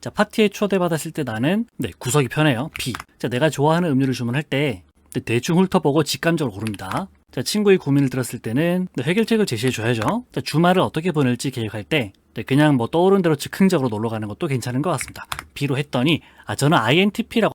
자, 파티에 초대받았을 때 나는 구석이 편해요. B. 자, 내가 좋아하는 음료를 주문할 때 대충 훑어보고 직감적으로 고릅니다. 자, 친구의 고민을 들었을 때는 해결책을 제시해줘야죠. 자, 주말을 어떻게 보낼지 계획할 때 그냥 뭐 떠오른 대로 즉흥적으로 놀러 가는 것도 괜찮은 것 같습니다. B로 했더니 저는 INTP라고.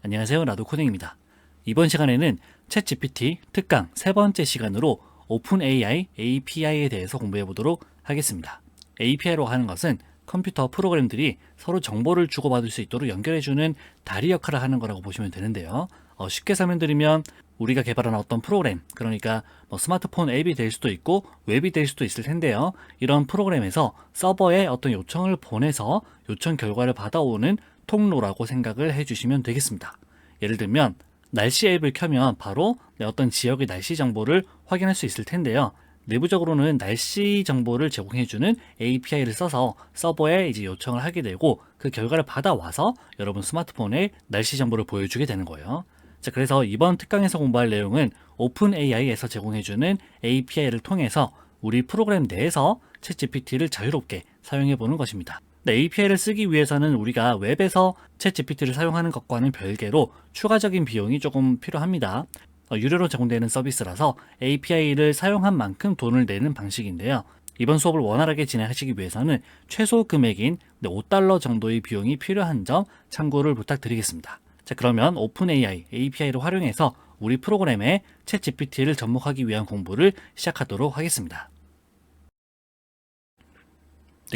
안녕하세요, 나도 코딩입니다. 이번 시간에는 챗 GPT 특강 세 번째 시간으로 오픈AI API에 대해서 공부해 보도록 하겠습니다. API로 하는 것은 컴퓨터 프로그램들이 서로 정보를 주고받을 수 있도록 연결해주는 다리 역할을 하는 거라고 보시면 되는데요. 쉽게 설명드리면 우리가 개발한 어떤 프로그램, 그러니까 뭐 스마트폰 앱이 될 수도 있고 웹이 될 수도 있을 텐데요. 이런 프로그램에서 서버에 어떤 요청을 보내서 요청 결과를 받아오는 통로라고 생각을 해주시면 되겠습니다. 예를 들면 날씨 앱을 켜면 바로 어떤 지역의 날씨 정보를 확인할 수 있을 텐데요. 내부적으로는 날씨 정보를 제공해주는 API를 써서 서버에 이제 요청을 하게 되고 그 결과를 받아와서 여러분 스마트폰에 날씨 정보를 보여주게 되는 거예요. 자, 그래서 이번 특강에서 공부할 내용은 오픈AI에서 제공해주는 API를 통해서 우리 프로그램 내에서 챗GPT를 자유롭게 사용해보는 것입니다. API를 쓰기 위해서는 우리가 웹에서 챗GPT를 사용하는 것과는 별개로 추가적인 비용이 조금 필요합니다. 유료로 제공되는 서비스라서 API를 사용한 만큼 돈을 내는 방식인데요. 이번 수업을 원활하게 진행하시기 위해서는 최소 금액인 $5 정도의 비용이 필요한 점 참고를 부탁드리겠습니다. 자, 그러면 오픈AI API를 활용해서 우리 프로그램에 챗GPT를 접목하기 위한 공부를 시작하도록 하겠습니다.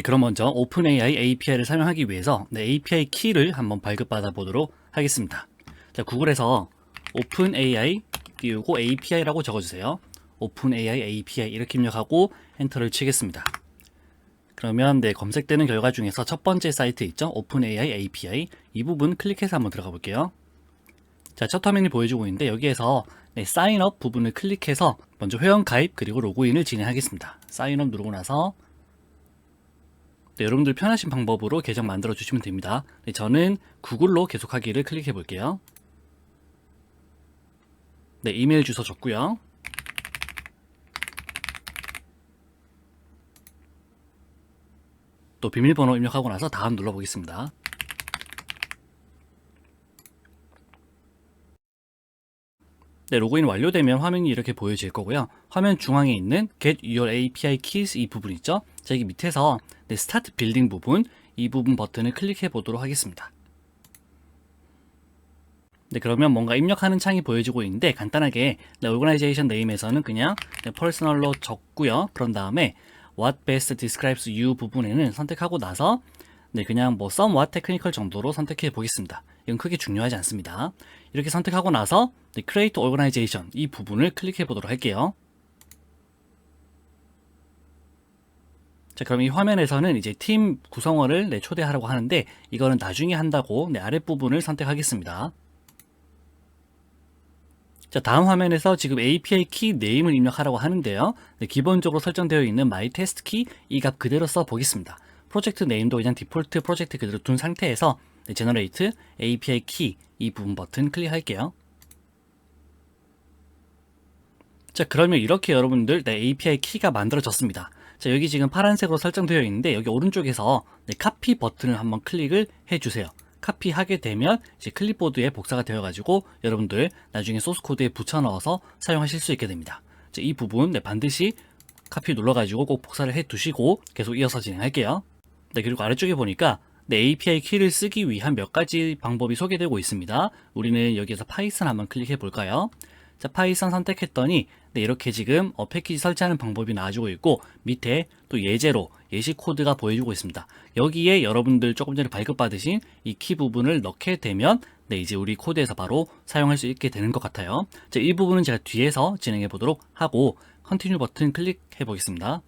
그럼 먼저 오픈AI API를 사용하기 위해서 API 키를 한번 발급받아 보도록 하겠습니다. 자, 구글에서 오픈AI 띄우고 API라고 적어주세요. 오픈AI API 이렇게 입력하고 엔터를 치겠습니다. 그러면 검색되는 결과 중에서 첫 번째 사이트 있죠? 오픈AI API 이 부분 클릭해서 한번 들어가 볼게요. 자, 첫 화면이 보여주고 있는데 여기에서 사인업 부분을 클릭해서 먼저 회원 가입 그리고 로그인을 진행하겠습니다. 사인업 누르고 나서 여러분들 편하신 방법으로 계정 만들어 주시면 됩니다. 저는 구글로 계속하기를 클릭해 볼게요. 이메일 주소 줬고요. 또 비밀번호 입력하고 나서 다음 눌러 보겠습니다. 로그인 완료되면 화면이 이렇게 보여질 거고요. 화면 중앙에 있는 Get Your API Keys 이 부분 있죠? 자, 여기 밑에서 스타트 빌딩 부분 이 부분 버튼을 클릭해 보도록 하겠습니다. 그러면 뭔가 입력하는 창이 보여지고 있는데 간단하게 Organization Name에서는 그냥 Personal로 적고요. 그런 다음에 What best describes you 부분에는 선택하고 나서 그냥 뭐 somewhat technical 정도로 선택해 보겠습니다. 이건 크게 중요하지 않습니다. 이렇게 선택하고 나서 Create Organization 이 부분을 클릭해 보도록 할게요. 자, 그럼 이 화면에서는 이제 팀 구성원을 초대하라고 하는데 이거는 나중에 한다고 아랫부분을 선택하겠습니다. 자, 다음 화면에서 지금 API 키 네임을 입력하라고 하는데요. 기본적으로 설정되어 있는 my test key 이 값 그대로 써 보겠습니다. 프로젝트 네임도 그냥 디폴트 프로젝트 그대로 둔 상태에서 generate API key 이 부분 버튼 클릭할게요. 자, 그러면 이렇게 여러분들 API 키가 만들어졌습니다. 자, 여기 지금 파란색으로 설정되어 있는데 여기 오른쪽에서 카피 버튼을 한번 클릭을 해주세요. 카피하게 되면 이제 클립보드에 복사가 되어 가지고 여러분들 나중에 소스 코드에 붙여 넣어서 사용하실 수 있게 됩니다. 자, 이 부분 반드시 카피 눌러 가지고 꼭 복사를 해 두시고 계속 이어서 진행할게요. 그리고 아래쪽에 보니까 API 키를 쓰기 위한 몇 가지 방법이 소개되고 있습니다. 우리는 여기에서 파이썬 한번 클릭해 볼까요? 자, 파이썬 선택했더니 이렇게 지금 패키지 설치하는 방법이 나와주고 있고 밑에 또 예제로 예시 코드가 보여주고 있습니다. 여기에 여러분들 조금 전에 발급받으신 이 키 부분을 넣게 되면 이제 우리 코드에서 바로 사용할 수 있게 되는 것 같아요. 자, 이 부분은 제가 뒤에서 진행해 보도록 하고 컨티뉴 버튼 클릭해 보겠습니다.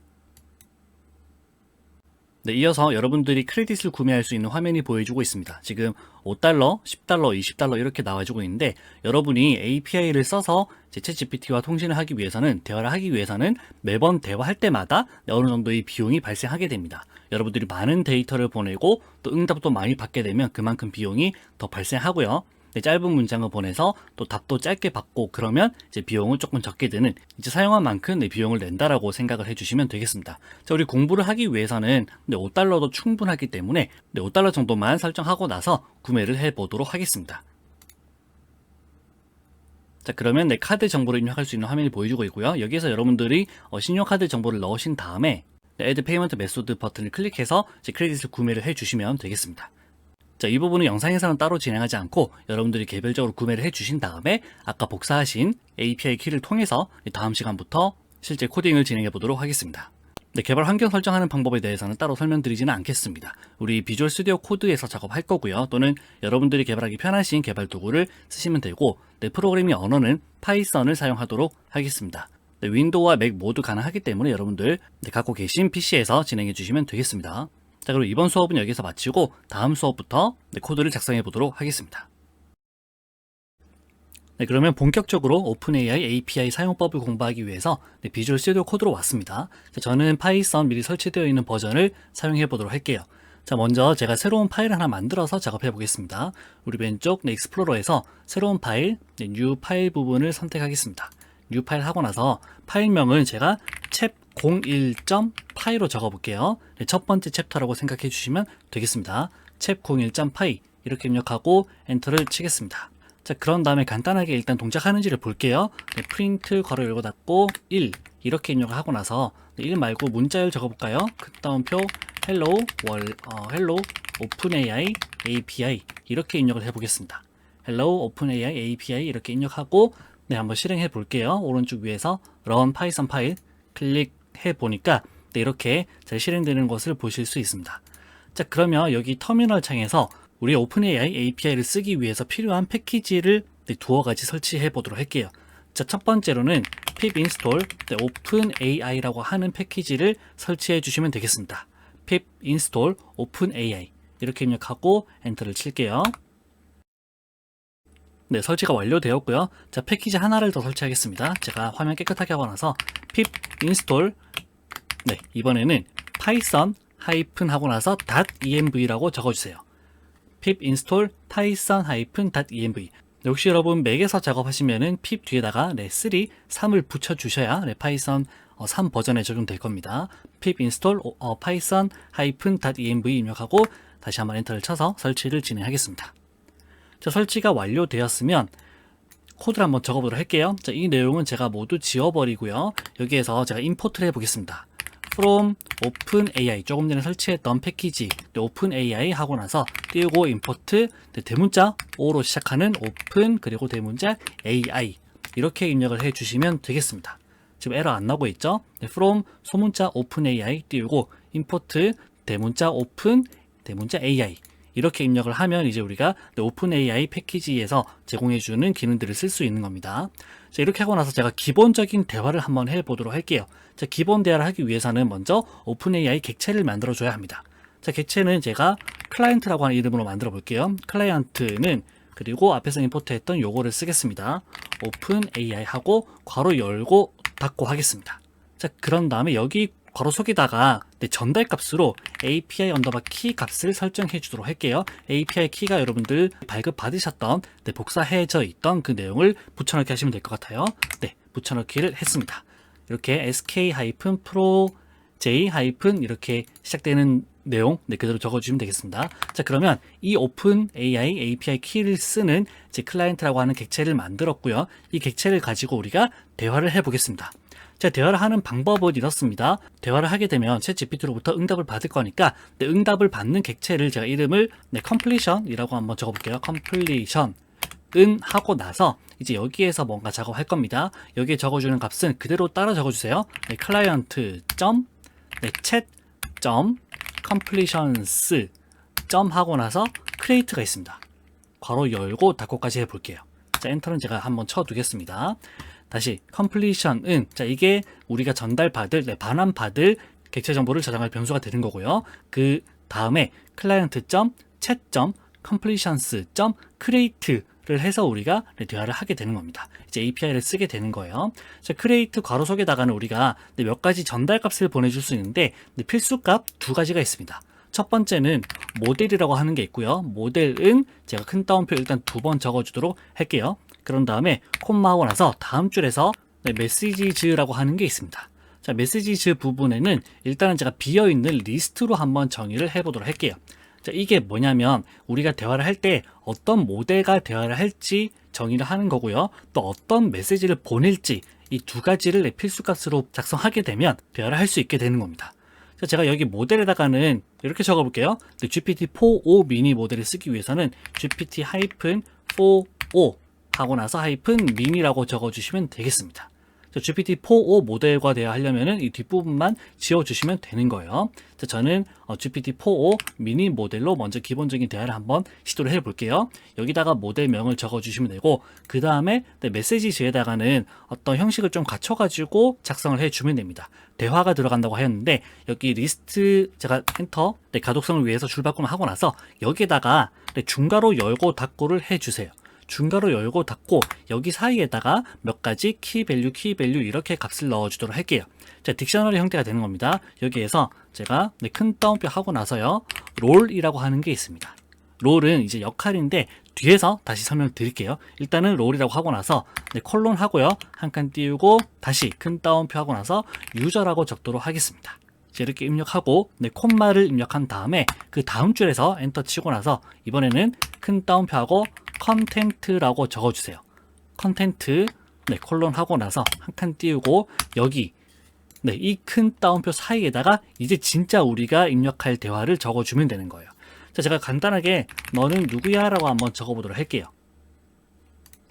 이어서 여러분들이 크레딧을 구매할 수 있는 화면이 보여주고 있습니다. 지금 $5, $10, $20 이렇게 나와주고 있는데 여러분이 API를 써서 챗GPT와 통신을 하기 위해서는 대화를 하기 위해서는 매번 대화할 때마다 어느 정도의 비용이 발생하게 됩니다. 여러분들이 많은 데이터를 보내고 또 응답도 많이 받게 되면 그만큼 비용이 더 발생하고요. 짧은 문장을 보내서 또 답도 짧게 받고 그러면 이제 비용은 조금 적게 드는 이제 사용한 만큼 비용을 낸다라고 생각을 해주시면 되겠습니다. 자, 우리 공부를 하기 위해서는 $5도 충분하기 때문에 $5 정도만 설정하고 나서 구매를 해보도록 하겠습니다. 자, 그러면 내 카드 정보를 입력할 수 있는 화면이 보여주고 있고요. 여기에서 여러분들이 신용카드 정보를 넣으신 다음에 Add Payment Method 버튼을 클릭해서 이제 크레딧을 구매를 해주시면 되겠습니다. 자, 이 부분은 영상에서는 따로 진행하지 않고 여러분들이 개별적으로 구매를 해주신 다음에 아까 복사하신 API 키를 통해서 다음 시간부터 실제 코딩을 진행해 보도록 하겠습니다. 네, 개발 환경 설정하는 방법에 대해서는 따로 설명드리지는 않겠습니다. 우리 비주얼 스튜디오 코드에서 작업할 거고요. 또는 여러분들이 개발하기 편하신 개발 도구를 쓰시면 되고, 프로그래밍 언어는 파이썬을 사용하도록 하겠습니다. 윈도우와 맥 모두 가능하기 때문에 여러분들 갖고 계신 PC에서 진행해 주시면 되겠습니다. 자, 그럼 이번 수업은 여기서 마치고 다음 수업부터 코드를 작성해 보도록 하겠습니다. 네, 그러면 본격적으로 오픈AI API 사용법을 공부하기 위해서 비주얼 스튜디오 코드로 왔습니다. 자, 저는 파이썬 미리 설치되어 있는 버전을 사용해 보도록 할게요. 자, 먼저 제가 새로운 파일을 하나 만들어서 작업해 보겠습니다. 우리 왼쪽 익스플로러에서 새로운 파일, 뉴 파일 부분을 선택하겠습니다. 뉴 파일 하고 나서 파일명은 제가 chap01.py로 적어 볼게요. 네, 첫 번째 챕터라고 생각해 주시면 되겠습니다. chap01.py 이렇게 입력하고 엔터를 치겠습니다. 자, 그런 다음에 간단하게 일단 동작하는지를 볼게요. 네, 프린트 괄호 열고 닫고 1 이렇게 입력을 하고 나서 1 말고 문자열 적어 볼까요? 다운표 hello openAI API 이렇게 입력을 해 보겠습니다. hello openAI API 이렇게 입력하고 네, 한번 실행해 볼게요. 오른쪽 위에서 run python 파일 클릭해 보니까 네, 이렇게 잘 실행되는 것을 보실 수 있습니다. 자, 그러면 여기 터미널 창에서 우리 오픈AI API를 쓰기 위해서 필요한 패키지를 네, 두어 가지 설치해 보도록 할게요. 자, 첫 번째로는 pip install openAI라고 하는 패키지를 설치해 주시면 되겠습니다. pip install openAI 이렇게 입력하고 엔터를 칠게요. 네, 설치가 완료되었고요. 자, 패키지 하나를 더 설치하겠습니다. 제가 화면 깨끗하게 하고 나서 pip install 네, 이번에는 python 하이픈 하고 나서 .env라고 적어주세요. pip install python-env 역시 여러분 맥에서 작업하시면은 pip 뒤에다가 3을 붙여주셔야 파이썬 3 버전에 적용될 겁니다. pip install python-env 입력하고 다시 한번 엔터를 쳐서 설치를 진행하겠습니다. 자, 설치가 완료되었으면 코드를 한번 적어보도록 할게요. 자, 이 내용은 제가 모두 지워버리고요. 여기에서 제가 임포트를 해보겠습니다. from openAI 조금 전에 설치했던 패키지 openAI 하고 나서 띄우고 임포트 대문자 O로 시작하는 open 그리고 대문자 AI 이렇게 입력을 해주시면 되겠습니다. 지금 에러 안 나고 있죠? from 소문자 openAI 띄우고 임포트 대문자 open 대문자 AI 이렇게 입력을 하면 이제 우리가 오픈AI 패키지에서 제공해주는 기능들을 쓸 수 있는 겁니다. 자, 이렇게 하고 나서 제가 기본적인 대화를 한번 해보도록 할게요. 자, 기본 대화를 하기 위해서는 먼저 오픈AI 객체를 만들어줘야 합니다. 자, 객체는 제가 클라이언트라고 하는 이름으로 만들어 볼게요. 클라이언트는 그리고 앞에서 임포트했던 요거를 쓰겠습니다. 오픈AI 하고 괄호 열고 닫고 하겠습니다. 자, 그런 다음에 여기 괄호 속에다가 전달 값으로 API 언더바 키 값을 설정해 주도록 할게요. API 키가 여러분들 발급 받으셨던 복사해져 있던 그 내용을 붙여넣기 하시면 될 것 같아요. 네, 붙여넣기를 했습니다. 이렇게 sk-pro j- 이렇게 시작되는 내용 그대로 적어주시면 되겠습니다. 자, 그러면 이 오픈AI API 키를 쓰는 이제 클라이언트라고 하는 객체를 만들었고요. 이 객체를 가지고 우리가 대화를 해보겠습니다. 자, 대화를 하는 방법은 이렇습니다. 대화를 하게 되면 챗GPT로부터 응답을 받을 거니까 응답을 받는 객체를 제가 이름을 completion이라고 한번 적어볼게요. completion 은 하고 나서 이제 여기에서 뭔가 작업할 겁니다. 여기에 적어주는 값은 그대로 따라 적어주세요. client chat completions 하고 나서 create가 있습니다. 괄호 열고 닫고까지 해볼게요. 자, 엔터는 제가 한번 쳐두겠습니다. 다시 completion은 자, 이게 우리가 전달받을 반환받을 객체 정보를 저장할 변수가 되는 거고요. 그 다음에 client.chat.completions.create를 해서 우리가 대화를 하게 되는 겁니다. 이제 API를 쓰게 되는 거예요. 자, create 괄호 속에다가는 우리가 몇 가지 전달 값을 보내줄 수 있는데 필수 값 두 가지가 있습니다. 첫 번째는 모델이라고 하는 게 있고요. 모델은 제가 큰 따옴표 일단 2번 적어주도록 할게요. 그런 다음에 콤마 하고 나서 다음 줄에서 메시지즈라고 하는 게 있습니다. 자, 메시지즈 부분에는 일단은 제가 비어있는 리스트로 한번 정의를 해보도록 할게요. 자, 이게 뭐냐면 우리가 대화를 할 때 어떤 모델과 대화를 할지 정의를 하는 거고요. 또 어떤 메시지를 보낼지 이 두 가지를 필수값으로 작성하게 되면 대화를 할 수 있게 되는 겁니다. 자, 제가 여기 모델에다가는 이렇게 적어볼게요. GPT-4o 미니 모델을 쓰기 위해서는 GPT-4o 하고 나서 -미니라고 적어주시면 되겠습니다. GPT-4o 모델과 대화하려면 이 뒷부분만 지워주시면 되는 거예요. 자, 저는 GPT-4o 미니 모델로 먼저 기본적인 대화를 한번 시도를 해볼게요. 여기다가 모델명을 적어주시면 되고 그 다음에 메시지즈에다가는 어떤 형식을 좀 갖춰가지고 작성을 해주면 됩니다. 대화가 들어간다고 하였는데 여기 리스트 제가 엔터 가독성을 위해서 줄바꿈을 하고 나서 여기에다가 중괄호 열고 닫고를 해주세요. 중괄호 열고 닫고 여기 사이에다가 몇 가지 키밸류 이렇게 값을 넣어주도록 할게요. 자, 딕셔너리 형태가 되는 겁니다. 여기에서 제가 큰 따옴표 하고 나서요. 롤이라고 하는 게 있습니다. 롤은 이제 역할인데 뒤에서 다시 설명드릴게요. 일단은 롤이라고 하고 나서 콜론 하고요. 한 칸 띄우고 다시 큰 따옴표 하고 나서 유저라고 적도록 하겠습니다. 이렇게 입력하고 콤마를 입력한 다음에 그 다음 줄에서 엔터 치고 나서 이번에는 큰 따옴표하고 컨텐트라고 적어주세요. 컨텐트 콜론 하고 나서 한 칸 띄우고 여기 이 큰 따옴표 사이에다가 이제 진짜 우리가 입력할 대화를 적어주면 되는 거예요. 자, 제가 간단하게 너는 누구야? 라고 한번 적어보도록 할게요.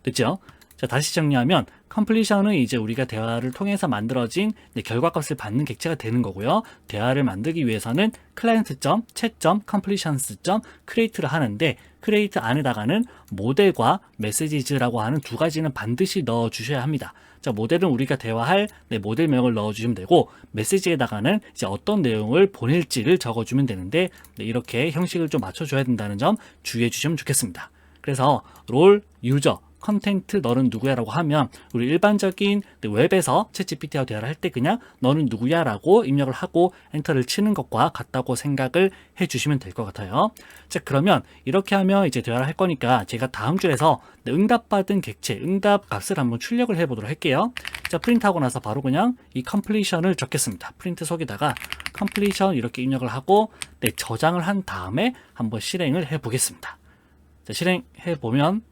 됐죠? 자, 다시 정리하면 컴플리션은 이제 우리가 대화를 통해서 만들어진 결과값을 받는 객체가 되는 거고요. 대화를 만들기 위해서는 client.chat.completions.create를 하는데 create 안에다가는 모델과 messages라고 하는 두 가지는 반드시 넣어 주셔야 합니다. 자, 모델은 우리가 대화할 모델명을 넣어 주시면 되고 메시지에다가는 이제 어떤 내용을 보낼지를 적어 주면 되는데 이렇게 형식을 좀 맞춰 줘야 된다는 점 주의해 주시면 좋겠습니다. 그래서 롤 유저 컨텐트 너는 누구야 라고 하면 우리 일반적인 웹에서 챗GPT와 대화를 할 때 그냥 너는 누구야 라고 입력을 하고 엔터를 치는 것과 같다고 생각을 해주시면 될 것 같아요. 자, 그러면 이렇게 하면 이제 대화를 할 거니까 제가 다음 줄에서 응답받은 객체 응답 값을 한번 출력을 해 보도록 할게요. 자, 프린트 하고 나서 바로 그냥 이 completion을 적겠습니다. 프린트 속에다가 completion 이렇게 입력을 하고 저장을 한 다음에 한번 실행을 해 보겠습니다. 자, 실행해 보면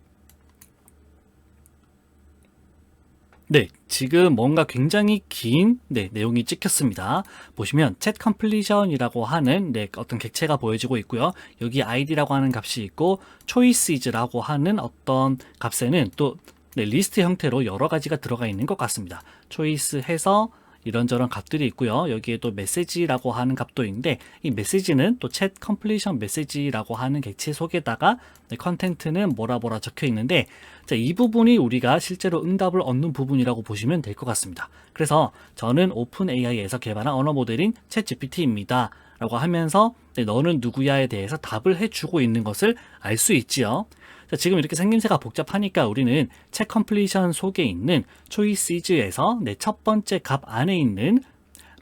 지금 뭔가 굉장히 긴 내용이 찍혔습니다. 보시면 chat completion이라고 하는 어떤 객체가 보여지고 있고요. 여기 id라고 하는 값이 있고 choices라고 하는 어떤 값에는 또 리스트 형태로 여러 가지가 들어가 있는 것 같습니다. choice 해서 이런저런 값들이 있고요. 여기에 또 메시지라고 하는 값도 있는데 이 메시지는 또 chat completion 메시지라고 하는 객체 속에다가 컨텐트는 뭐라 적혀 있는데 자, 이 부분이 우리가 실제로 응답을 얻는 부분이라고 보시면 될 것 같습니다. 그래서 저는 오픈AI에서 개발한 언어 모델인 챗GPT입니다. 라고 하면서 너는 누구야에 대해서 답을 해주고 있는 것을 알 수 있지요. 자, 지금 이렇게 생김새가 복잡하니까 우리는 챗 컴플리션 속에 있는 초이시즈에서 첫 번째 값 안에 있는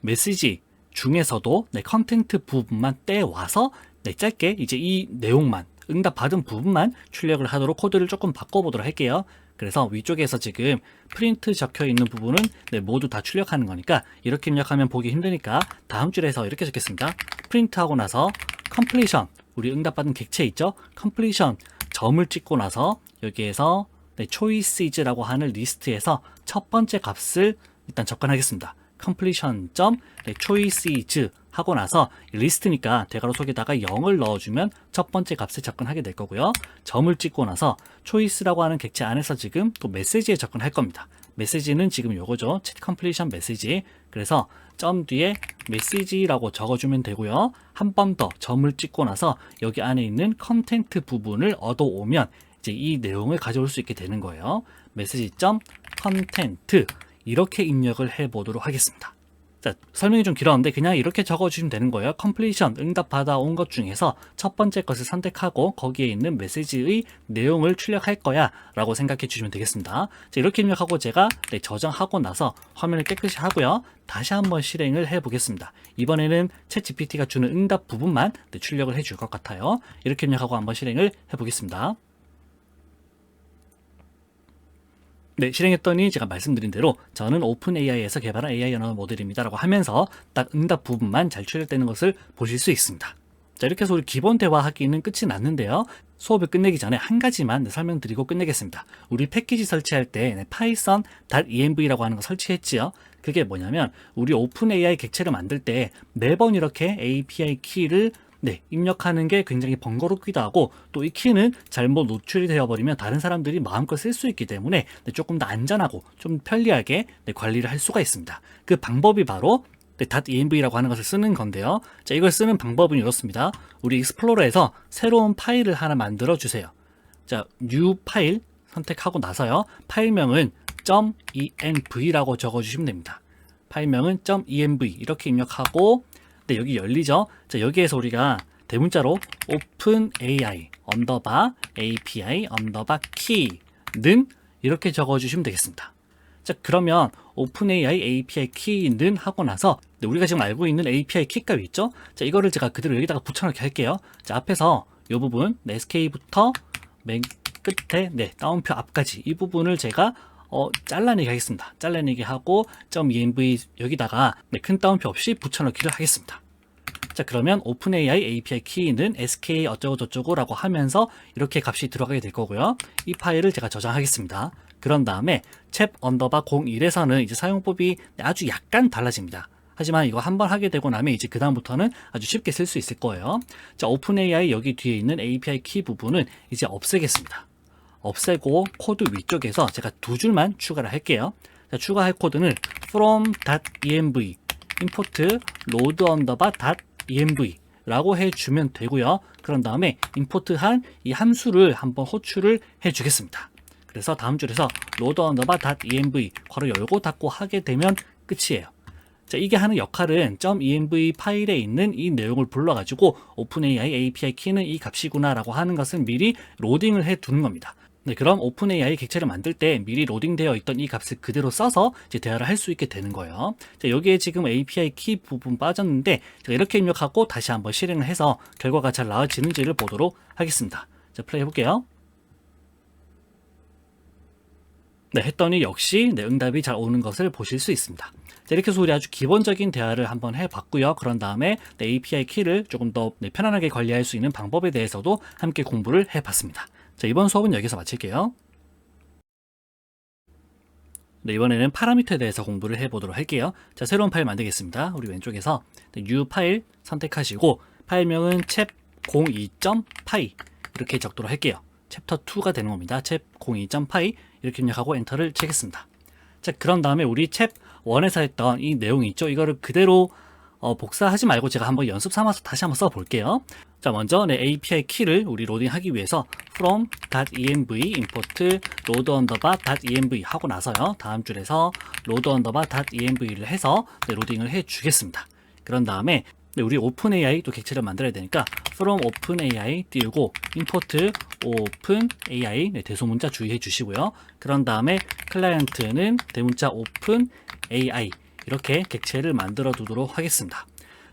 메시지 중에서도 컨텐트 부분만 떼와서 짧게 이제 이 내용만 응답 받은 부분만 출력을 하도록 코드를 조금 바꿔보도록 할게요. 그래서 위쪽에서 지금 프린트 적혀 있는 부분은 모두 다 출력하는 거니까 이렇게 입력하면 보기 힘드니까 다음 줄에서 이렇게 적겠습니다. 프린트하고 나서 completion 우리 응답받은 객체 있죠? completion 점을 찍고 나서 여기에서 choices라고 하는 리스트에서 첫 번째 값을 일단 접근하겠습니다. completion.choices 하고 나서 리스트니까 대괄호 속에다가 0을 넣어주면 첫 번째 값에 접근하게 될 거고요. 점을 찍고 나서 choice라고 하는 객체 안에서 지금 또 메시지에 접근할 겁니다. 메시지는 지금 요거죠. chat completion 메시지. 그래서 점 뒤에 메시지라고 적어주면 되고요. 한 번 더 점을 찍고 나서 여기 안에 있는 컨텐트 부분을 얻어오면 이제 이 내용을 가져올 수 있게 되는 거예요. 메시지.content 이렇게 입력을 해 보도록 하겠습니다. 자, 설명이 좀 길었는데 그냥 이렇게 적어주시면 되는 거예요. completion, 응답 받아온 것 중에서 첫 번째 것을 선택하고 거기에 있는 메시지의 내용을 출력할 거야 라고 생각해 주시면 되겠습니다. 자, 이렇게 입력하고 제가 저장하고 나서 화면을 깨끗이 하고요. 다시 한번 실행을 해 보겠습니다. 이번에는 챗GPT가 주는 응답 부분만 출력을 해줄 것 같아요. 이렇게 입력하고 한번 실행을 해 보겠습니다. 네, 실행했더니 제가 말씀드린 대로 저는 오픈AI에서 개발한 AI 언어 모델입니다 라고 하면서 딱 응답 부분만 잘 출력되는 것을 보실 수 있습니다. 자, 이렇게 해서 우리 기본 대화하기는 끝이 났는데요. 수업을 끝내기 전에 한 가지만 설명드리고 끝내겠습니다. 우리 패키지 설치할 때 python.env라고 하는 거 설치했지요. 그게 뭐냐면 우리 오픈AI 객체를 만들 때 매번 이렇게 API 키를 입력하는 게 굉장히 번거롭기도 하고 또 이 키는 잘못 노출이 되어버리면 다른 사람들이 마음껏 쓸 수 있기 때문에 조금 더 안전하고 좀 편리하게 관리를 할 수가 있습니다. 그 방법이 바로 .env라고 하는 것을 쓰는 건데요. 자, 이걸 쓰는 방법은 이렇습니다. 우리 익스플로러에서 새로운 파일을 하나 만들어 주세요. 자, new 파일 선택하고 나서요. 파일명은 .env라고 적어주시면 됩니다. 파일명은 .env 이렇게 입력하고 여기 열리죠. 자, 여기에서 우리가 대문자로 openai API key는 이렇게 적어주시면 되겠습니다. 자, 그러면 openai API key는 하고 나서 우리가 지금 알고 있는 API 키값 있죠? 자, 이거를 제가 그대로 여기다가 붙여넣기 할게요. 자, 앞에서 이 부분 SK부터 맨 끝에 따옴표 앞까지 이 부분을 제가 잘라내기 하겠습니다. 잘라내기 하고 .env 여기다가 큰 따옴표 없이 붙여넣기를 하겠습니다. 자, 그러면 오픈AI API 키는 SK 어쩌고 저쩌고 라고 하면서 이렇게 값이 들어가게 될 거고요. 이 파일을 제가 저장하겠습니다. 그런 다음에 챕_01에서는 이제 사용법이 아주 약간 달라집니다. 하지만 이거 한번 하게 되고 나면 이제 그 다음부터는 아주 쉽게 쓸 수 있을 거예요. 자, 오픈AI 여기 뒤에 있는 API 키 부분은 이제 없애겠습니다. 없애고 코드 위쪽에서 제가 두 줄만 추가를 할게요. 자, 추가할 코드는 from.env import load_.env 라고 해주면 되고요. 그런 다음에 임포트한 이 함수를 한번 호출을 해주겠습니다. 그래서 다음 줄에서 load_.env 괄호 열고 닫고 하게 되면 끝이에요. 자, 이게 하는 역할은 .env 파일에 있는 이 내용을 불러가지고 오픈AI API 키는 이 값이구나 라고 하는 것을 미리 로딩을 해 두는 겁니다. 네, 그럼 오픈AI 객체를 만들 때 미리 로딩되어 있던 이 값을 그대로 써서 이제 대화를 할 수 있게 되는 거예요. 자, 여기에 지금 API 키 부분 빠졌는데 제가 이렇게 입력하고 다시 한번 실행을 해서 결과가 잘 나와지는지를 보도록 하겠습니다. 자, 플레이 해볼게요. 네, 했더니 역시 응답이 잘 오는 것을 보실 수 있습니다. 자, 이렇게 해서 우리 아주 기본적인 대화를 한번 해봤고요. 그런 다음에 API 키를 조금 더 편안하게 관리할 수 있는 방법에 대해서도 함께 공부를 해봤습니다. 자, 이번 수업은 여기서 마칠게요. 네, 이번에는 파라미터에 대해서 공부를 해보도록 할게요. 자, 새로운 파일 만들겠습니다. 우리 왼쪽에서 new 파일 선택하시고 파일명은 chap02.py 이렇게 적도록 할게요. 챕터 2가 되는 겁니다. chap02.py 이렇게 입력하고 엔터를 치겠습니다. 자, 그런 다음에 우리 챕 1에서 했던 이 내용이 있죠. 이거를 그대로 복사하지 말고 제가 한번 연습 삼아서 다시 한번 써볼게요. 자, 먼저 API 키를 우리 로딩하기 위해서 from.env import load_.env 하고 나서요. 다음 줄에서 load_.env를 해서 로딩을 해 주겠습니다. 그런 다음에 우리 오픈AI 또 객체를 만들어야 되니까 from openAI 띄우고 import openAI 대소문자 주의해 주시고요. 그런 다음에 클라이언트는 대문자 openAI 이렇게 객체를 만들어 두도록 하겠습니다.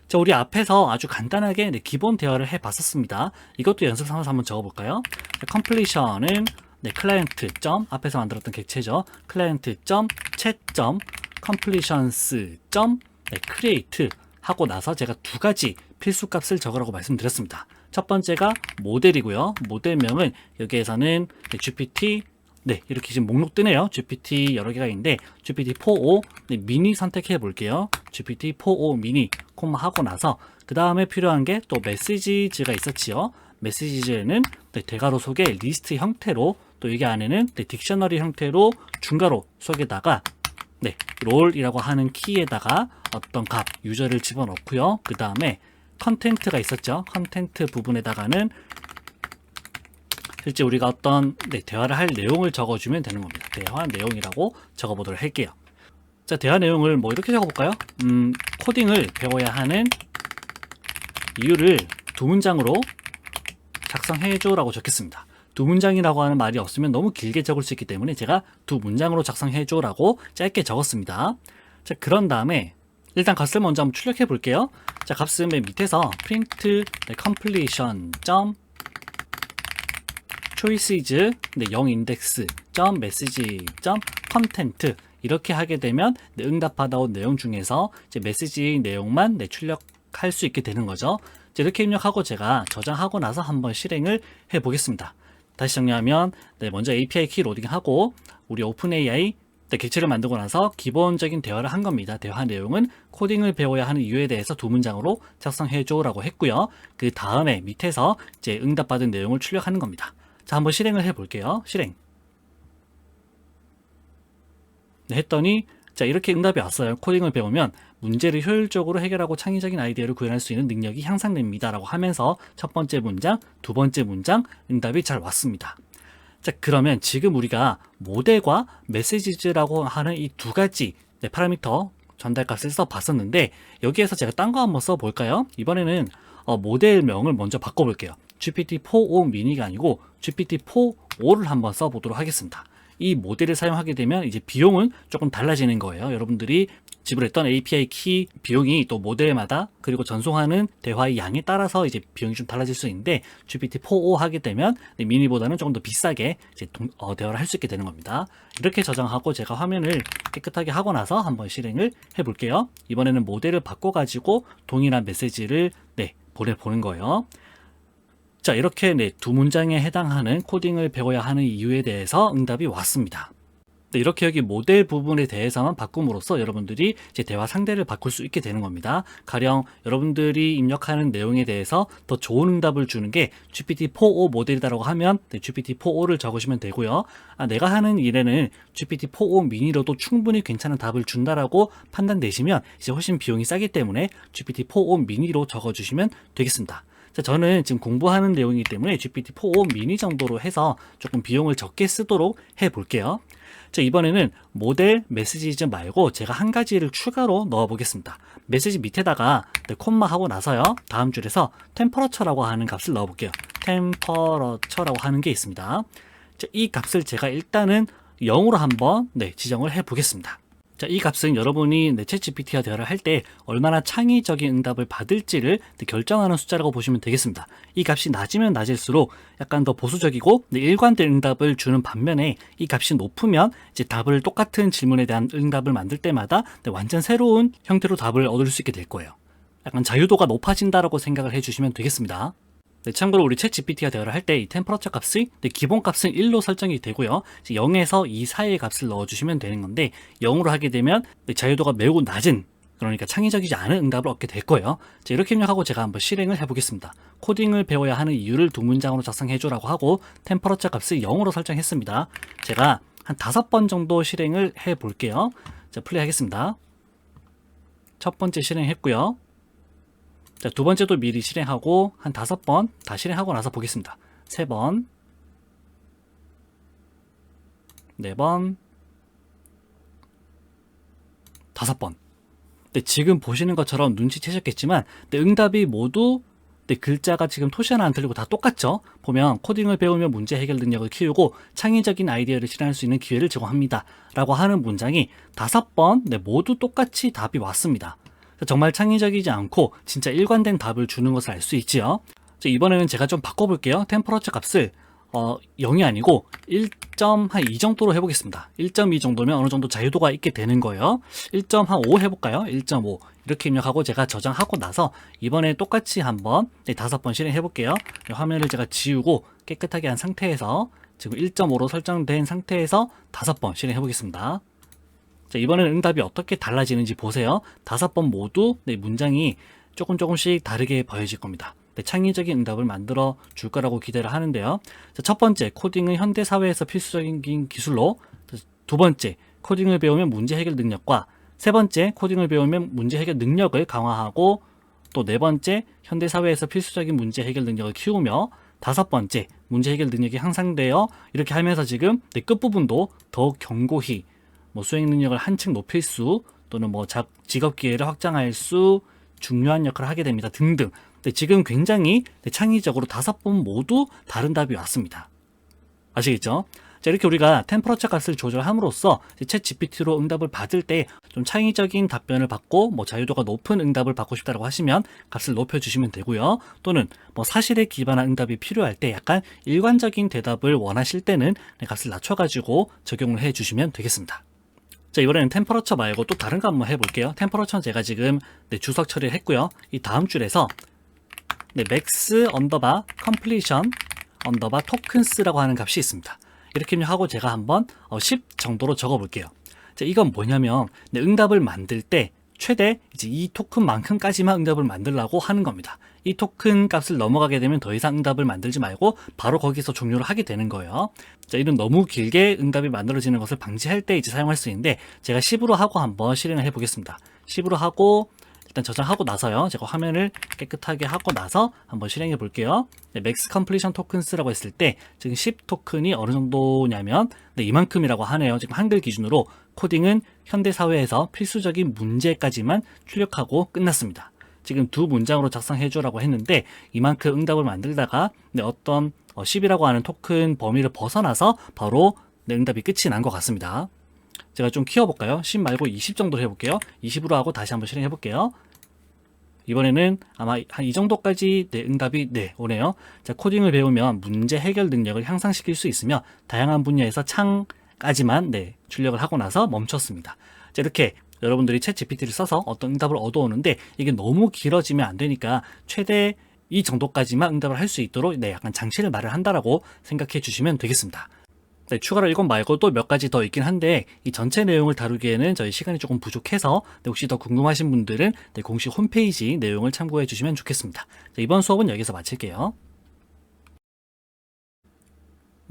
자, 우리 앞에서 아주 간단하게 기본 대화를 해봤었습니다. 이것도 연습 삼아서 한번 적어볼까요? completion은 클라이언트 점 앞에서 만들었던 객체죠. 클라이언트 점 chat 점 completions 점 create 하고 나서 제가 두 가지 필수 값을 적으라고 말씀드렸습니다. 첫 번째가 모델이고요. 모델명은 여기에서는 GPT 이렇게 지금 목록 뜨네요. GPT 여러 개가 있는데 GPT-4o 미니 선택해 볼게요. GPT-4o 미니 콤마 하고 나서 그 다음에 필요한 게 또 메시지가 있었지요. 메시지에는 대괄호 속에 리스트 형태로 또 여기 안에는 딕셔너리 형태로 중괄호 속에다가 롤이라고 하는 키에다가 어떤 값 유저를 집어넣고요. 그 다음에 컨텐트가 있었죠. 컨텐트 부분에다가는 실제 우리가 어떤 대화를 할 내용을 적어주면 되는 겁니다. 대화 내용이라고 적어보도록 할게요. 자, 대화 내용을 뭐 이렇게 적어볼까요? 코딩을 배워야 하는 이유를 두 문장으로 작성해줘 라고 적겠습니다. 두 문장이라고 하는 말이 없으면 너무 길게 적을 수 있기 때문에 제가 두 문장으로 작성해줘 라고 짧게 적었습니다. 자, 그런 다음에 일단 값을 먼저 한번 출력해 볼게요. 자, 값은 맨 밑에서 print completion choices 0 index message content 이렇게 하게 되면 응답 받아온 내용 중에서 이제 메시지 내용만 출력할 수 있게 되는 거죠. 이렇게 입력하고 제가 저장하고 나서 한번 실행을 해 보겠습니다. 다시 정리하면 먼저 API 키 로딩하고 우리 오픈AI 객체를 만들고 나서 기본적인 대화를 한 겁니다. 대화 내용은 코딩을 배워야 하는 이유에 대해서 두 문장으로 작성해줘 라고 했고요. 그 다음에 밑에서 이제 응답받은 내용을 출력하는 겁니다. 자, 한번 실행을 해 볼게요. 실행. 했더니 자, 이렇게 응답이 왔어요. 코딩을 배우면 문제를 효율적으로 해결하고 창의적인 아이디어를 구현할 수 있는 능력이 향상됩니다 라고 하면서 첫 번째 문장, 두 번째 문장 응답이 잘 왔습니다. 자, 그러면 지금 우리가 모델과 메시지라고 하는 이 두 가지 파라미터 전달값을 써봤었는데 여기에서 제가 딴 거 한번 써볼까요? 이번에는 모델명을 먼저 바꿔볼게요. GPT-4o 미니가 아니고 GPT-4o를 한번 써보도록 하겠습니다. 이 모델을 사용하게 되면 이제 비용은 조금 달라지는 거예요. 여러분들이 지불했던 API 키 비용이 또 모델마다 그리고 전송하는 대화의 양에 따라서 이제 비용이 좀 달라질 수 있는데 GPT-4o 하게 되면 미니보다는 조금 더 비싸게 이제 대화를 할 수 있게 되는 겁니다. 이렇게 저장하고 제가 화면을 깨끗하게 하고 나서 한번 실행을 해 볼게요. 이번에는 모델을 바꿔 가지고 동일한 메시지를 보내보는 거예요. 자, 이렇게 두 문장에 해당하는 코딩을 배워야 하는 이유에 대해서 응답이 왔습니다. 이렇게 여기 모델 부분에 대해서만 바꿈으로써 여러분들이 이제 대화 상대를 바꿀 수 있게 되는 겁니다. 가령 여러분들이 입력하는 내용에 대해서 더 좋은 응답을 주는 게 GPT-4o 모델이다라고 하면 GPT-4o를 적으시면 되고요. 내가 하는 일에는 GPT-4o 미니로도 충분히 괜찮은 답을 준다라고 판단되시면 이제 훨씬 비용이 싸기 때문에 GPT-4o 미니로 적어주시면 되겠습니다. 자, 저는 지금 공부하는 내용이기 때문에 GPT-4o 미니 정도로 해서 조금 비용을 적게 쓰도록 해 볼게요. 자, 이번에는 모델 메시지 말고 제가 한 가지를 추가로 넣어 보겠습니다. 메시지 밑에다가 콤마 하고 나서요. 다음 줄에서 temperature라고 하는 값을 넣어 볼게요. temperature라고 하는 게 있습니다. 자, 이 값을 제가 일단은 0으로 한번 지정을 해 보겠습니다. 자, 이 값은 여러분이 챗GPT와 대화를 할 때 얼마나 창의적인 응답을 받을지를 결정하는 숫자라고 보시면 되겠습니다. 이 값이 낮으면 낮을수록 약간 더 보수적이고 일관된 응답을 주는 반면에 이 값이 높으면 이제 답을 똑같은 질문에 대한 응답을 만들 때마다 완전 새로운 형태로 답을 얻을 수 있게 될 거예요. 약간 자유도가 높아진다라고 생각을 해주시면 되겠습니다. 참고로 우리 챗GPT와 대화를 할 때 이 템퍼러처 값이 기본 값은 1로 설정이 되고요. 0에서 2 사이의 값을 넣어주시면 되는 건데 0으로 하게 되면 자유도가 매우 낮은, 그러니까 창의적이지 않은 응답을 얻게 될 거예요. 자, 이렇게 입력하고 제가 한번 실행을 해보겠습니다. 코딩을 배워야 하는 이유를 두 문장으로 작성해줘라고 하고 템퍼러처 값을 0으로 설정했습니다. 제가 한 5번 정도 실행을 해볼게요. 자, 플레이 하겠습니다. 첫 번째 실행했고요. 자, 두 번째도 미리 실행하고 한 5번 다 실행하고 나서 보겠습니다. 3번, 4번, 5번. 지금 보시는 것처럼 눈치채셨겠지만 응답이 모두 글자가 지금 토시 하나 안 틀리고 다 똑같죠? 보면 코딩을 배우며 문제 해결 능력을 키우고 창의적인 아이디어를 실현할 수 있는 기회를 제공합니다 라고 하는 문장이 5번 모두 똑같이 답이 왔습니다. 정말 창의적이지 않고 진짜 일관된 답을 주는 것을 알 수 있지요. 이번에는 제가 좀 바꿔볼게요. 템퍼러처 값을 0이 아니고 1.2 정도로 해보겠습니다. 1.2 정도면 어느 정도 자유도가 있게 되는 거예요. 1.5 해볼까요? 1.5 이렇게 입력하고 제가 저장하고 나서 이번에 똑같이 한번 5번 실행해볼게요. 화면을 제가 지우고 깨끗하게 한 상태에서 지금 1.5로 설정된 상태에서 5번 실행해보겠습니다. 자, 이번에는 응답이 어떻게 달라지는지 보세요. 5번 모두 문장이 조금씩 다르게 보여질 겁니다. 창의적인 응답을 만들어 줄 거라고 기대를 하는데요. 자, 첫 번째, 코딩은 현대 사회에서 필수적인 기술로. 두 번째, 코딩을 배우면 문제 해결 능력과. 세 번째, 코딩을 배우면 문제 해결 능력을 강화하고. 또 네 번째, 현대 사회에서 필수적인 문제 해결 능력을 키우며. 5번째, 문제 해결 능력이 향상되어. 이렇게 하면서 지금 끝부분도 더욱 견고히 뭐 수행 능력을 한층 높일 수, 또는 뭐 직업 기회를 확장할 수, 중요한 역할을 하게 됩니다 등등. 근데 지금 굉장히 창의적으로 5번 모두 다른 답이 왔습니다. 아시겠죠? 자, 이렇게 우리가 템퍼러처 값을 조절함으로써 챗 GPT로 응답을 받을 때 좀 창의적인 답변을 받고 뭐 자유도가 높은 응답을 받고 싶다고 하시면 값을 높여주시면 되고요. 또는 뭐 사실에 기반한 응답이 필요할 때 약간 일관적인 대답을 원하실 때는 값을 낮춰가지고 적용을 해주시면 되겠습니다. 자, 이번에는 템퍼러처 말고 또 다른 거 한번 해볼게요. 템퍼러처는 제가 지금 주석 처리를 했고요. 이 다음 줄에서 max 언더바 completion 언더바 tokens라고 하는 값이 있습니다. 이렇게 하고 제가 한번 10 정도로 적어 볼게요. 자, 이건 뭐냐면 응답을 만들 때 최대 이제 이 토큰만큼까지만 응답을 만들라고 하는 겁니다. 이 토큰 값을 넘어가게 되면 더 이상 응답을 만들지 말고 바로 거기서 종료를 하게 되는 거예요. 자, 이런 너무 길게 응답이 만들어지는 것을 방지할 때 이제 사용할 수 있는데, 제가 10으로 하고 한번 실행을 해 보겠습니다. 10으로 하고 일단 저장하고 나서요, 제가 화면을 깨끗하게 하고 나서 한번 실행해 볼게요. 맥스 컴플리션 토큰스라고 했을 때 지금 10 토큰이 어느 정도냐면 이만큼이라고 하네요. 지금 한글 기준으로 코딩은 현대사회에서 필수적인 문제까지만 출력하고 끝났습니다. 지금 두 문장으로 작성해 주라고 했는데 이만큼 응답을 만들다가 어떤 10이라고 하는 토큰 범위를 벗어나서 바로 응답이 끝이 난 것 같습니다. 제가 좀 키워볼까요? 10 말고 20 정도로 해볼게요. 20으로 하고 다시 한번 실행해볼게요. 이번에는 아마 한 이 정도까지 응답이 오네요. 자, 코딩을 배우면 문제 해결 능력을 향상시킬 수 있으며 다양한 분야에서 창까지만 출력을 하고 나서 멈췄습니다. 자, 이렇게 여러분들이 챗 GPT를 써서 어떤 응답을 얻어오는데 이게 너무 길어지면 안 되니까 최대 이 정도까지만 응답을 할 수 있도록 약간 장치를 마련한다라고 생각해 주시면 되겠습니다. 추가로 이것 말고 또 몇 가지 더 있긴 한데 이 전체 내용을 다루기에는 저희 시간이 조금 부족해서 혹시 더 궁금하신 분들은 공식 홈페이지 내용을 참고해 주시면 좋겠습니다. 자, 이번 수업은 여기서 마칠게요.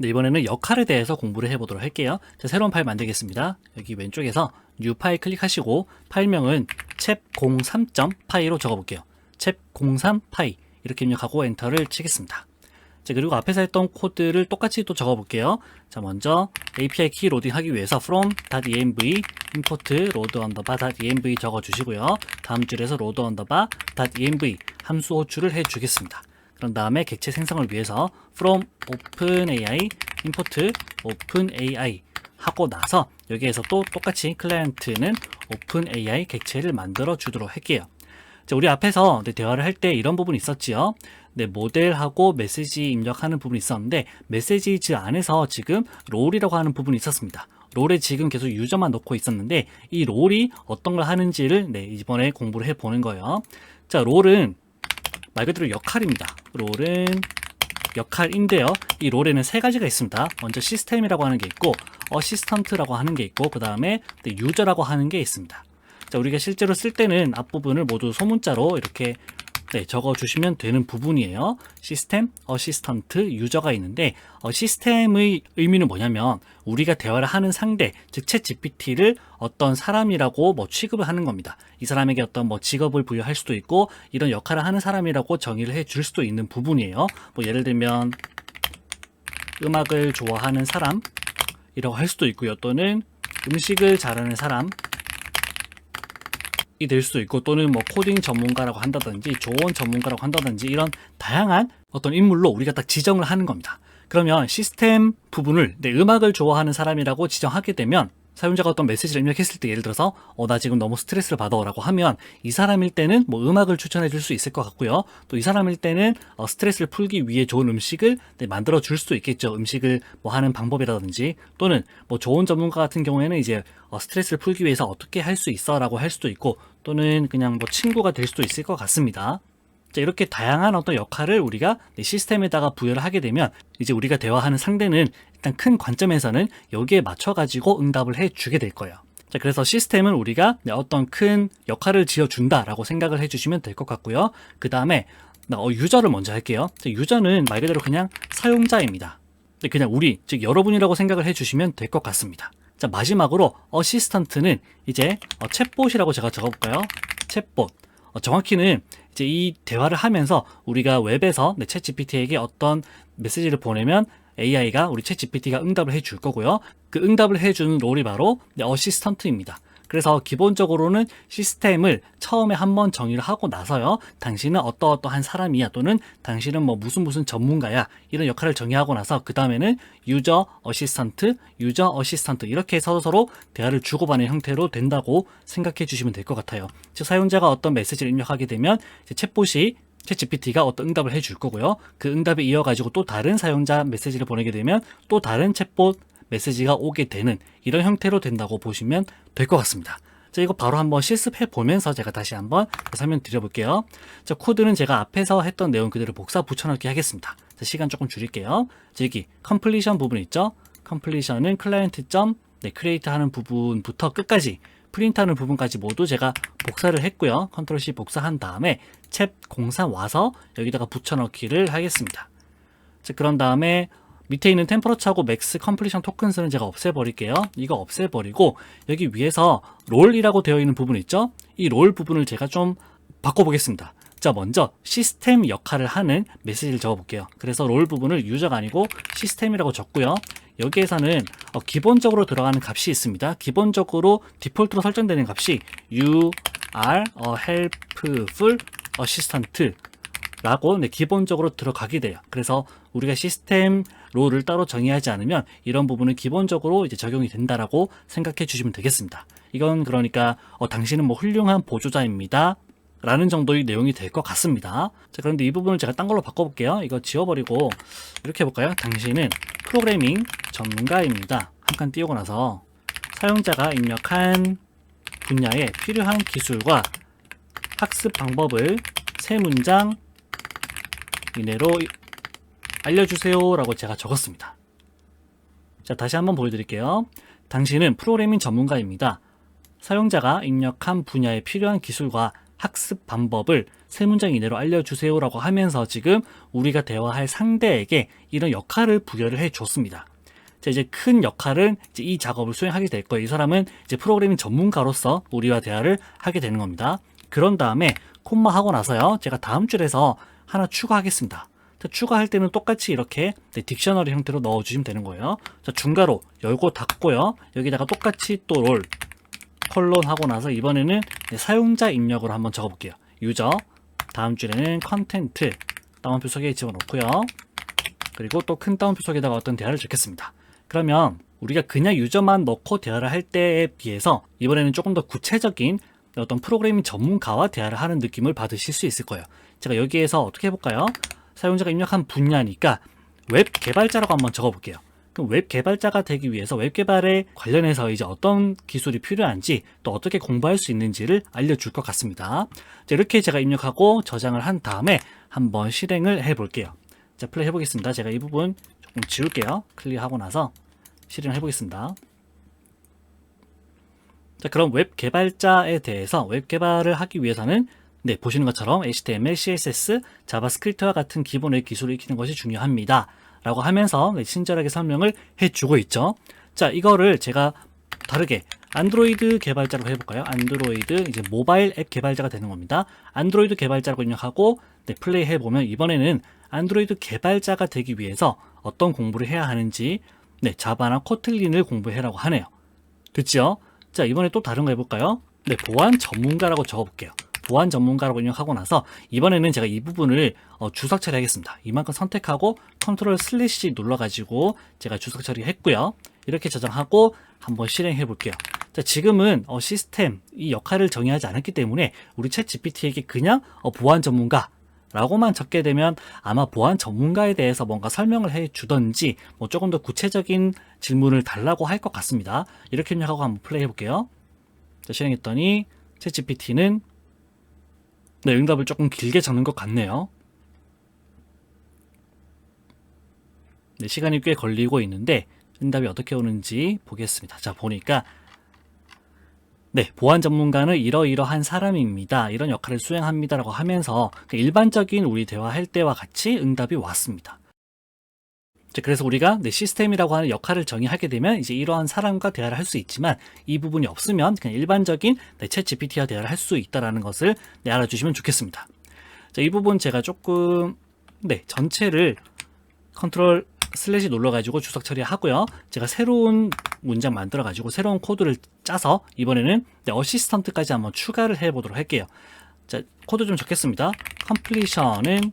이번에는 역할에 대해서 공부를 해보도록 할게요. 자, 새로운 파일 만들겠습니다. 여기 왼쪽에서 뉴 파일 클릭하시고 파일명은 챕03.py로 적어볼게요. 챕03py 이렇게 입력하고 엔터를 치겠습니다. 자, 그리고 앞에서 했던 코드를 똑같이 또 적어볼게요. 자, 먼저 API 키 로딩 하기 위해서 from.env import load underbar .env 적어주시고요. 다음 줄에서 load underbar .env 함수 호출을 해주겠습니다. 그런 다음에 객체 생성을 위해서 from openai import openai 하고 나서 여기에서 또 똑같이 클라이언트는 openai 객체를 만들어 주도록 할게요. 자, 우리 앞에서 대화를 할 때 이런 부분이 있었지요. 모델하고 메시지 입력하는 부분이 있었는데 메시지 안에서 지금 롤이라고 하는 부분이 있었습니다. 롤에 지금 계속 유저만 넣고 있었는데 이 롤이 어떤 걸 하는지를 이번에 공부를 해보는 거예요. 자, 롤은 말 그대로 역할입니다. 롤은 역할인데요. 이 롤에는 세 가지가 있습니다. 먼저 시스템이라고 하는 게 있고 어시스턴트라고 하는 게 있고 그 다음에 유저라고 하는 게 있습니다. 자, 우리가 실제로 쓸 때는 앞부분을 모두 소문자로 이렇게 적어주시면 되는 부분이에요. 시스템, 어시스턴트, 유저가 있는데 시스템의 의미는 뭐냐면 우리가 대화를 하는 상대, 즉 챗 GPT를 어떤 사람이라고 취급을 하는 겁니다. 이 사람에게 어떤 직업을 부여할 수도 있고 이런 역할을 하는 사람이라고 정의를 해줄 수도 있는 부분이에요. 예를 들면 음악을 좋아하는 사람이라고 할 수도 있고요. 또는 음식을 잘하는 사람 이 될 수도 있고, 또는 코딩 전문가라고 한다든지 조언 전문가라고 한다든지 이런 다양한 어떤 인물로 우리가 딱 지정을 하는 겁니다. 그러면 시스템 부분을 음악을 좋아하는 사람이라고 지정하게 되면 사용자가 어떤 메시지를 입력했을 때 예를 들어서 나 지금 너무 스트레스를 받아 라고 하면 이 사람일 때는 음악을 추천해 줄 수 있을 것 같고요. 또 이 사람일 때는 스트레스를 풀기 위해 좋은 음식을 만들어 줄 수도 있겠죠. 음식을 하는 방법이라든지, 또는 좋은 전문가 같은 경우에는 이제 스트레스를 풀기 위해서 어떻게 할 수 있어 라고 할 수도 있고, 또는 그냥 친구가 될 수도 있을 것 같습니다. 자, 이렇게 다양한 어떤 역할을 우리가 시스템에다가 부여를 하게 되면 이제 우리가 대화하는 상대는 일단 큰 관점에서는 여기에 맞춰가지고 응답을 해주게 될 거예요. 자, 그래서 시스템은 우리가 어떤 큰 역할을 지어준다라고 생각을 해주시면 될 것 같고요. 그 다음에 유저를 먼저 할게요. 자, 유저는 말 그대로 그냥 사용자입니다. 그냥 우리, 즉 여러분이라고 생각을 해주시면 될 것 같습니다. 자, 마지막으로 어시스턴트는 이제 챗봇이라고 제가 적어볼까요? 챗봇. 정확히는 이제 이 대화를 하면서 우리가 웹에서 챗 GPT에게 어떤 메시지를 보내면 AI가 우리 챗 GPT가 응답을 해줄 거고요. 그 응답을 해주는 롤이 바로 어시스턴트입니다. 그래서 기본적으로는 시스템을 처음에 한번 정의를 하고 나서요. 당신은 어떠어떠한 사람이야 또는 당신은 뭐 무슨 전문가야 이런 역할을 정의하고 나서 그 다음에는 유저 어시스턴트 이렇게 서로 대화를 주고받는 형태로 된다고 생각해 주시면 될 것 같아요. 즉 사용자가 어떤 메시지를 입력하게 되면 이제 챗봇이 챗 GPT가 어떤 응답을 해줄 거고요. 그 응답에 이어가지고 또 다른 사용자 메시지를 보내게 되면 또 다른 챗봇 메시지가 오게 되는 이런 형태로 된다고 보시면 될 것 같습니다. 자, 이거 바로 한번 실습해 보면서 제가 다시 한번 설명드려 볼게요. 자, 코드는 제가 앞에서 했던 내용 그대로 복사 붙여넣기 하겠습니다. 자, 시간 조금 줄일게요. 자, 여기 컴플리션 부분 있죠? 컴플리션은 클라이언트 점 크리에이트 하는 부분부터 끝까지 프린트 하는 부분까지 모두 제가 복사를 했고요. 컨트롤 C 복사한 다음에 챗 공사 와서 여기다가 붙여넣기를 하겠습니다. 자, 그런 다음에 밑에 있는 템퍼러처하고 맥스 컴플리션 토큰스는 제가 없애버릴게요. 이거 없애버리고 여기 위에서 롤이라고 되어 있는 부분 있죠? 이 롤 부분을 제가 좀 바꿔보겠습니다. 자, 먼저 시스템 역할을 하는 메시지를 적어볼게요. 그래서 롤 부분을 유저가 아니고 시스템이라고 적고요. 여기에서는 기본적으로 들어가는 값이 있습니다. 기본적으로 디폴트로 설정되는 값이 You are a helpful assistant 라고 기본적으로 들어가게 돼요. 그래서 우리가 시스템 롤을 따로 정의하지 않으면 이런 부분은 기본적으로 이제 적용이 된다라고 생각해 주시면 되겠습니다. 이건 그러니까 당신은 뭐 훌륭한 보조자입니다 라는 정도의 내용이 될 것 같습니다. 자, 그런데 이 부분을 제가 딴 걸로 바꿔볼게요. 이거 지워버리고 이렇게 해볼까요? 당신은 프로그래밍 전문가입니다. 한 칸 띄우고 나서 사용자가 입력한 분야에 필요한 기술과 학습 방법을 세 문장 이내로 알려주세요 라고 제가 적었습니다. 자, 다시 한번 보여드릴게요. 당신은 프로그래밍 전문가입니다. 사용자가 입력한 분야에 필요한 기술과 학습 방법을 세 문장 이내로 알려주세요 라고 하면서 지금 우리가 대화할 상대에게 이런 역할을 부여를 해줬습니다. 자, 이제 큰 역할은 이제 이 작업을 수행하게 될 거예요. 이 사람은 이제 프로그래밍 전문가로서 우리와 대화를 하게 되는 겁니다. 그런 다음에 콤마 하고 나서요. 제가 다음 줄에서 하나 추가하겠습니다. 자, 추가할 때는 똑같이 이렇게 딕셔너리 형태로 넣어주시면 되는 거예요. 자, 중괄호 열고 닫고요. 여기다가 똑같이 또 롤 컬론 하고 나서 이번에는 사용자 입력으로 한번 적어볼게요. 유저 다음 줄에는 컨텐트 따옴표 속에 집어넣고요. 그리고 또 큰 따옴표 속에다가 어떤 대화를 적겠습니다. 그러면 우리가 그냥 유저만 넣고 대화를 할 때에 비해서 이번에는 조금 더 구체적인 어떤 프로그래밍 전문가와 대화를 하는 느낌을 받으실 수 있을 거예요. 제가 여기에서 어떻게 해볼까요? 사용자가 입력한 분야니까 웹 개발자라고 한번 적어볼게요. 그럼 웹 개발자가 되기 위해서 웹 개발에 관련해서 이제 어떤 기술이 필요한지 또 어떻게 공부할 수 있는지를 알려줄 것 같습니다. 자, 이렇게 제가 입력하고 저장을 한 다음에 한번 실행을 해볼게요. 자, 플레이 해보겠습니다. 제가 이 부분 조금 지울게요. 클리어하고 나서 실행을 해보겠습니다. 자, 그럼 웹 개발자에 대해서 웹 개발을 하기 위해서는 보시는 것처럼 HTML, CSS, 자바스크립트와 같은 기본의 기술을 익히는 것이 중요합니다. 라고 하면서 친절하게 설명을 해주고 있죠. 자, 이거를 제가 다르게 안드로이드 개발자라고 해볼까요? 안드로이드 이제 모바일 앱 개발자가 되는 겁니다. 안드로이드 개발자라고 입력하고 플레이 해보면 이번에는 안드로이드 개발자가 되기 위해서 어떤 공부를 해야 하는지 자바나 코틀린을 공부해라고 하네요. 됐죠? 자, 이번에 또 다른 거 해볼까요? 보안 전문가라고 적어볼게요. 보안 전문가라고 입력하고 나서 이번에는 제가 이 부분을 주석 처리하겠습니다. 이만큼 선택하고 컨트롤 슬래시 눌러가지고 제가 주석 처리했고요. 이렇게 저장하고 한번 실행해 볼게요. 자, 지금은 시스템 이 역할을 정의하지 않았기 때문에 우리 챗 GPT에게 그냥 보안 전문가 라고만 적게 되면 아마 보안 전문가에 대해서 뭔가 설명을 해 주던지 뭐 조금 더 구체적인 질문을 달라고 할 것 같습니다. 이렇게 입력하고 한번 플레이 해볼게요. 자, 실행했더니 챗 GPT는 응답을 조금 길게 적는 것 같네요. 시간이 꽤 걸리고 있는데 응답이 어떻게 오는지 보겠습니다. 자, 보니까 보안 전문가는 이러이러한 사람입니다. 이런 역할을 수행합니다. 라고 하면서 일반적인 우리 대화할 때와 같이 응답이 왔습니다. 그래서 우리가 시스템이라고 하는 역할을 정의하게 되면 이제 이러한 사람과 대화를 할 수 있지만 이 부분이 없으면 그냥 일반적인 챗 GPT와 대화를 할 수 있다는 것을 알아주시면 좋겠습니다. 자, 이 부분 제가 조금 전체를 컨트롤 슬래시 눌러가지고 주석 처리하고요. 제가 새로운 문장 만들어가지고 새로운 코드를 짜서 이번에는 어시스턴트까지 한번 추가를 해보도록 할게요. 자, 코드 좀 적겠습니다. completion은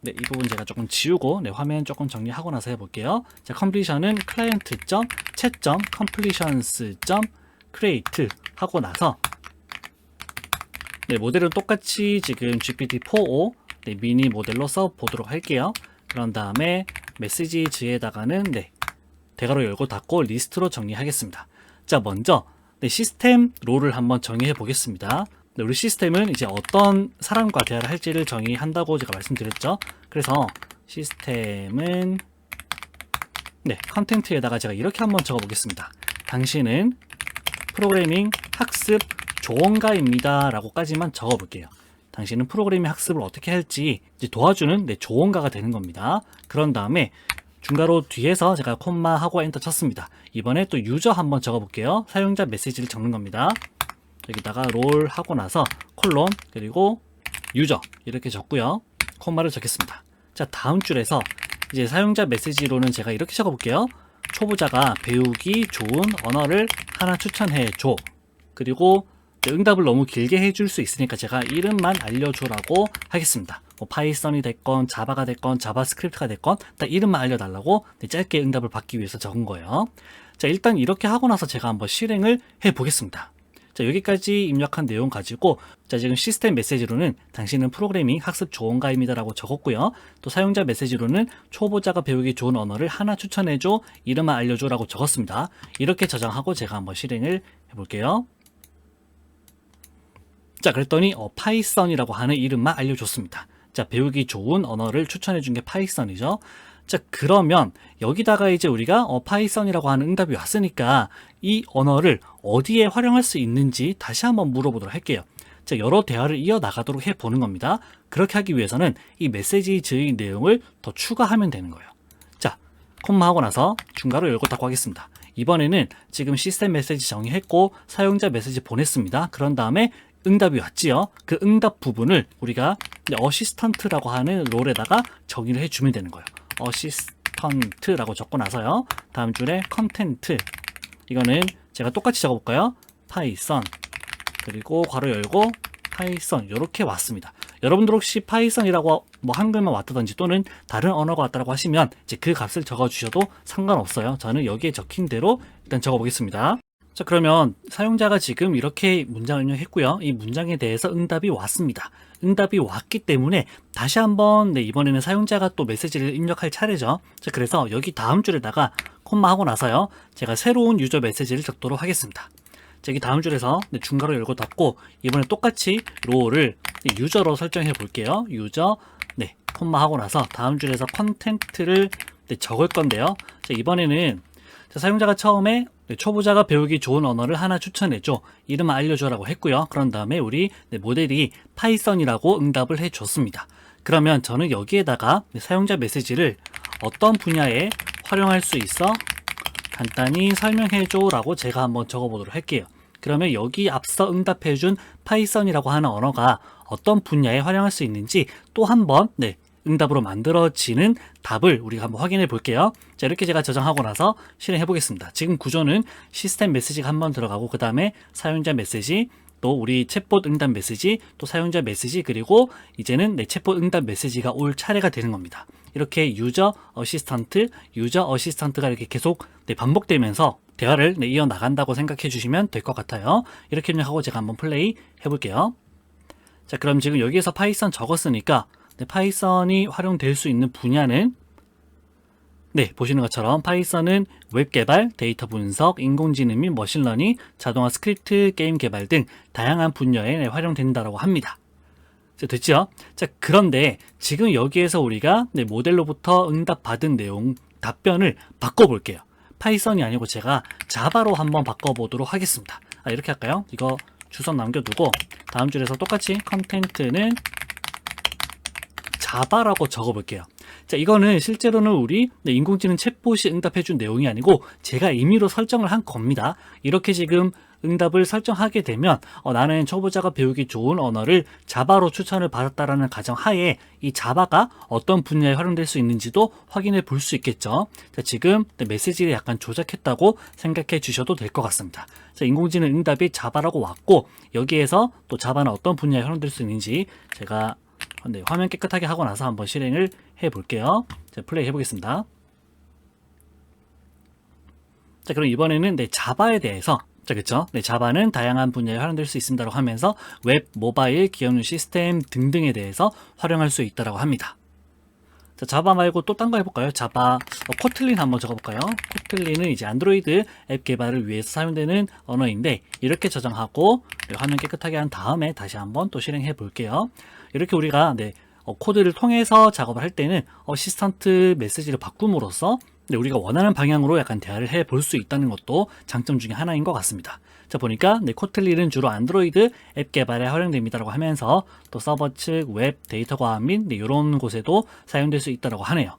이 부분 제가 조금 지우고 화면 조금 정리하고 나서 해볼게요. 자, completion은 client.chat.completions.create 하고 나서 모델은 똑같이 지금 GPT-4o 미니 모델로 써보도록 할게요. 그런 다음에 메시지즈에다가는 대괄호 열고 닫고 리스트로 정리하겠습니다. 자, 먼저 시스템 롤을 한번 정의해 보겠습니다. 우리 시스템은 이제 어떤 사람과 대화를 할지를 정의한다고 제가 말씀드렸죠. 그래서 시스템은 컨텐트에다가 제가 이렇게 한번 적어 보겠습니다. 당신은 프로그래밍 학습 조언가입니다 라고까지만 적어 볼게요. 당신은 프로그래밍 학습을 어떻게 할지 이제 도와주는 조언가가 되는 겁니다. 그런 다음에 중괄호 뒤에서 제가 콤마하고 엔터 쳤습니다. 이번에 또 유저 한번 적어 볼게요. 사용자 메시지를 적는 겁니다. 여기다가 롤 하고 나서 콜론 그리고 유저 이렇게 적고요. 콤마를 적겠습니다. 자, 다음 줄에서 이제 사용자 메시지로는 제가 이렇게 적어 볼게요. 초보자가 배우기 좋은 언어를 하나 추천해 줘. 그리고 응답을 너무 길게 해줄 수 있으니까 제가 이름만 알려줘라고 하겠습니다. 파이썬이 됐건 자바가 됐건 자바스크립트가 됐건 딱 이름만 알려달라고 짧게 응답을 받기 위해서 적은 거예요. 자, 일단 이렇게 하고 나서 제가 한번 실행을 해보겠습니다. 자, 여기까지 입력한 내용 가지고 지금 시스템 메시지로는 당신은 프로그래밍 학습 조언가입니다 라고 적었고요. 또 사용자 메시지로는 초보자가 배우기 좋은 언어를 하나 추천해줘, 이름만 알려줘 라고 적었습니다. 이렇게 저장하고 제가 한번 실행을 해볼게요. 자, 그랬더니 파이썬이라고 하는 이름만 알려줬습니다. 자, 배우기 좋은 언어를 추천해준 게 파이썬이죠. 자, 그러면 여기다가 이제 우리가 파이썬이라고 하는 응답이 왔으니까 이 언어를 어디에 활용할 수 있는지 다시 한번 물어보도록 할게요. 자, 여러 대화를 이어나가도록 해보는 겁니다. 그렇게 하기 위해서는 이 메시지의 내용을 더 추가하면 되는 거예요. 자, 콤마 하고 나서 중괄호 열고 닫고 하겠습니다. 이번에는 지금 시스템 메시지 정의했고 사용자 메시지 보냈습니다. 그런 다음에 응답이 왔지요. 그 응답 부분을 우리가 어시스턴트라고 하는 롤에다가 정의를 해주면 되는 거예요. 어시스턴트라고 적고 나서요. 다음 줄에 컨텐트, 이거는 제가 똑같이 적어볼까요? 파이썬 그리고 괄호 열고 파이썬 이렇게 왔습니다. 여러분들 혹시 파이썬이라고 한글만 왔다든지 또는 다른 언어가 왔다고 하시면 이제 그 값을 적어주셔도 상관없어요. 저는 여기에 적힌 대로 일단 적어보겠습니다. 자, 그러면 사용자가 지금 이렇게 문장을 입력했고요. 이 문장에 대해서 응답이 왔습니다. 응답이 왔기 때문에 다시 한번 이번에는 사용자가 또 메시지를 입력할 차례죠. 자, 그래서 여기 다음 줄에다가 콤마 하고 나서요. 제가 새로운 유저 메시지를 적도록 하겠습니다. 자, 여기 다음 줄에서 중괄호 열고 닫고 이번에 똑같이 롤을 유저로 설정해 볼게요. 유저 콤마 하고 나서 다음 줄에서 컨텐트를 적을 건데요. 자, 이번에는 사용자가 처음에 초보자가 배우기 좋은 언어를 하나 추천해줘, 이름을 알려줘라고 했고요. 그런 다음에 우리 모델이 파이썬이라고 응답을 해줬습니다. 그러면 저는 여기에다가 사용자 메시지를 어떤 분야에 활용할 수 있어? 간단히 설명해줘 라고 제가 한번 적어보도록 할게요. 그러면 여기 앞서 응답해준 파이썬이라고 하는 언어가 어떤 분야에 활용할 수 있는지 또 한번 응답으로 만들어지는 답을 우리가 한번 확인해 볼게요. 자, 이렇게 제가 저장하고 나서 실행해 보겠습니다. 지금 구조는 시스템 메시지가 한번 들어가고 그 다음에 사용자 메시지, 또 우리 챗봇 응답 메시지, 또 사용자 메시지, 그리고 이제는 챗봇 응답 메시지가 올 차례가 되는 겁니다. 이렇게 유저 어시스턴트가 이렇게 계속 반복되면서 대화를 이어나간다고 생각해 주시면 될 것 같아요. 이렇게 입력하고 제가 한번 플레이 해볼게요. 자, 그럼 지금 여기에서 파이썬 적었으니까 파이썬이 활용될 수 있는 분야는 보시는 것처럼 파이썬은 웹 개발, 데이터 분석, 인공지능 및 머신러닝, 자동화 스크립트, 게임 개발 등 다양한 분야에 활용된다고 합니다. 자, 됐죠? 자, 그런데 지금 여기에서 우리가 모델로부터 응답받은 내용 답변을 바꿔볼게요. 파이썬이 아니고 제가 자바로 한번 바꿔보도록 하겠습니다. 이렇게 할까요? 이거 주석 남겨두고 다음 줄에서 똑같이 컨텐트는 자바라고 적어볼게요. 자, 이거는 실제로는 우리 인공지능 챗봇이 응답해준 내용이 아니고 제가 임의로 설정을 한 겁니다. 이렇게 지금 응답을 설정하게 되면 나는 초보자가 배우기 좋은 언어를 자바로 추천을 받았다라는 가정하에 이 자바가 어떤 분야에 활용될 수 있는지도 확인해 볼 수 있겠죠. 자, 지금 메시지를 약간 조작했다고 생각해 주셔도 될 것 같습니다. 자, 인공지능 응답이 자바라고 왔고 여기에서 또 자바는 어떤 분야에 활용될 수 있는지 제가 화면 깨끗하게 하고 나서 한번 실행을 해 볼게요. 자, 플레이 해보겠습니다. 자, 그럼 이번에는 자바에 대해서 자, 그쵸? 자바는 다양한 분야에 활용될 수 있습니다라고 하면서 웹, 모바일, 기업 시스템 등등에 대해서 활용할 수 있다라고 합니다. 자, 자바 말고 또 딴 거 해볼까요? 자바, 코틀린 한번 적어볼까요? 코틀린은 이제 안드로이드 앱 개발을 위해서 사용되는 언어인데 이렇게 저장하고 화면 깨끗하게 한 다음에 다시 한번 또 실행해 볼게요. 이렇게 우리가 코드를 통해서 작업을 할 때는 어시스턴트 메시지를 바꿈으로써 우리가 원하는 방향으로 약간 대화를 해 볼 수 있다는 것도 장점 중에 하나인 것 같습니다. 자, 보니까 코틀린은 주로 안드로이드 앱 개발에 활용됩니다라고 하면서 또 서버 측 웹 데이터 과학 및 이런 곳에도 사용될 수 있다라고 하네요.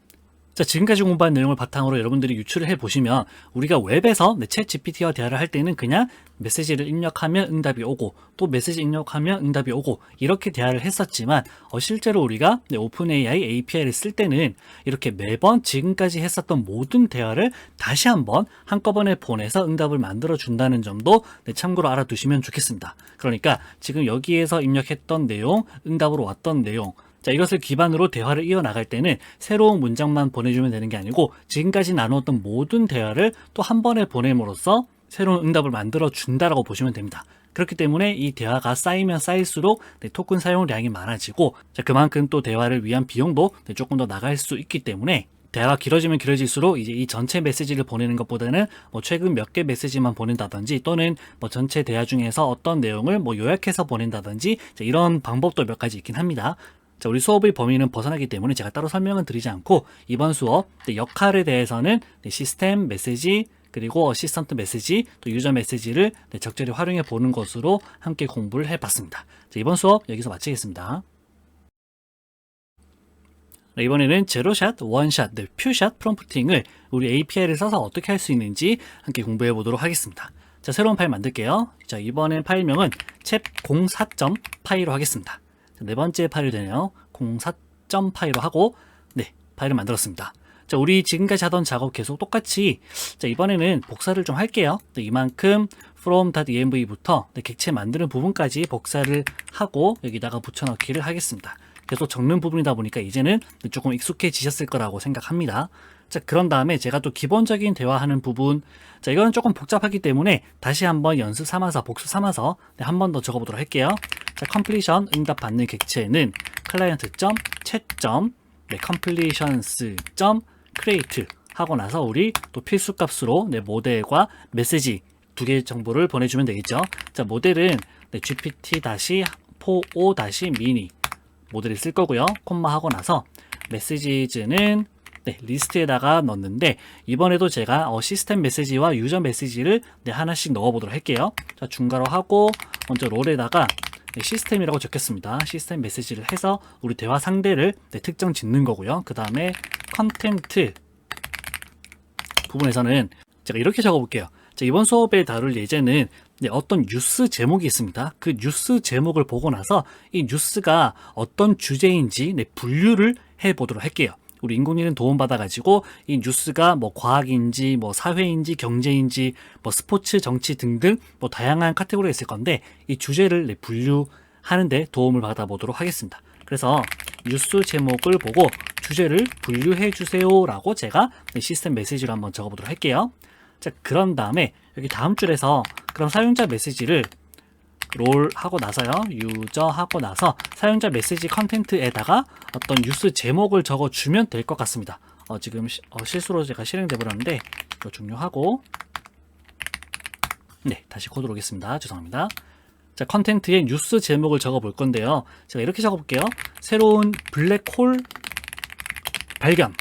자, 지금까지 공부한 내용을 바탕으로 여러분들이 유출을 해보시면 우리가 웹에서 챗 GPT와 대화를 할 때는 그냥 메시지를 입력하면 응답이 오고 또 메시지 입력하면 응답이 오고 이렇게 대화를 했었지만 실제로 우리가 오픈AI API를 쓸 때는 이렇게 매번 지금까지 했었던 모든 대화를 다시 한번 한꺼번에 보내서 응답을 만들어 준다는 점도 참고로 알아두시면 좋겠습니다. 그러니까 지금 여기에서 입력했던 내용, 응답으로 왔던 내용 자, 이것을 기반으로 대화를 이어나갈 때는 새로운 문장만 보내주면 되는 게 아니고 지금까지 나누었던 모든 대화를 또 한 번에 보냄으로써 새로운 응답을 만들어 준다라고 보시면 됩니다. 그렇기 때문에 이 대화가 쌓이면 쌓일수록 토큰 사용량이 많아지고 자, 그만큼 또 대화를 위한 비용도 조금 더 나갈 수 있기 때문에 대화가 길어지면 길어질수록 이제 이 전체 메시지를 보내는 것보다는 최근 몇 개 메시지만 보낸다든지 또는 전체 대화 중에서 어떤 내용을 요약해서 보낸다든지 자, 이런 방법도 몇 가지 있긴 합니다. 자, 우리 수업의 범위는 벗어나기 때문에 제가 따로 설명은 드리지 않고 이번 수업 역할에 대해서는 시스템 메시지 그리고 어시스턴트 메시지 또 유저 메시지를 적절히 활용해 보는 것으로 함께 공부를 해봤습니다. 자, 이번 수업 여기서 마치겠습니다. 이번에는 제로샷, 원샷, 퓨샷 프롬프팅을 우리 API를 써서 어떻게 할 수 있는지 함께 공부해 보도록 하겠습니다. 자, 새로운 파일 만들게요. 자, 이번엔 파일명은 챗04.파이로 하겠습니다. 자, 네 번째 파일이 되네요. 04.파이로 하고 파일을 만들었습니다. 자, 우리 지금까지 하던 작업 계속 똑같이 자, 이번에는 복사를 좀 할게요. 이만큼 from.env부터 객체 만드는 부분까지 복사를 하고 여기다가 붙여넣기를 하겠습니다. 계속 적는 부분이다 보니까 이제는 조금 익숙해지셨을 거라고 생각합니다. 자, 그런 다음에 제가 또 기본적인 대화하는 부분 자, 이거는 조금 복잡하기 때문에 다시 한번 연습 삼아서 복습 삼아서 한 번 더 적어보도록 할게요. 자, completion 응답 받는 객체는 client.chat. completions.create 하고 나서 우리 또 필수 값으로 모델과 메시지 두 개의 정보를 보내주면 되겠죠. 자, 모델은 GPT-4o-mini 모델을 쓸 거고요. 콤마 하고 나서 메시지는 리스트에다가 넣었는데 이번에도 제가 시스템 메시지와 유저 메시지를 하나씩 넣어보도록 할게요. 자, 중괄호 하고 먼저 롤에다가 시스템이라고 적겠습니다. 시스템 메시지를 해서 우리 대화 상대를 특정 짓는 거고요. 그 다음에 컨텐트 부분에서는 제가 이렇게 적어볼게요. 자, 이번 수업에 다룰 예제는 어떤 뉴스 제목이 있습니다. 그 뉴스 제목을 보고 나서 이 뉴스가 어떤 주제인지 분류를 해보도록 할게요. 우리 인공지능 도움받아가지고 이 뉴스가 과학인지 사회인지 경제인지 스포츠 정치 등등 다양한 카테고리가 있을 건데 이 주제를 분류하는데 도움을 받아보도록 하겠습니다. 그래서 뉴스 제목을 보고 주제를 분류해 주세요 라고 제가 시스템 메시지로 한번 적어보도록 할게요. 자, 그런 다음에 여기 다음 줄에서 그럼 사용자 메시지를 롤 하고 나서요. 유저 하고 나서 사용자 메시지 컨텐트에다가 어떤 뉴스 제목을 적어주면 될 것 같습니다. 지금 실수로 제가 실행돼 버렸는데 이거 종료하고 다시 코드로 오겠습니다. 죄송합니다. 자, 컨텐트에 뉴스 제목을 적어 볼 건데요. 제가 이렇게 적어 볼게요. 새로운 블랙홀 발견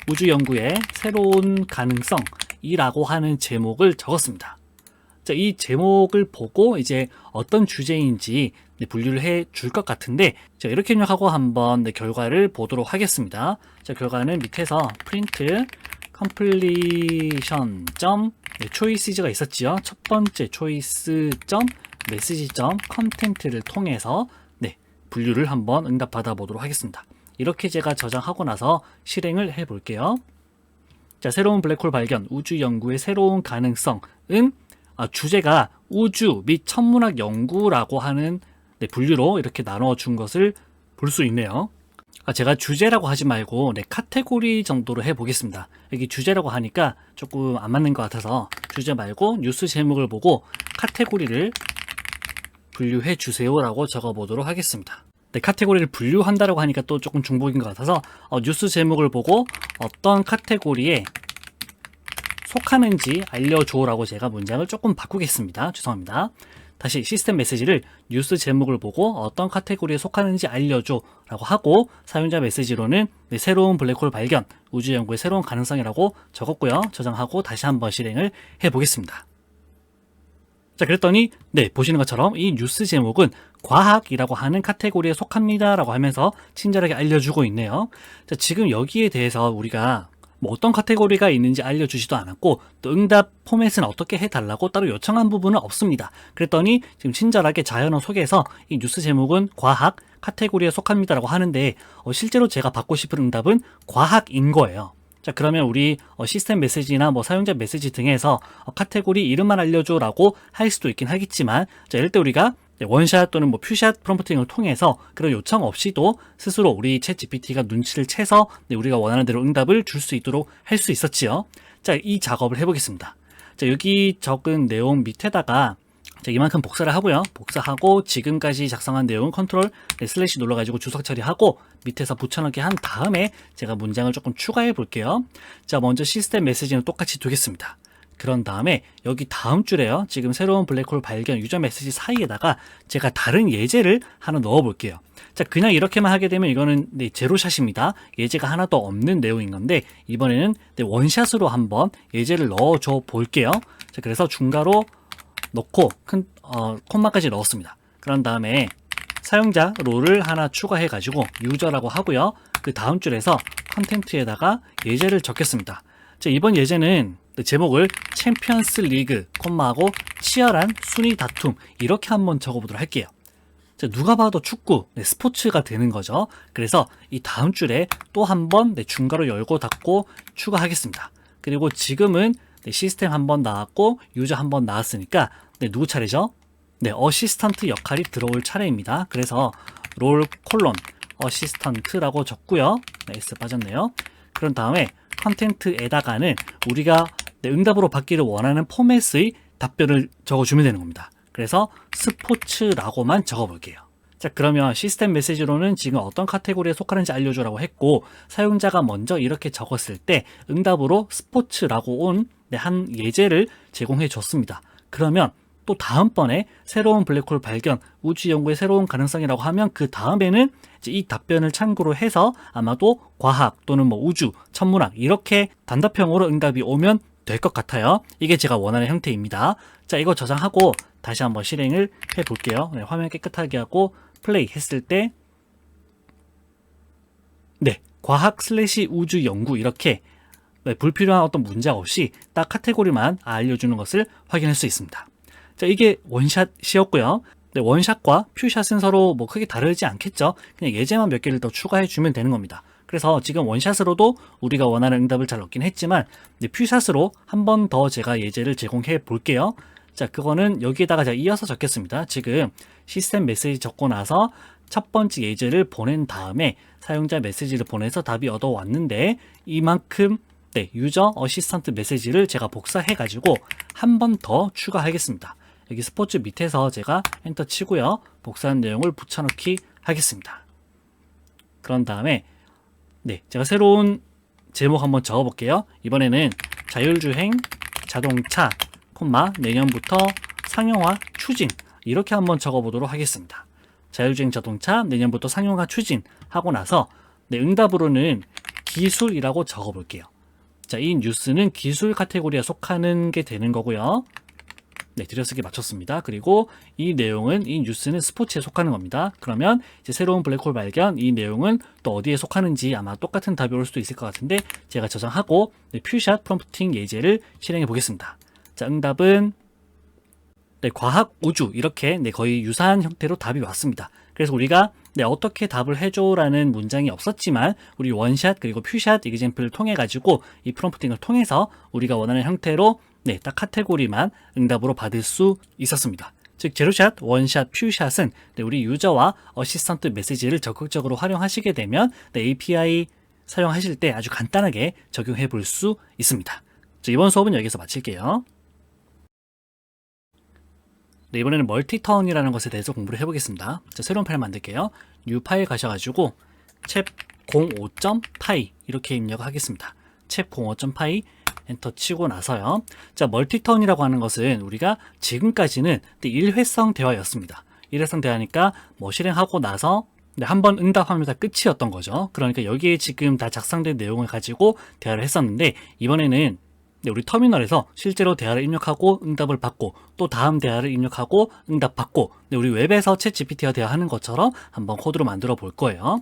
우주 연구의 새로운 가능성이라고 하는 제목을 적었습니다. 자, 이 제목을 보고 이제 어떤 주제인지 분류를 해 줄 것 같은데, 자, 이렇게 입력하고 한번 결과를 보도록 하겠습니다. 자, 결과는 밑에서 print completion choices가 있었지요. 첫 번째 choice message content를 통해서 분류를 한번 응답받아 보도록 하겠습니다. 이렇게 제가 저장하고 나서 실행을 해 볼게요. 자, 새로운 블랙홀 발견, 우주 연구의 새로운 가능성은 주제가 우주 및 천문학 연구라고 하는 분류로 이렇게 나눠 준 것을 볼 수 있네요. 제가 주제라고 하지 말고 카테고리 정도로 해 보겠습니다. 여기 주제라고 하니까 조금 안 맞는 것 같아서 주제 말고 뉴스 제목을 보고 카테고리를 분류해 주세요라고 적어 보도록 하겠습니다. 카테고리를 분류한다라고 하니까 또 조금 중복인 것 같아서 뉴스 제목을 보고 어떤 카테고리에 속하는지 알려줘라고 제가 문장을 조금 바꾸겠습니다. 죄송합니다. 다시 시스템 메시지를 뉴스 제목을 보고 어떤 카테고리에 속하는지 알려줘라고 하고, 사용자 메시지로는 새로운 블랙홀 발견, 우주 연구의 새로운 가능성이라고 적었고요. 저장하고 다시 한번 실행을 해보겠습니다. 자, 그랬더니 보시는 것처럼 이 뉴스 제목은 과학이라고 하는 카테고리에 속합니다 라고 하면서 친절하게 알려주고 있네요. 자, 지금 여기에 대해서 우리가 어떤 카테고리가 있는지 알려주지도 않았고, 또 응답 포맷은 어떻게 해달라고 따로 요청한 부분은 없습니다. 그랬더니 지금 친절하게 자연어 속에서 이 뉴스 제목은 과학 카테고리에 속합니다 라고 하는데, 실제로 제가 받고 싶은 응답은 과학인 거예요. 자, 그러면 우리 시스템 메시지나 사용자 메시지 등에서 카테고리 이름만 알려줘 라고 할 수도 있긴 하겠지만, 자, 이럴 때 우리가 원샷 또는 퓨샷 프롬프팅을 통해서 그런 요청 없이도 스스로 우리 챗 GPT가 눈치를 채서 우리가 원하는 대로 응답을 줄 수 있도록 할 수 있었지요. 자, 이 작업을 해보겠습니다. 자, 여기 적은 내용 밑에다가 이만큼 복사를 하고요. 복사하고 지금까지 작성한 내용은 컨트롤 슬래시 눌러가지고 주석 처리하고 밑에서 붙여넣기 한 다음에 제가 문장을 조금 추가해 볼게요. 자, 먼저 시스템 메시지는 똑같이 두겠습니다. 그런 다음에 여기 다음 줄에요. 지금 새로운 블랙홀 발견 유저 메시지 사이에다가 제가 다른 예제를 하나 넣어 볼게요. 자, 그냥 이렇게만 하게 되면 이거는 제로샷입니다. 예제가 하나도 없는 내용인 건데, 이번에는 원샷으로 한번 예제를 넣어줘 볼게요. 자, 그래서 중괄호 넣고 큰 콤마까지 넣었습니다. 그런 다음에 사용자 롤을 하나 추가해 가지고 유저라고 하고요. 그 다음 줄에서 컨텐츠에다가 예제를 적겠습니다. 자, 이번 예제는 제목을 챔피언스 리그 콤마하고 치열한 순위 다툼 이렇게 한번 적어보도록 할게요. 자, 누가 봐도 축구 스포츠가 되는 거죠. 그래서 이 다음 줄에 또 한번 중괄호 열고 닫고 추가하겠습니다. 그리고 지금은 시스템 한번 나왔고 유저 한번 나왔으니까 누구 차례죠? 어시스턴트 역할이 들어올 차례입니다. 그래서 롤 콜론 어시스턴트라고 적고요. S 빠졌네요. 그런 다음에 컨텐트에다가는 우리가 응답으로 받기를 원하는 포맷의 답변을 적어주면 되는 겁니다. 그래서 스포츠라고만 적어볼게요. 자, 그러면 시스템 메시지로는 지금 어떤 카테고리에 속하는지 알려줘라고 했고, 사용자가 먼저 이렇게 적었을 때 응답으로 스포츠라고 온 한 예제를 제공해 줬습니다. 그러면 또 다음번에 새로운 블랙홀 발견, 우주 연구의 새로운 가능성이라고 하면 그 다음에는 이제 이 답변을 참고로 해서 아마도 과학 또는 우주, 천문학 이렇게 단답형으로 응답이 오면 될 것 같아요. 이게 제가 원하는 형태입니다. 자, 이거 저장하고 다시 한번 실행을 해 볼게요. 화면 깨끗하게 하고 플레이 했을 때 과학 슬래시 우주 연구 이렇게 불필요한 어떤 문장 없이 딱 카테고리만 알려주는 것을 확인할 수 있습니다. 자, 이게 원샷이었고요. 원샷과 퓨샷은 서로 크게 다르지 않겠죠. 그냥 예제만 몇 개를 더 추가해 주면 되는 겁니다. 그래서 지금 원샷으로도 우리가 원하는 응답을 잘 얻긴 했지만 퓨샷으로 한 번 더 제가 예제를 제공해 볼게요. 자, 그거는 여기에다가 제가 이어서 적겠습니다. 지금 시스템 메시지 적고 나서 첫 번째 예제를 보낸 다음에 사용자 메시지를 보내서 답이 얻어왔는데, 이만큼 유저 어시스턴트 메시지를 제가 복사해 가지고 한 번 더 추가하겠습니다. 여기 스포츠 밑에서 제가 엔터 치고요. 복사한 내용을 붙여넣기 하겠습니다. 그런 다음에 제가 새로운 제목 한번 적어볼게요. 이번에는 자율주행 자동차 내년부터 상용화 추진 이렇게 한번 적어보도록 하겠습니다. 자율주행 자동차 내년부터 상용화 추진 하고 나서 응답으로는 기술이라고 적어볼게요. 자, 이 뉴스는 기술 카테고리에 속하는 게 되는 거고요. 들여쓰기 마쳤습니다. 그리고 이 내용은, 이 뉴스는 스포츠에 속하는 겁니다. 그러면 이제 새로운 블랙홀 발견, 이 내용은 또 어디에 속하는지 아마 똑같은 답이 올 수도 있을 것 같은데 제가 저장하고 퓨샷 프롬프팅 예제를 실행해 보겠습니다. 자, 응답은 과학, 우주 이렇게 거의 유사한 형태로 답이 왔습니다. 그래서 우리가 어떻게 답을 해줘라는 문장이 없었지만 우리 원샷 그리고 퓨샷 이그젬플을 통해 가지고 이 프롬프팅을 통해서 우리가 원하는 형태로 딱 카테고리만 응답으로 받을 수 있었습니다. 즉 제로샷, 원샷, 퓨샷은 우리 유저와 어시스턴트 메시지를 적극적으로 활용하시게 되면 API 사용하실 때 아주 간단하게 적용해 볼 수 있습니다. 자, 이번 수업은 여기서 마칠게요. 이번에는 멀티턴이라는 것에 대해서 공부를 해보겠습니다. 자, 새로운 파일 만들게요. 뉴 파일 가셔가지고 chep05.py 이렇게 입력을 하겠습니다. chep05.py 엔터 치고 나서요. 자, 멀티턴이라고 하는 것은 우리가 지금까지는 일회성 대화였습니다. 일회성 대화니까 실행하고 나서 한번 응답하면 다 끝이었던 거죠. 그러니까 여기에 지금 다 작성된 내용을 가지고 대화를 했었는데 이번에는 우리 터미널에서 실제로 대화를 입력하고 응답을 받고 또 다음 대화를 입력하고 응답 받고 우리 웹에서 챗 GPT와 대화하는 것처럼 한번 코드로 만들어 볼 거예요.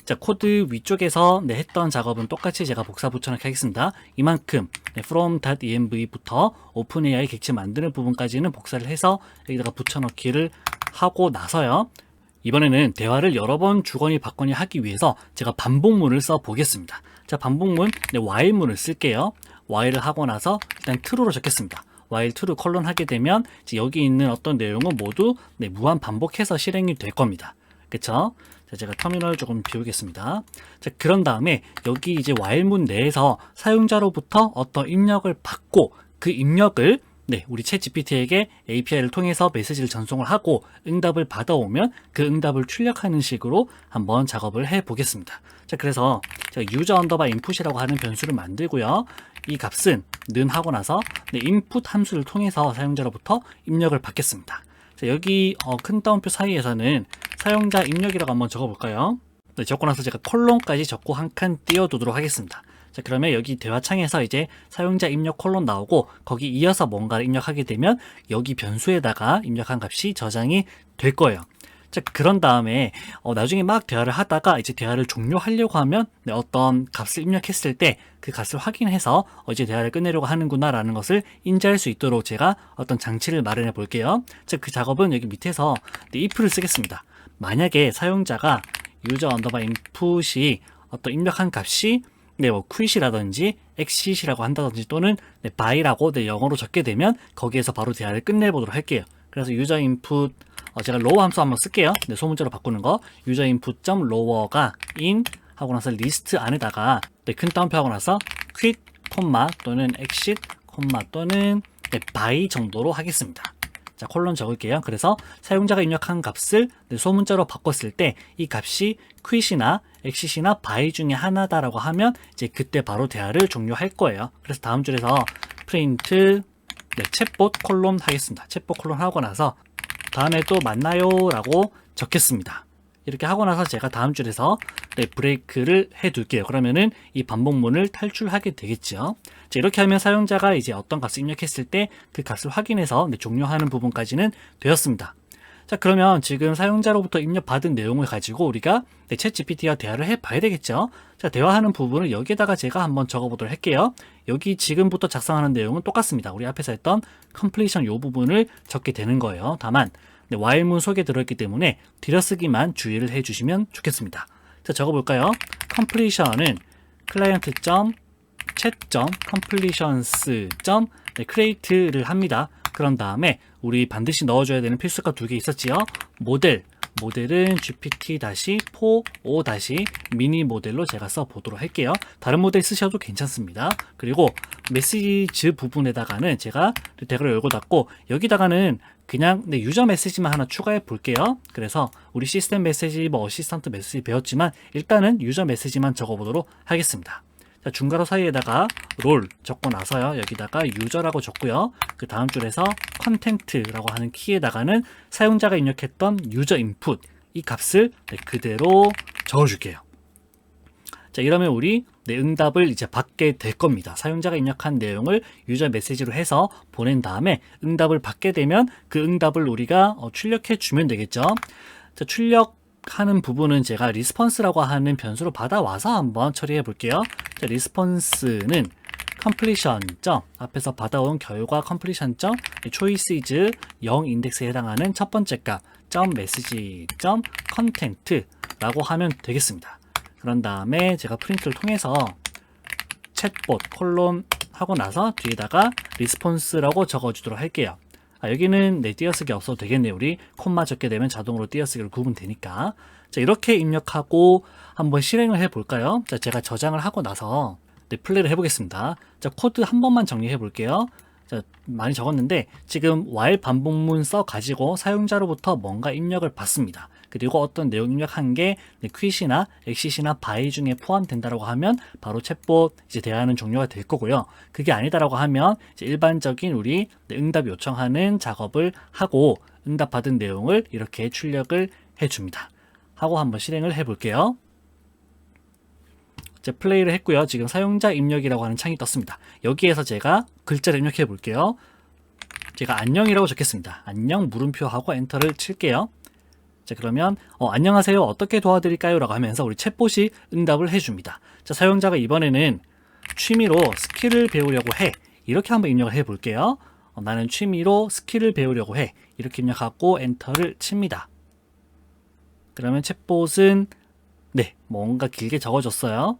자, 코드 위쪽에서 했던 작업은 똑같이 제가 복사 붙여넣기 하겠습니다. 이만큼 from.env부터 오픈AI 객체 만드는 부분까지는 복사를 해서 여기다가 붙여넣기를 하고 나서요. 이번에는 대화를 여러 번 주거니 받거니 하기 위해서 제가 반복문을 써 보겠습니다. 자, 반복문 while문을 쓸게요. while을 하고 나서 일단 true로 적겠습니다. while true 콜론 하게 되면 이제 여기 있는 어떤 내용은 모두 무한 반복해서 실행이 될 겁니다. 그쵸? 자, 제가 터미널 조금 비우겠습니다. 자, 그런 다음에 여기 이제 while문 내에서 사용자로부터 어떤 입력을 받고 그 입력을 우리 챗 GPT에게 API를 통해서 메시지를 전송을 하고 응답을 받아오면 그 응답을 출력하는 식으로 한번 작업을 해 보겠습니다. 자, 그래서 제가 유저 언더바 인풋이라고 하는 변수를 만들고요. 이 값은 는 하고 나서 input 함수를 통해서 사용자로부터 입력을 받겠습니다. 자, 여기 큰 따옴표 사이에서는 사용자 입력이라고 한번 적어볼까요? 적고 나서 제가 콜론까지 적고 한 칸 띄워두도록 하겠습니다. 자, 그러면 여기 대화창에서 이제 사용자 입력 콜론 나오고 거기 이어서 뭔가를 입력하게 되면 여기 변수에다가 입력한 값이 저장이 될 거예요. 자, 그런 다음에 나중에 막 대화를 하다가 이제 대화를 종료하려고 하면 어떤 값을 입력했을 때 그 값을 확인해서 이제 대화를 끝내려고 하는구나 라는 것을 인지할 수 있도록 제가 어떤 장치를 마련해 볼게요. 자, 그 작업은 여기 밑에서 if를 쓰겠습니다. 만약에 사용자가 유저 언더바 인풋이 어떤 입력한 값이 quit이라든지 exit이라고 한다든지 또는 by라고 영어로 적게 되면 거기에서 바로 대화를 끝내보도록 할게요. 그래서 유저 인풋 제가 lower 함수 한번 쓸게요. 소문자로 바꾸는 거 유저 input.lower가 in 하고 나서 리스트 안에다가 큰 따옴표 하고 나서 quit, 또는 exit, 또는 by 정도로 하겠습니다. 자, 콜론 적을게요. 그래서 사용자가 입력한 값을 소문자로 바꿨을 때 이 값이 quit이나 exit이나 by 중에 하나다라고 하면 이제 그때 바로 대화를 종료할 거예요. 그래서 다음 줄에서 print 챗봇 콜론 하겠습니다. 챗봇 콜론 하고 나서 다음에 또 만나요 라고 적겠습니다. 이렇게 하고 나서 제가 다음 줄에서 브레이크를 해 둘게요. 그러면은 이 반복문을 탈출하게 되겠죠. 자, 이렇게 하면 사용자가 이제 어떤 값을 입력했을 때 그 값을 확인해서 종료하는 부분까지는 되었습니다. 자, 그러면 지금 사용자로부터 입력받은 내용을 가지고 우리가 챗 GPT와 대화를 해 봐야 되겠죠. 자, 대화하는 부분을 여기에다가 제가 한번 적어 보도록 할게요. 여기 지금부터 작성하는 내용은 똑같습니다. 우리 앞에서 했던 completion 요 부분을 적게 되는 거예요. 다만 while문 속에 들어있기 때문에 들여쓰기만 주의를 해 주시면 좋겠습니다. 자, 적어볼까요? completion은 client.chat.completions.create를 합니다. 그런 다음에 우리 반드시 넣어줘야 되는 필수가 두 개 있었지요. 모델은 GPT-4o- 미니 모델로 제가 써보도록 할게요. 다른 모델 쓰셔도 괜찮습니다. 그리고 메시지 부분에다가는 제가 대괄호 열고 닫고 여기다가는 그냥 유저 메시지만 하나 추가해 볼게요. 그래서 우리 시스템 메시지, 어시스턴트 메시지 배웠지만 일단은 유저 메시지만 적어보도록 하겠습니다. 자, 중괄호 사이에다가 롤 적고 나서요. 여기다가 유저라고 적고요. 그 다음 줄에서 컨텐트라고 하는 키에다가는 사용자가 입력했던 유저 인풋 이 값을 그대로 적어줄게요. 자, 이러면 우리 내 응답을 이제 받게 될 겁니다. 사용자가 입력한 내용을 유저 메시지로 해서 보낸 다음에 응답을 받게 되면 그 응답을 우리가 출력해 주면 되겠죠. 자, 출력하는 부분은 제가 리스폰스라고 하는 변수로 받아와서 한번 처리해 볼게요. 자, 리스폰스는 completion 점 앞에서 받아온 결과 completion 점 choice is 0 인덱스에 해당하는 첫 번째 값 점 메시지 점 컨텐트 라고 하면 되겠습니다. 그런 다음에 제가 프린트를 통해서 챗봇 콜론 하고 나서 뒤에다가 리스폰스라고 적어주도록 할게요. 여기는 띄어쓰기 없어도 되겠네요. 우리 콤마 적게 되면 자동으로 띄어쓰기를 구분되니까. 자, 이렇게 입력하고 한번 실행을 해 볼까요? 자, 제가 저장을 하고 나서 플레이를 해 보겠습니다. 자, 코드 한 번만 정리해 볼게요. 자, 많이 적었는데 지금 while 반복문 써 가지고 사용자로부터 뭔가 입력을 받습니다. 그리고 어떤 내용 입력한 게 quit이나 exit이나 by 중에 포함된다라고 하면 바로 챗봇 이제 대화하는 종료가 될 거고요. 그게 아니다라고 하면 이제 일반적인 우리 응답 요청하는 작업을 하고 응답 받은 내용을 이렇게 출력을 해줍니다. 하고 한번 실행을 해 볼게요. 이제 플레이를 했고요. 지금 사용자 입력이라고 하는 창이 떴습니다. 여기에서 제가 글자를 입력해 볼게요. 제가 안녕이라고 적겠습니다. 안녕 물음표하고 엔터를 칠게요. 자, 그러면 안녕하세요 어떻게 도와드릴까요? 라고 하면서 우리 챗봇이 응답을 해줍니다. 자, 사용자가 이번에는 취미로 스킬을 배우려고 해 이렇게 한번 입력을 해 볼게요. 나는 취미로 스킬을 배우려고 해 이렇게 입력하고 엔터를 칩니다. 그러면 챗봇은 뭔가 길게 적어줬어요.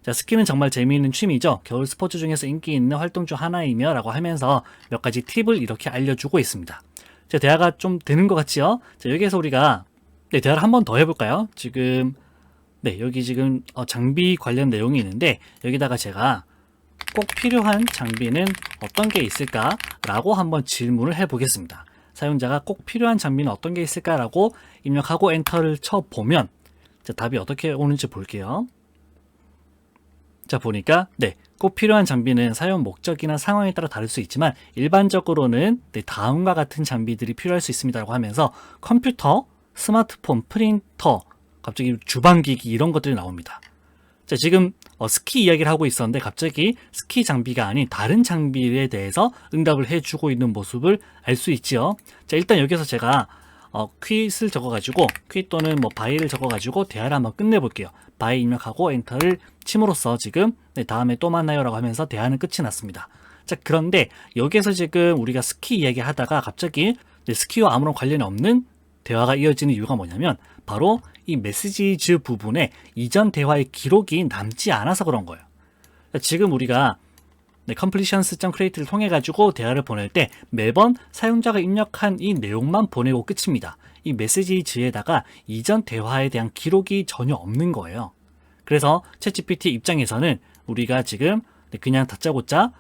자, 스키는 정말 재미있는 취미죠. 겨울 스포츠 중에서 인기 있는 활동 중 하나이며 라고 하면서 몇 가지 팁을 이렇게 알려주고 있습니다. 자, 대화가 좀 되는 것 같지요? 자, 여기에서 우리가 대화를 한 번 더 해볼까요? 지금 여기 지금 장비 관련 내용이 있는데 여기다가 제가 꼭 필요한 장비는 어떤 게 있을까? 라고 한번 질문을 해보겠습니다. 사용자가 꼭 필요한 장비는 어떤 게 있을까? 라고 입력하고 엔터를 쳐보면 자, 답이 어떻게 오는지 볼게요. 자, 보니까 꼭 필요한 장비는 사용 목적이나 상황에 따라 다를 수 있지만 일반적으로는 다음과 같은 장비들이 필요할 수 있습니다라고 하면서 컴퓨터, 스마트폰, 프린터, 갑자기 주방기기 이런 것들이 나옵니다. 자, 지금 스키 이야기를 하고 있었는데 갑자기 스키 장비가 아닌 다른 장비에 대해서 응답을 해주고 있는 모습을 알 수 있지요. 자, 일단 여기서 제가 quit을 적어가지고 quit 또는 by를 적어가지고 대화를 한번 끝내볼게요. by 입력하고 엔터를 침으로써 지금 다음에 또 만나요 라고 하면서 대화는 끝이 났습니다. 자, 그런데 여기에서 지금 우리가 스키 이야기 하다가 갑자기 스키와 아무런 관련이 없는 대화가 이어지는 이유가 뭐냐면 바로 이 메시지즈 부분에 이전 대화의 기록이 남지 않아서 그런 거예요. 자, 지금 우리가 completions.create를 통해 가지고 대화를 보낼 때 매번 사용자가 입력한 이 내용만 보내고 끝입니다. 이 메시지즈에다가 이전 대화에 대한 기록이 전혀 없는 거예요. 그래서 챗GPT 입장에서는 우리가 지금 그냥 다짜고짜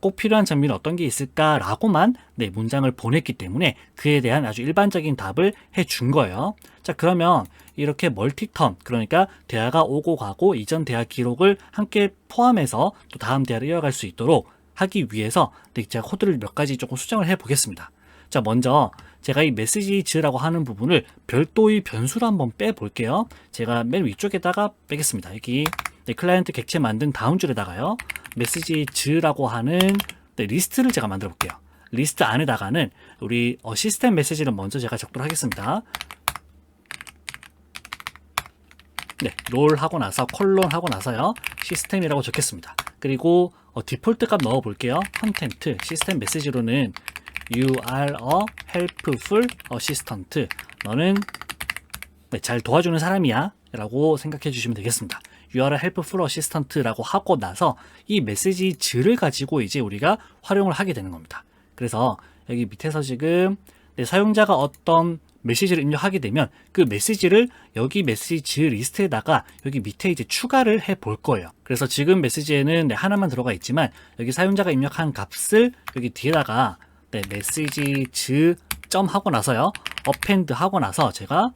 꼭 필요한 장비는 어떤 게 있을까라고만 문장을 보냈기 때문에 그에 대한 아주 일반적인 답을 해준 거예요. 자, 그러면 이렇게 멀티턴, 그러니까 대화가 오고 가고 이전 대화 기록을 함께 포함해서 또 다음 대화를 이어갈 수 있도록 하기 위해서 제가 코드를 몇 가지 조금 수정을 해 보겠습니다. 자, 먼저 제가 이 메시지즈라고 하는 부분을 별도의 변수로 한번 빼 볼게요. 제가 맨 위쪽에다가 빼겠습니다. 여기 클라이언트 객체 만든 다음 줄에다가요. 메시지즈라고 하는 리스트를 제가 만들어 볼게요. 리스트 안에다가는 우리 시스템 메시지를 먼저 제가 적도록 하겠습니다. 롤 하고 나서 콜론 하고 나서요. 시스템이라고 적겠습니다. 그리고 디폴트 값 넣어 볼게요. 컨텐트 시스템 메시지로는 You are a helpful assistant. 너는 잘 도와주는 사람이야 라고 생각해 주시면 되겠습니다. You are a helpful assistant 라고 하고 나서 이 메시지즈를 가지고 이제 우리가 활용을 하게 되는 겁니다. 그래서 여기 밑에서 지금 사용자가 어떤 메시지를 입력하게 되면 그 메시지를 여기 메시지 리스트에다가 여기 밑에 이제 추가를 해 볼 거예요. 그래서 지금 메시지에는 하나만 들어가 있지만 여기 사용자가 입력한 값을 여기 뒤에다가 메시지즈 점 하고 나서요. append 하고 나서 제가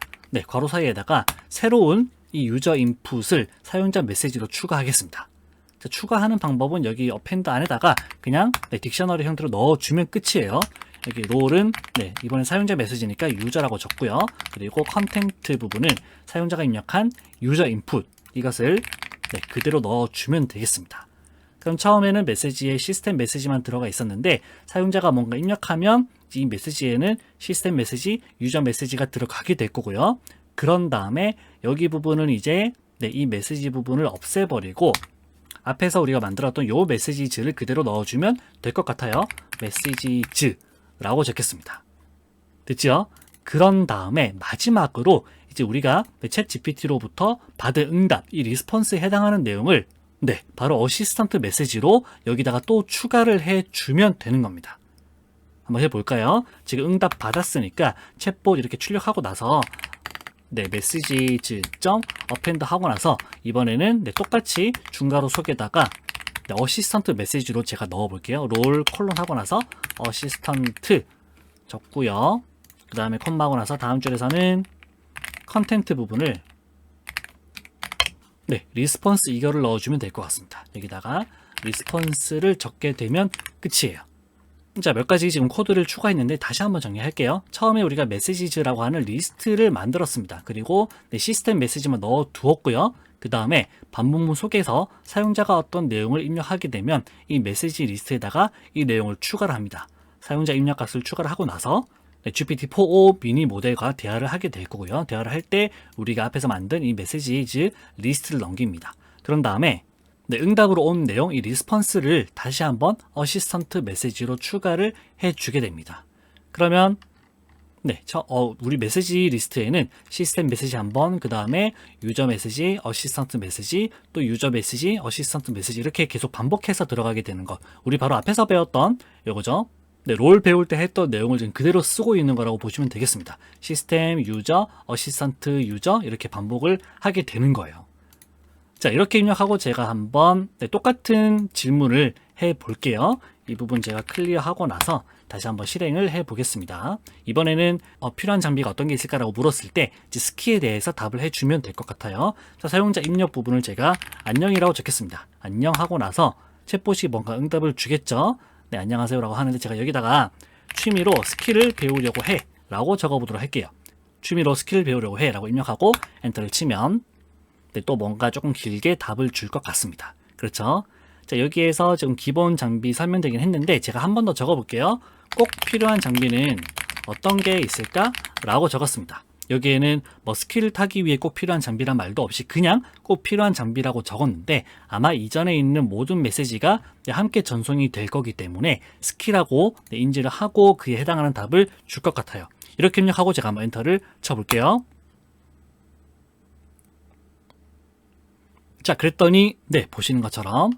괄호 사이에다가 새로운 이 유저 인풋을 사용자 메시지로 추가하겠습니다. 자, 추가하는 방법은 여기 append 안에다가 그냥 딕셔너리 형태로 넣어주면 끝이에요. 여기 롤은 이번엔 사용자 메시지니까 유저라고 적고요. 그리고 컨텐트 부분은 사용자가 입력한 유저 인풋 이것을 네, 그대로 넣어주면 되겠습니다. 그럼 처음에는 메시지에 시스템 메시지만 들어가 있었는데 사용자가 뭔가 입력하면 이 메시지에는 시스템 메시지, 유저 메시지가 들어가게 될 거고요. 그런 다음에 여기 부분은 이제 이 메시지 부분을 없애버리고 앞에서 우리가 만들었던 요 메시지즈를 그대로 넣어주면 될 것 같아요. 메시지즈라고 적겠습니다. 됐죠? 그런 다음에 마지막으로 이제 우리가 챗 GPT로부터 받은 응답, 이 리스폰스에 해당하는 내용을 바로 어시스턴트 메시지로 여기다가 또 추가를 해주면 되는 겁니다. 한번 해볼까요? 지금 응답 받았으니까 챗봇 이렇게 출력하고 나서 메시지즈 점 어펜드 하고 나서 이번에는 똑같이 중괄호 속에다가 어시스턴트 메시지로 제가 넣어볼게요. 롤 콜론 하고 나서 어시스턴트 적고요. 그 다음에 콤마 하고 나서 다음 줄에서는 컨텐트 부분을 리스폰스 이거를 넣어주면 될 것 같습니다. 여기다가 리스폰스를 적게 되면 끝이에요. 자, 몇 가지 지금 코드를 추가했는데 다시 한번 정리할게요. 처음에 우리가 메시지즈라고 하는 리스트를 만들었습니다. 그리고 시스템 메시지만 넣어 두었고요. 그 다음에 반복문 속에서 사용자가 어떤 내용을 입력하게 되면 이 메시지 리스트에다가 이 내용을 추가를 합니다. 사용자 입력 값을 추가를 하고 나서 GPT-4o 미니 모델과 대화를 하게 될 거고요. 대화를 할 때 우리가 앞에서 만든 이 메시지즈 리스트를 넘깁니다. 그런 다음에 응답으로 온 내용, 이 리스폰스를 다시 한번 어시스턴트 메시지로 추가를 해주게 됩니다. 그러면 우리 메시지 리스트에는 시스템 메시지 한번, 그 다음에 유저 메시지, 어시스턴트 메시지, 또 유저 메시지, 어시스턴트 메시지 이렇게 계속 반복해서 들어가게 되는 것. 우리 바로 앞에서 배웠던 요거죠. 롤 배울 때 했던 내용을 지금 그대로 쓰고 있는 거라고 보시면 되겠습니다. 시스템, 유저, 어시스턴트, 유저 이렇게 반복을 하게 되는 거예요. 자, 이렇게 입력하고 제가 한번 똑같은 질문을 해 볼게요. 이 부분 제가 클리어하고 나서 다시 한번 실행을 해 보겠습니다. 이번에는 필요한 장비가 어떤 게 있을까라고 물었을 때 이제 스키에 대해서 답을 해주면 될 것 같아요. 자, 사용자 입력 부분을 제가 안녕이라고 적겠습니다. 안녕 하고 나서 챗봇이 뭔가 응답을 주겠죠. 네, 안녕하세요라고 하는데 제가 여기다가 취미로 스키를 배우려고 해 라고 적어보도록 할게요. 취미로 스키를 배우려고 해 라고 입력하고 엔터를 치면 또 뭔가 조금 길게 답을 줄 것 같습니다. 그렇죠? 자, 여기에서 지금 기본 장비 설명되긴 했는데 제가 한 번 더 적어볼게요. 꼭 필요한 장비는 어떤 게 있을까? 라고 적었습니다. 여기에는 뭐 스키를 타기 위해 꼭 필요한 장비란 말도 없이 그냥 꼭 필요한 장비라고 적었는데 아마 이전에 있는 모든 메시지가 함께 전송이 될 거기 때문에 스키라고 인지를 하고 그에 해당하는 답을 줄 것 같아요. 이렇게 입력하고 제가 한번 엔터를 쳐볼게요. 자, 그랬더니 보시는 것처럼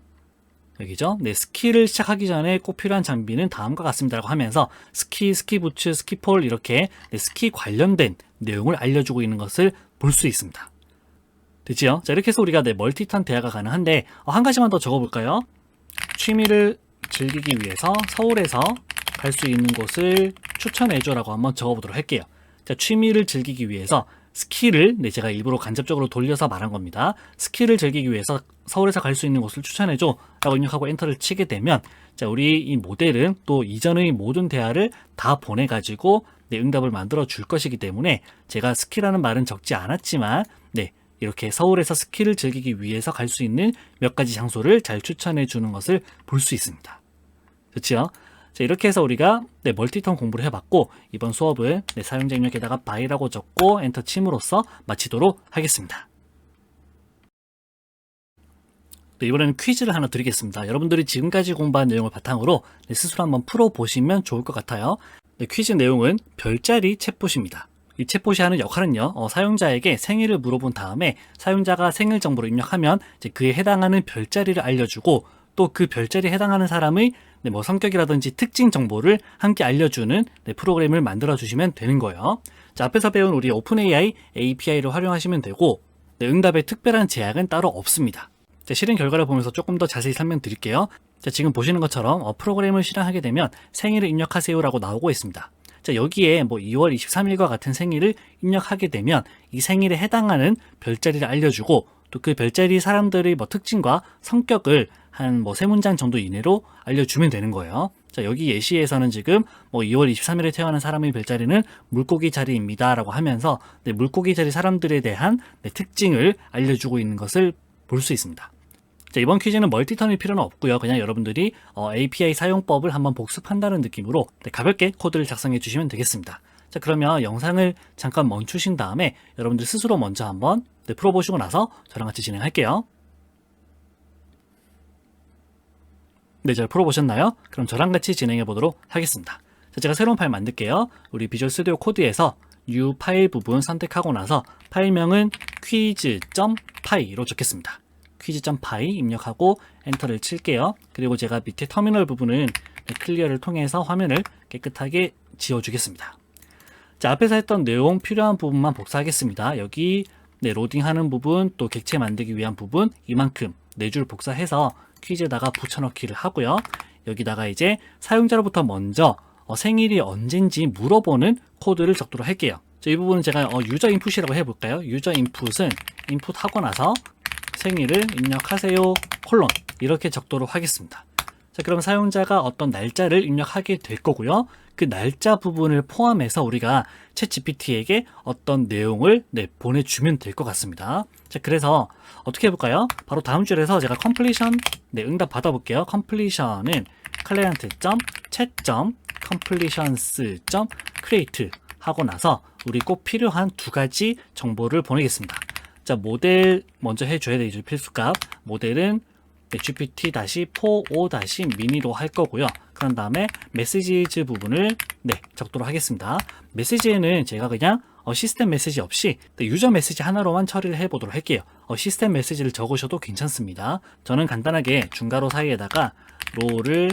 여기죠. 스키를 시작하기 전에 꼭 필요한 장비는 다음과 같습니다라고 하면서 스키, 스키부츠, 스키폴 이렇게 스키 관련된 내용을 알려주고 있는 것을 볼 수 있습니다. 됐지요? 자, 이렇게 해서 우리가 멀티턴 대화가 가능한데 한 가지만 더 적어볼까요? 취미를 즐기기 위해서 서울에서 갈 수 있는 곳을 추천해줘라고 한번 적어보도록 할게요. 자, 취미를 즐기기 위해서 스키를 제가 일부러 간접적으로 돌려서 말한 겁니다. 스키를 즐기기 위해서 서울에서 갈 수 있는 곳을 추천해줘 라고 입력하고 엔터를 치게 되면 자, 우리 이 모델은 또 이전의 모든 대화를 다 보내가지고 응답을 만들어 줄 것이기 때문에 제가 스키라는 말은 적지 않았지만 이렇게 서울에서 스키를 즐기기 위해서 갈 수 있는 몇 가지 장소를 잘 추천해 주는 것을 볼 수 있습니다. 그렇죠? 자, 이렇게 해서 우리가 멀티턴 공부를 해봤고 이번 수업을 사용자 입력에다가 by라고 적고 엔터 침으로써 마치도록 하겠습니다. 이번에는 퀴즈를 하나 드리겠습니다. 여러분들이 지금까지 공부한 내용을 바탕으로 스스로 한번 풀어보시면 좋을 것 같아요. 퀴즈 내용은 별자리 챗봇입니다. 이 챗봇이 하는 역할은요, 사용자에게 생일을 물어본 다음에 사용자가 생일 정보를 입력하면 이제 그에 해당하는 별자리를 알려주고 또 그 별자리에 해당하는 사람의 성격이라든지 특징 정보를 함께 알려주는 프로그램을 만들어 주시면 되는 거예요. 자, 앞에서 배운 우리 오픈AI API를 활용하시면 되고 응답에 특별한 제약은 따로 없습니다. 자, 실행 결과를 보면서 조금 더 자세히 설명드릴게요. 자, 지금 보시는 것처럼 프로그램을 실행하게 되면 생일을 입력하세요라고 나오고 있습니다. 자, 여기에 2월 23일과 같은 생일을 입력하게 되면 이 생일에 해당하는 별자리를 알려주고 또 그 별자리 사람들의 특징과 성격을 한 3문장 정도 이내로 알려주면 되는 거예요. 자, 여기 예시에서는 지금 2월 23일에 태어난 사람의 별자리는 물고기 자리입니다 라고 하면서 물고기 자리 사람들에 대한 특징을 알려주고 있는 것을 볼 수 있습니다. 자, 이번 퀴즈는 멀티턴일 필요는 없고요. 그냥 여러분들이 API 사용법을 한번 복습한다는 느낌으로 가볍게 코드를 작성해 주시면 되겠습니다. 자, 그러면 영상을 잠깐 멈추신 다음에 여러분들 스스로 먼저 한번 풀어보시고 나서 저랑 같이 진행할게요. 네, 잘 풀어보셨나요? 그럼 저랑 같이 진행해 보도록 하겠습니다. 자, 제가 새로운 파일 만들게요. 우리 비주얼 스튜디오 코드에서 new 파일 부분 선택하고 나서 파일명은 quiz.py로 적겠습니다. quiz.py 입력하고 엔터를 칠게요. 그리고 제가 밑에 터미널 부분은 클리어를 통해서 화면을 깨끗하게 지워주겠습니다. 자, 앞에서 했던 내용 필요한 부분만 복사하겠습니다. 여기 로딩하는 부분, 또 객체 만들기 위한 부분 이만큼 4줄 복사해서 퀴즈에다가 붙여넣기를 하고요. 여기다가 이제 사용자로부터 먼저 생일이 언젠지 물어보는 코드를 적도록 할게요. 자, 이 부분은 제가 유저 인풋이라고 해볼까요? 유저 인풋은 인풋하고 나서 생일을 입력하세요 콜론 이렇게 적도록 하겠습니다. 자, 그럼 사용자가 어떤 날짜를 입력하게 될 거고요. 그 날짜 부분을 포함해서 우리가 챗GPT에게 어떤 내용을 보내주면 될 것 같습니다. 자, 그래서 어떻게 해볼까요? 바로 다음 줄에서 제가 completion 응답 받아볼게요. completion은 client.chat.completions.create 하고 나서 우리 꼭 필요한 2가지 정보를 보내겠습니다. 자, 모델 먼저 해줘야 되죠. 필수값. 모델은 GPT-45-mini로 할 거고요. 그런 다음에 메시지즈 부분을 적도록 하겠습니다. 메시지에는 제가 그냥 시스템 메시지 없이 유저 메시지 하나로만 처리를 해보도록 할게요. 시스템 메시지를 적으셔도 괜찮습니다. 저는 간단하게 중괄호 사이에다가 롤을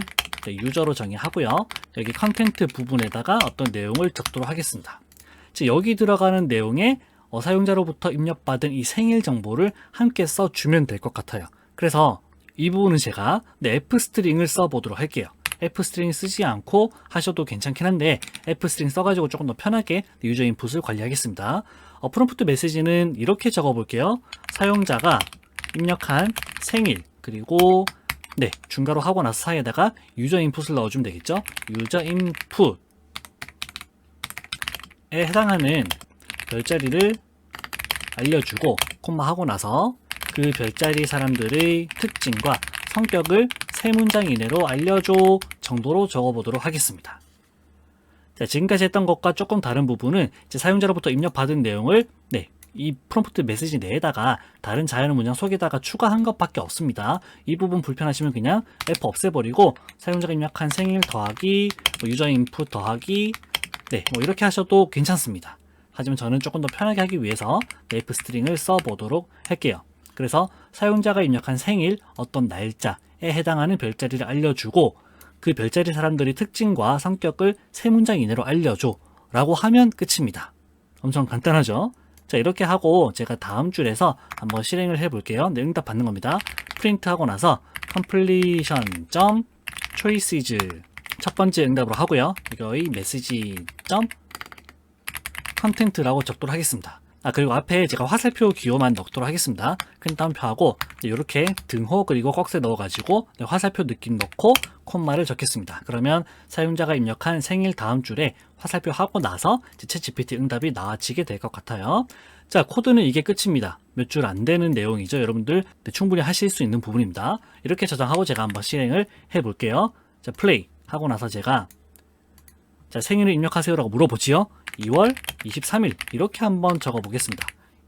유저로 정의하고요. 여기 컨텐트 부분에다가 어떤 내용을 적도록 하겠습니다. 여기 들어가는 내용에 사용자로부터 입력받은 이 생일 정보를 함께 써주면 될 것 같아요. 그래서 이 부분은 제가 f스트링을 써보도록 할게요. f스트링 쓰지 않고 하셔도 괜찮긴 한데 f스트링 써가지고 조금 더 편하게 유저 인풋을 관리하겠습니다. 프롬프트 메시지는 이렇게 적어볼게요. 사용자가 입력한 생일 그리고 중괄호 하고 나서 사이에다가 유저 인풋을 넣어주면 되겠죠. 유저 인풋에 해당하는 별자리를 알려주고 콤마 하고 나서 그 별자리 사람들의 특징과 성격을 3문장 이내로 알려줘 정도로 적어보도록 하겠습니다. 자, 지금까지 했던 것과 조금 다른 부분은 이제 사용자로부터 입력받은 내용을 이 프롬프트 메시지 내에다가 다른 자연어 문장 속에다가 추가한 것밖에 없습니다. 이 부분 불편하시면 그냥 F 없애버리고 사용자가 입력한 생일 더하기 유저 인풋 더하기 이렇게 하셔도 괜찮습니다. 하지만 저는 조금 더 편하게 하기 위해서 F 스트링을 써보도록 할게요. 그래서 사용자가 입력한 생일 어떤 날짜에 해당하는 별자리를 알려주고 그 별자리 사람들의 특징과 성격을 3문장 이내로 알려줘 라고 하면 끝입니다. 엄청 간단하죠? 자, 이렇게 하고 제가 다음 줄에서 한번 실행을 해볼게요. 응답 받는 겁니다. 프린트 하고 나서 completion.choices 첫 번째 응답으로 하고요. 이거의 message. content라고 적도록 하겠습니다. 그리고 앞에 제가 화살표 기호만 넣도록 하겠습니다. 큰 따옴표하고 이렇게 등호 그리고 꺽쇠 넣어가지고 화살표 느낌 넣고 콤마를 적겠습니다. 그러면 사용자가 입력한 생일 다음 줄에 화살표 하고 나서 챗GPT 응답이 나와지게 될 것 같아요. 자, 코드는 이게 끝입니다. 몇 줄 안 되는 내용이죠. 여러분들 충분히 하실 수 있는 부분입니다. 이렇게 저장하고 제가 한번 실행을 해볼게요. 자, 플레이 하고 나서 제가 생일을 입력하세요라고 물어보지요. 2월 23일 이렇게 한번 적어보겠습니다.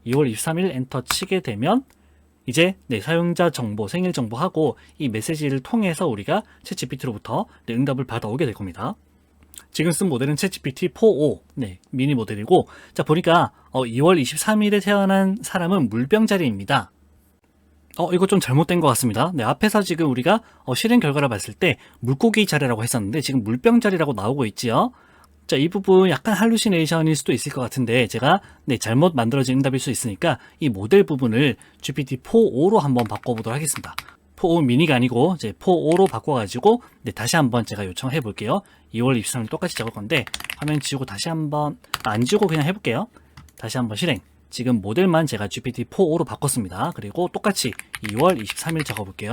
2월 23일 엔터 치게 되면 이제 사용자 정보, 생일 정보하고 이 메시지를 통해서 우리가 챗GPT로부터 응답을 받아오게 될 겁니다. 지금 쓴 모델은 챗GPT-4o 미니 모델이고 자, 보니까 2월 23일에 태어난 사람은 물병자리입니다. 이거 좀 잘못된 것 같습니다. 앞에서 지금 우리가 실행 결과를 봤을 때 물고기 자리라고 했었는데 지금 물병 자리라고 나오고 있지요. 자, 이 부분 약간 할루시네이션일 수도 있을 것 같은데 제가 잘못 만들어진 응답일 수 있으니까 이 모델 부분을 GPT-4o로 한번 바꿔보도록 하겠습니다. 4o 미니가 아니고 이제 4o로 바꿔가지고 다시 한번 제가 요청해 볼게요. 2월 23일 똑같이 적을 건데 화면 지우고 다시 한번 안 지우고 그냥 해볼게요. 다시 한번 실행. 지금 모델만 제가 GPT-4o로 바꿨습니다. 그리고 똑같이 2월 23일 적어볼게요.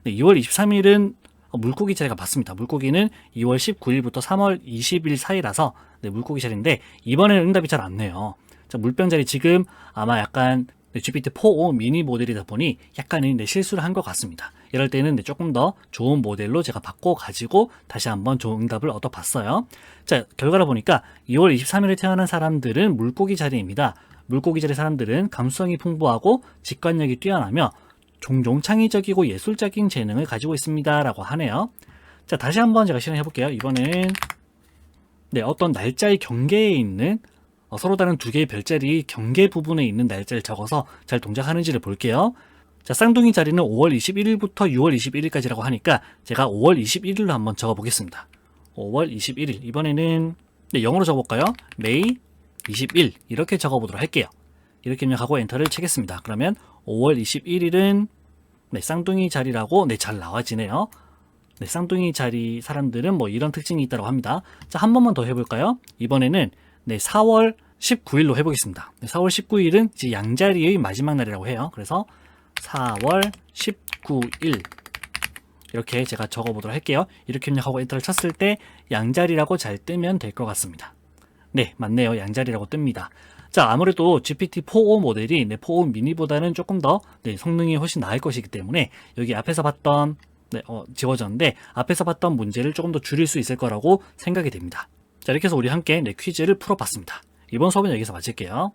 2월 23일은 물고기 자리가 맞습니다. 물고기는 2월 19일부터 3월 20일 사이라서 물고기 자리인데 이번에는 응답이 잘 안 내요. 자, 물병 자리 지금 아마 약간 GPT-4o 미니 모델이다 보니 약간의 실수를 한 것 같습니다. 이럴 때는 조금 더 좋은 모델로 제가 바꿔 가지고 다시 한번 좋은 응답을 얻어봤어요. 자, 결과를 보니까 2월 23일에 태어난 사람들은 물고기 자리입니다. 물고기 자리 사람들은 감수성이 풍부하고 직관력이 뛰어나며 종종 창의적이고 예술적인 재능을 가지고 있습니다 라고 하네요. 자, 다시 한번 제가 실행해 볼게요. 이번에는 어떤 날짜의 경계에 있는 서로 다른 두 개의 별자리 경계 부분에 있는 날짜를 적어서 잘 동작하는지를 볼게요. 자, 쌍둥이 자리는 5월 21일부터 6월 21일까지라고 하니까 제가 5월 21일로 한번 적어 보겠습니다. 5월 21일. 이번에는 영어로 적어볼까요? May 20일 이렇게 적어보도록 할게요. 이렇게 입력하고 엔터를 치겠습니다. 그러면 5월 21일은 쌍둥이 자리라고 잘 나와지네요. 쌍둥이 자리 사람들은 이런 특징이 있다고 합니다. 자, 한 번만 더 해볼까요? 이번에는 4월 19일로 해보겠습니다. 4월 19일은 이제 양자리의 마지막 날이라고 해요. 그래서 4월 19일 이렇게 제가 적어보도록 할게요. 이렇게 입력하고 엔터를 쳤을 때 양자리라고 잘 뜨면 될 것 같습니다. 네, 맞네요. 양자리라고 뜹니다. 자, 아무래도 GPT-4o 모델이 4o 미니보다는 조금 더 성능이 훨씬 나을 것이기 때문에 여기 앞에서 봤던 지워졌는데 앞에서 봤던 문제를 조금 더 줄일 수 있을 거라고 생각이 됩니다. 자, 이렇게 해서 우리 함께 퀴즈를 풀어봤습니다. 이번 수업은 여기서 마칠게요.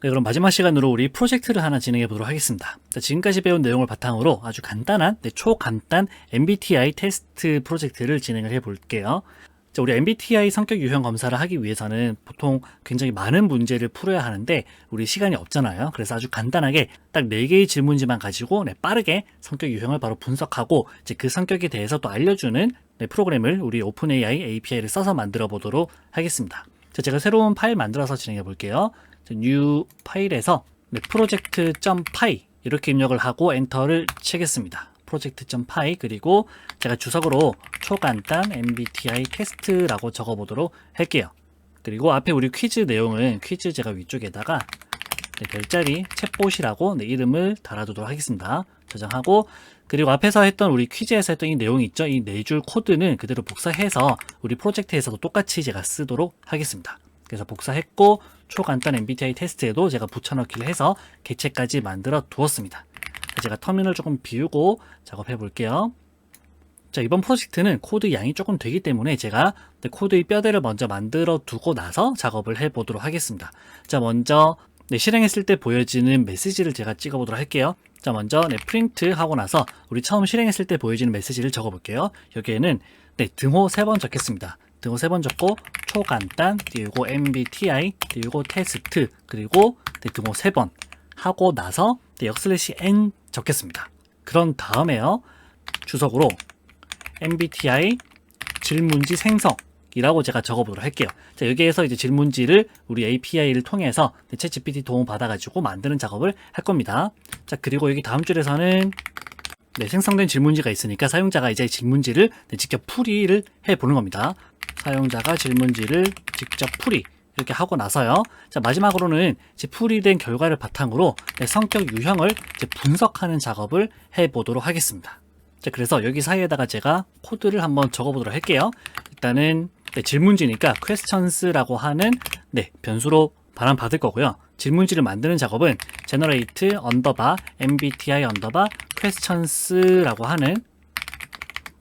네, 그럼 마지막 시간으로 우리 프로젝트를 하나 진행해 보도록 하겠습니다. 자, 지금까지 배운 내용을 바탕으로 아주 간단한 초간단 MBTI 테스트 프로젝트를 진행을 해 볼게요. 자, 우리 MBTI 성격 유형 검사를 하기 위해서는 보통 굉장히 많은 문제를 풀어야 하는데 우리 시간이 없잖아요. 그래서 아주 간단하게 딱 4개의 질문지만 가지고 빠르게 성격 유형을 바로 분석하고 이제 그 성격에 대해서 또 알려주는 프로그램을 우리 오픈AI API를 써서 만들어 보도록 하겠습니다. 자, 제가 새로운 파일 만들어서 진행해 볼게요. new 파일에서 project.py 이렇게 입력을 하고 엔터를 치겠습니다. project.py 그리고 제가 주석으로 초간단 MBTI 테스트라고 적어보도록 할게요. 그리고 앞에 우리 퀴즈 내용은 퀴즈 제가 위쪽에다가 별자리 챗봇이라고 이름을 달아두도록 하겠습니다. 저장하고 그리고 앞에서 했던 우리 퀴즈에서 했던 이 내용이 있죠. 이 4줄 코드는 그대로 복사해서 우리 프로젝트에서도 똑같이 제가 쓰도록 하겠습니다. 그래서 복사했고 초간단 MBTI 테스트에도 제가 붙여넣기를 해서 개체까지 만들어 두었습니다. 제가 터미널 조금 비우고 작업해 볼게요. 자, 이번 프로젝트는 코드 양이 조금 되기 때문에 제가 코드의 뼈대를 먼저 만들어 두고 나서 작업을 해 보도록 하겠습니다. 자, 먼저 실행했을 때 보여지는 메시지를 제가 찍어 보도록 할게요. 자, 먼저 프린트 하고 나서 우리 처음 실행했을 때 보여지는 메시지를 적어 볼게요. 여기에는 등호 3번 적겠습니다. 등호 3번 적고 초간단 띄우고 MBTI 띄우고 테스트 그리고 등호 3번 하고 나서 \n 적겠습니다. 그런 다음에요. 주석으로 MBTI 질문지 생성이라고 제가 적어보도록 할게요. 자, 여기에서 이제 질문지를 우리 API를 통해서 챗GPT 도움 받아가지고 만드는 작업을 할 겁니다. 자, 그리고 여기 다음 줄에서는 생성된 질문지가 있으니까 사용자가 이제 질문지를 직접 풀이를 해보는 겁니다. 사용자가 질문지를 직접 풀이 이렇게 하고 나서요. 자, 마지막으로는 이제 풀이된 결과를 바탕으로 성격 유형을 이제 분석하는 작업을 해보도록 하겠습니다. 자, 그래서 여기 사이에다가 제가 코드를 한번 적어보도록 할게요. 일단은 질문지니까 questions라고 하는 변수로 반환받을 거고요. 질문지를 만드는 작업은 generate MBTI questions라고 하는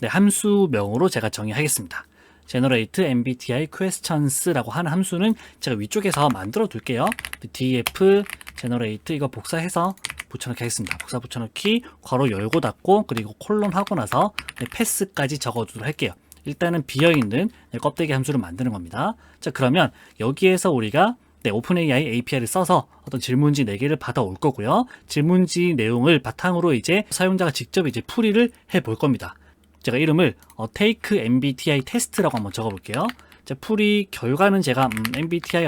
함수명으로 제가 정의하겠습니다. generate MBTI questions라고 하는 함수는 제가 위쪽에서 만들어 둘게요. df generate 이거 복사해서 붙여넣기 하겠습니다. 복사 붙여넣기 괄호 열고 닫고 그리고 콜론 하고 나서 패스까지 적어두도록 할게요. 일단은 비어있는 껍데기 함수를 만드는 겁니다. 자, 그러면 여기에서 우리가 오픈AI API를 써서 어떤 질문지 4개를 받아올 거고요. 질문지 내용을 바탕으로 이제 사용자가 직접 이제 풀이를 해 볼 겁니다. 제가 이름을 take MBTI 테스트라고 한번 적어볼게요. 자, 풀이 결과는 제가 MBTI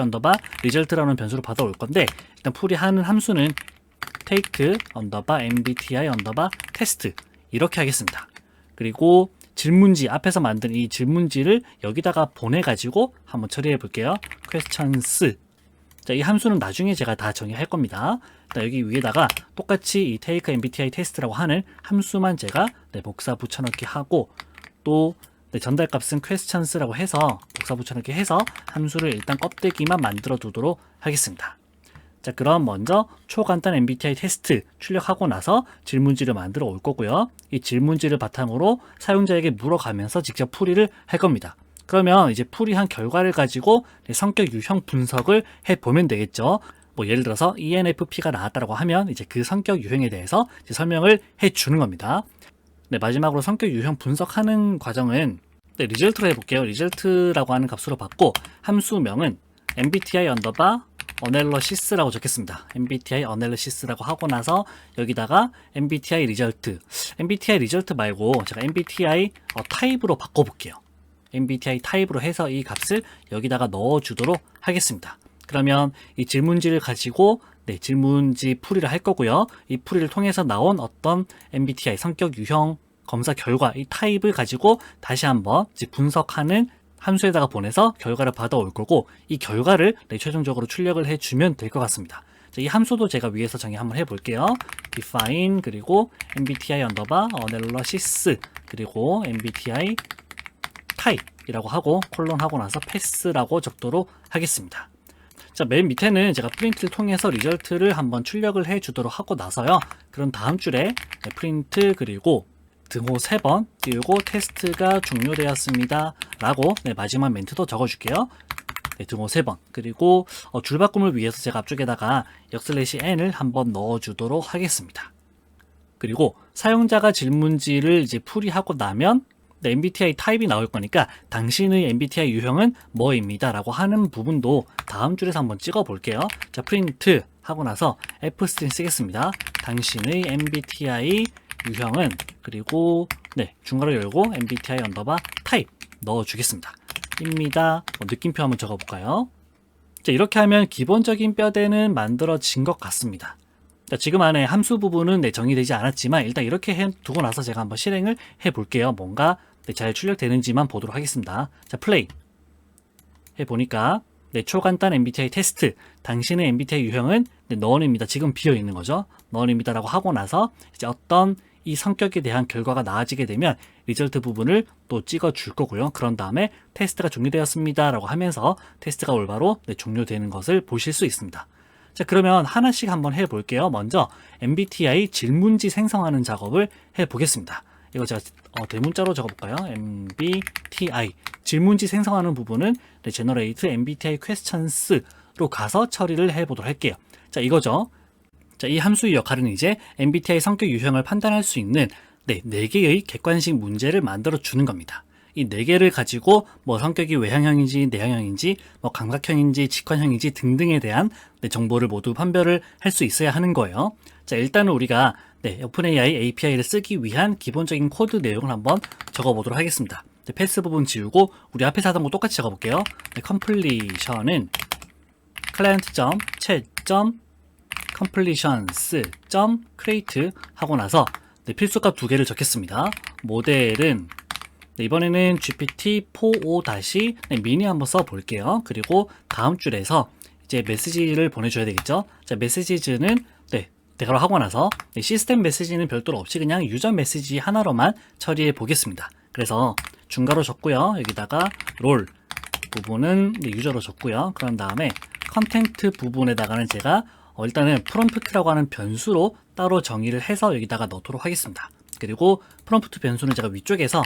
result라는 변수로 받아올 건데 일단 풀이하는 함수는 take MBTI test 이렇게 하겠습니다. 그리고 질문지 앞에서 만든 이 질문지를 여기다가 보내가지고 한번 처리해 볼게요. questions. 자, 이 함수는 나중에 제가 다 정의할 겁니다. 자, 여기 위에다가 똑같이 이 take MBTI test라고 하는 함수만 제가 복사 붙여넣기 하고 또 전달값은 questions라고 해서 복사 붙여넣기 해서 함수를 일단 껍데기만 만들어 두도록 하겠습니다. 자, 그럼 먼저 초간단 MBTI 테스트 출력하고 나서 질문지를 만들어 올 거고요. 이 질문지를 바탕으로 사용자에게 물어가면서 직접 풀이를 할 겁니다. 그러면 이제 풀이한 결과를 가지고 성격 유형 분석을 해보면 되겠죠. 뭐 예를 들어서 ENFP가 나왔다고 하면 이제 그 성격 유형에 대해서 이제 설명을 해주는 겁니다. 네, 마지막으로 성격 유형 분석하는 과정은 리절트로 해볼게요. 리절트라고 하는 값으로 받고 함수명은 MBTI 언더바 어널러시스라고 적겠습니다. MBTI 어널러시스라고 하고 나서 여기다가 MBTI 리절트, MBTI 리절트 말고 제가 MBTI 타입으로 바꿔볼게요. MBTI 타입으로 해서 이 값을 여기다가 넣어주도록 하겠습니다. 그러면 이 질문지를 가지고 질문지 풀이를 할 거고요. 이 풀이를 통해서 나온 어떤 MBTI 성격 유형 검사 결과 이 타입을 가지고 다시 한번 분석하는 함수에다가 보내서 결과를 받아올 거고, 이 결과를 최종적으로 출력을 해주면 될 것 같습니다. 자, 이 함수도 제가 위에서 정의 한번 해볼게요. define 그리고 MBTI 언더바 어널러시스 그리고 MBTI 타입이라고 하고 콜론 하고 나서 패스라고 적도록 하겠습니다. 자, 맨 밑에는 제가 프린트를 통해서 리절트를 한번 출력을 해주도록 하고 나서요. 그럼 다음 줄에 프린트 그리고 등호 3번 띄우고 테스트가 종료되었습니다 라고 마지막 멘트도 적어줄게요. 등호 3번 그리고 줄바꿈을 위해서 제가 앞쪽에다가 \n을 한번 넣어주도록 하겠습니다. 그리고 사용자가 질문지를 이제 풀이하고 나면 MBTI 타입이 나올 거니까 당신의 MBTI 유형은 뭐입니다 라고 하는 부분도 다음 줄에서 한번 찍어 볼게요. 자, 프린트 하고 나서 F스트링 쓰겠습니다. 당신의 MBTI 유형은 그리고 중괄호 열고 MBTI 언더바 타입 넣어주겠습니다. 입니다. 느낌표 한번 적어볼까요? 자, 이렇게 하면 기본적인 뼈대는 만들어진 것 같습니다. 자, 지금 안에 함수 부분은 정의되지 않았지만 일단 이렇게 두고 나서 제가 한번 실행을 해볼게요. 뭔가 잘 출력되는지만 보도록 하겠습니다. 자, 플레이 해보니까 초간단 MBTI 테스트 당신의 MBTI 유형은 너언입니다. 지금 비어있는 거죠. 너언입니다 라고 하고 나서 이제 어떤 이 성격에 대한 결과가 나아지게 되면 리절트 부분을 또 찍어 줄 거고요. 그런 다음에 테스트가 종료되었습니다 라고 하면서 테스트가 올바로 종료되는 것을 보실 수 있습니다. 자, 그러면 하나씩 한번 해볼게요. 먼저 MBTI 질문지 생성하는 작업을 해보겠습니다. 이거 제가 대문자로 적어볼까요? MBTI 질문지 생성하는 부분은 Generate MBTI Questions로 가서 처리를 해보도록 할게요. 자, 이거죠. 자, 이 함수의 역할은 이제 MBTI 성격 유형을 판단할 수 있는 4개의 객관식 문제를 만들어 주는 겁니다. 이 4개를 가지고 뭐 성격이 외향형인지 내향형인지 뭐 감각형인지 직관형인지 등등에 대한 정보를 모두 판별을 할 수 있어야 하는 거예요. 자, 일단은 우리가 오픈AI API를 쓰기 위한 기본적인 코드 내용을 한번 적어보도록 하겠습니다. 패스 부분 지우고 우리 앞에서 하던 거 똑같이 적어볼게요. completion은 client.chat.completions.create 하고 나서 필수값 2개를 적겠습니다. 모델은 이번에는 GPT-4o- 미니 한번 써볼게요. 그리고 다음 줄에서 이제 메시지를 보내줘야 되겠죠. 자, 메시지는 대괄호 하고 나서 시스템 메시지는 별도로 없이 그냥 유저 메시지 하나로만 처리해 보겠습니다. 그래서 중괄호 적고요. 여기다가 롤 부분은 유저로 적고요. 그런 다음에 컨텐트 부분에다가는 제가 일단은 프롬프트라고 하는 변수로 따로 정의를 해서 여기다가 넣도록 하겠습니다. 그리고 프롬프트 변수는 제가 위쪽에서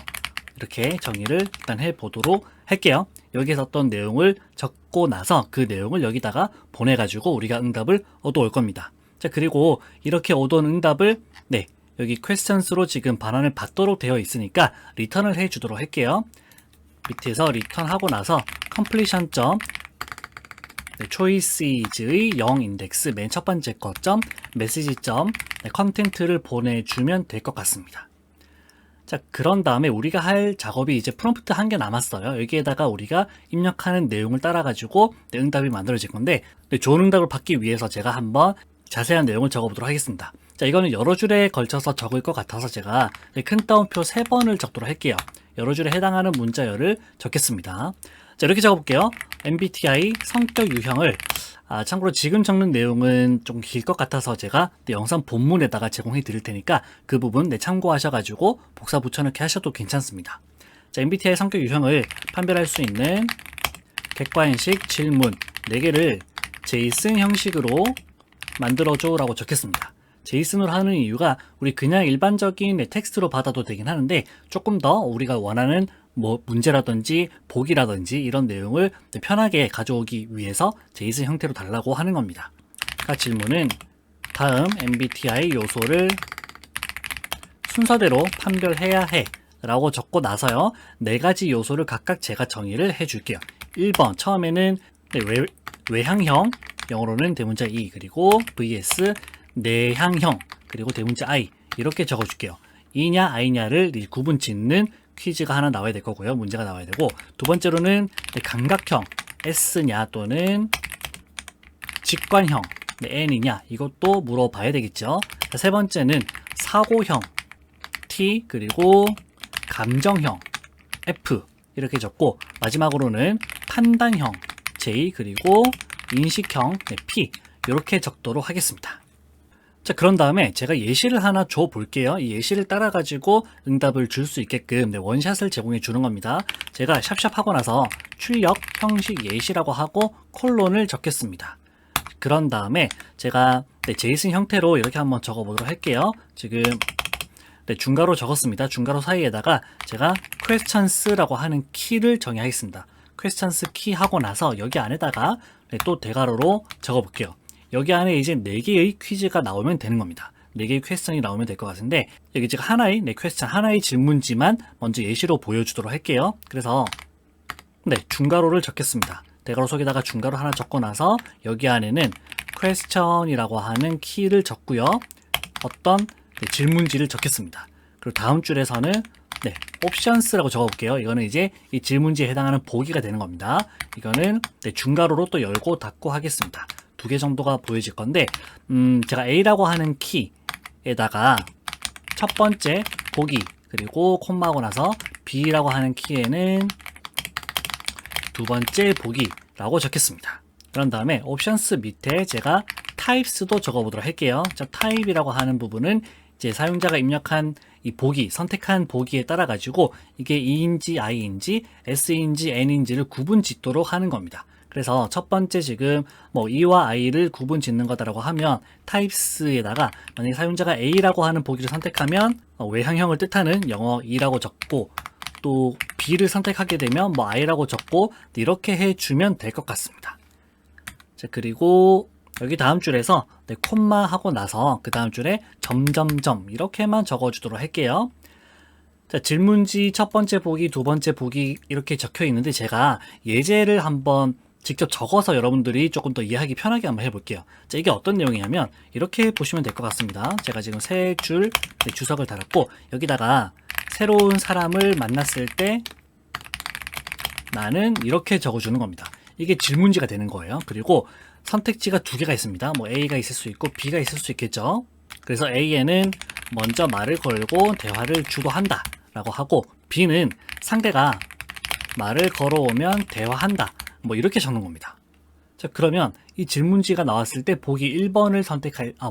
이렇게 정의를 일단 해보도록 할게요. 여기에서 어떤 내용을 적고 나서 그 내용을 여기다가 보내가지고 우리가 응답을 얻어올 겁니다. 자, 그리고 이렇게 얻어온 응답을 여기 questions로 지금 반환을 받도록 되어 있으니까 리턴을 해주도록 할게요. 밑에서 리턴하고 나서 completion. choices의 0 인덱스 맨 첫 번째 거 message 컨텐트를 보내주면 될 것 같습니다. 자, 그런 다음에 우리가 할 작업이 이제 프롬프트 1개 남았어요. 여기에다가 우리가 입력하는 내용을 따라 가지고 응답이 만들어질 건데 좋은 응답을 받기 위해서 제가 한번 자세한 내용을 적어보도록 하겠습니다. 자, 이거는 여러 줄에 걸쳐서 적을 것 같아서 제가 큰 따옴표 3번을 적도록 할게요. 여러 줄에 해당하는 문자열을 적겠습니다. 자, 이렇게 적어볼게요. MBTI 성격 유형을 참고로 지금 적는 내용은 좀 길 것 같아서 제가 영상 본문에다가 제공해 드릴 테니까 그 부분 참고하셔가지고 복사 붙여넣기 하셔도 괜찮습니다. 자, MBTI 성격 유형을 판별할 수 있는 객관식 질문 4개를 제이슨 형식으로 만들어줘 라고 적겠습니다. 제이슨으로 하는 이유가 우리 그냥 일반적인 텍스트로 받아도 되긴 하는데 조금 더 우리가 원하는 뭐 문제라든지 보기라든지 이런 내용을 편하게 가져오기 위해서 제이슨 형태로 달라고 하는 겁니다. 그러니까 질문은 다음 MBTI 요소를 순서대로 판별해야 해 라고 적고 나서요, 4가지 요소를 각각 제가 정의를 해 줄게요. 1번 처음에는 외향형, 영어로는 대문자 E, 그리고 vs 내향형, 그리고 대문자 I 이렇게 적어 줄게요. E냐 I냐를 구분 짓는 퀴즈가 하나 나와야 될 거고요. 문제가 나와야 되고, 두 번째로는 감각형 S냐 또는 직관형 N이냐 이것도 물어봐야 되겠죠. 세 번째는 사고형 T, 그리고 감정형 F 이렇게 적고, 마지막으로는 판단형 J, 그리고 인식형 P 이렇게 적도록 하겠습니다. 자, 그런 다음에 제가 예시를 하나 줘 볼게요. 이 예시를 따라 가지고 응답을 줄 수 있게끔 원샷을 제공해 주는 겁니다. 제가 샵샵 하고 나서 출력 형식 예시라고 하고 콜론을 적겠습니다. 그런 다음에 제가 제이슨 형태로 이렇게 한번 적어 보도록 할게요. 지금 중괄호 적었습니다. 중괄호 사이에다가 제가 questions라고 하는 키를 정의하겠습니다. questions 키 하고 나서 여기 안에다가 또 대괄호로 적어 볼게요. 여기 안에 이제 4개의 퀴즈가 나오면 되는 겁니다. 4개의 퀘스천이 나오면 될 것 같은데, 여기 지금 하나의 퀘스천, 하나의 질문지만 먼저 예시로 보여주도록 할게요. 그래서 중괄호를 적겠습니다. 대괄호 속에다가 중괄호 하나 적고 나서 여기 안에는 question이라고 하는 키를 적고요, 어떤 질문지를 적겠습니다. 그리고 다음 줄에서는 options라고 적어볼게요. 이거는 이제 이 질문지에 해당하는 보기가 되는 겁니다. 이거는 중괄호로 또 열고 닫고 하겠습니다. 2개 정도가 보여질 건데, 제가 A라고 하는 키에다가 첫 번째 보기, 그리고 콤마하고 나서 B라고 하는 키에는 두 번째 보기라고 적겠습니다. 그런 다음에 옵션스 밑에 제가 타입스도 적어보도록 할게요. 자, 타입이라고 하는 부분은 이제 사용자가 입력한 이 보기, 선택한 보기에 따라 가지고 이게 E인지 I인지 S인지 N인지를 구분 짓도록 하는 겁니다. 그래서 첫 번째 지금 E와 I를 구분 짓는 거다라고 하면 타입스에다가 만약에 사용자가 A라고 하는 보기를 선택하면 외향형을 뜻하는 영어 E라고 적고, 또 B를 선택하게 되면 I라고 적고, 이렇게 해주면 될 것 같습니다. 자, 그리고 여기 다음 줄에서 콤마 하고 나서 그 다음 줄에 점점점 이렇게만 적어주도록 할게요. 자, 질문지 첫 번째 보기, 두 번째 보기 이렇게 적혀 있는데 제가 예제를 한번 직접 적어서 여러분들이 조금 더 이해하기 편하게 한번 해볼게요. 자, 이게 어떤 내용이냐면 이렇게 보시면 될 것 같습니다. 제가 지금 3줄 주석을 달았고, 여기다가 새로운 사람을 만났을 때 나는 이렇게 적어주는 겁니다. 이게 질문지가 되는 거예요. 그리고 선택지가 2개가 있습니다. A가 있을 수 있고 B가 있을 수 있겠죠. 그래서 A에는 먼저 말을 걸고 대화를 주도한다 라고 하고, B는 상대가 말을 걸어오면 대화한다, 이렇게 적는 겁니다. 자, 그러면 이 질문지가 나왔을 때 보기 1번을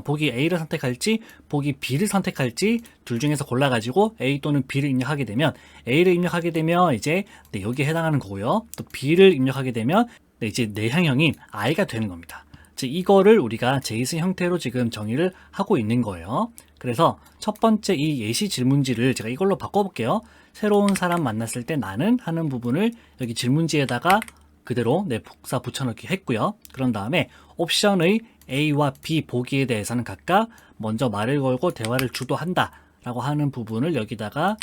보기 A를 선택할지 보기 B를 선택할지 둘 중에서 골라가지고 A 또는 B를 입력하게 되면, A를 입력하게 되면 이제 여기에 해당하는 거고요, 또 B를 입력하게 되면 이제 내향형인 I가 되는 겁니다. 즉 이거를 우리가 제이슨 형태로 지금 정의를 하고 있는 거예요. 그래서 첫 번째 이 예시 질문지를 제가 이걸로 바꿔볼게요. 새로운 사람 만났을 때 나는 하는 부분을 여기 질문지에다가 그대로 복사 붙여넣기 했고요. 그런 다음에 옵션의 A와 B 보기에 대해서는 각각 먼저 말을 걸고 대화를 주도한다 라고 하는 부분을 여기다가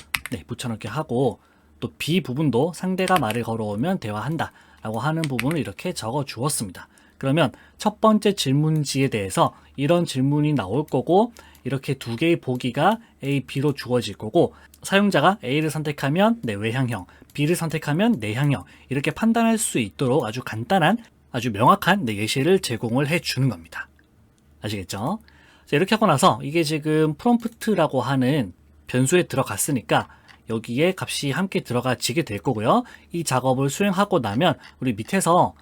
붙여넣기 하고, 또 B 부분도 상대가 말을 걸어오면 대화한다 라고 하는 부분을 이렇게 적어 주었습니다. 그러면 첫 번째 질문지에 대해서 이런 질문이 나올 거고, 이렇게 2개의 보기가 A, B로 주어질 거고, 사용자가 A를 선택하면 외향형, B를 선택하면 내향형, 이렇게 판단할 수 있도록 아주 간단한, 아주 명확한 예시를 제공을 해 주는 겁니다. 아시겠죠? 자, 이렇게 하고 나서 이게 지금 프롬프트라고 하는 변수에 들어갔으니까 여기에 값이 함께 들어가지게 될 거고요. 이 작업을 수행하고 나면 우리 밑에서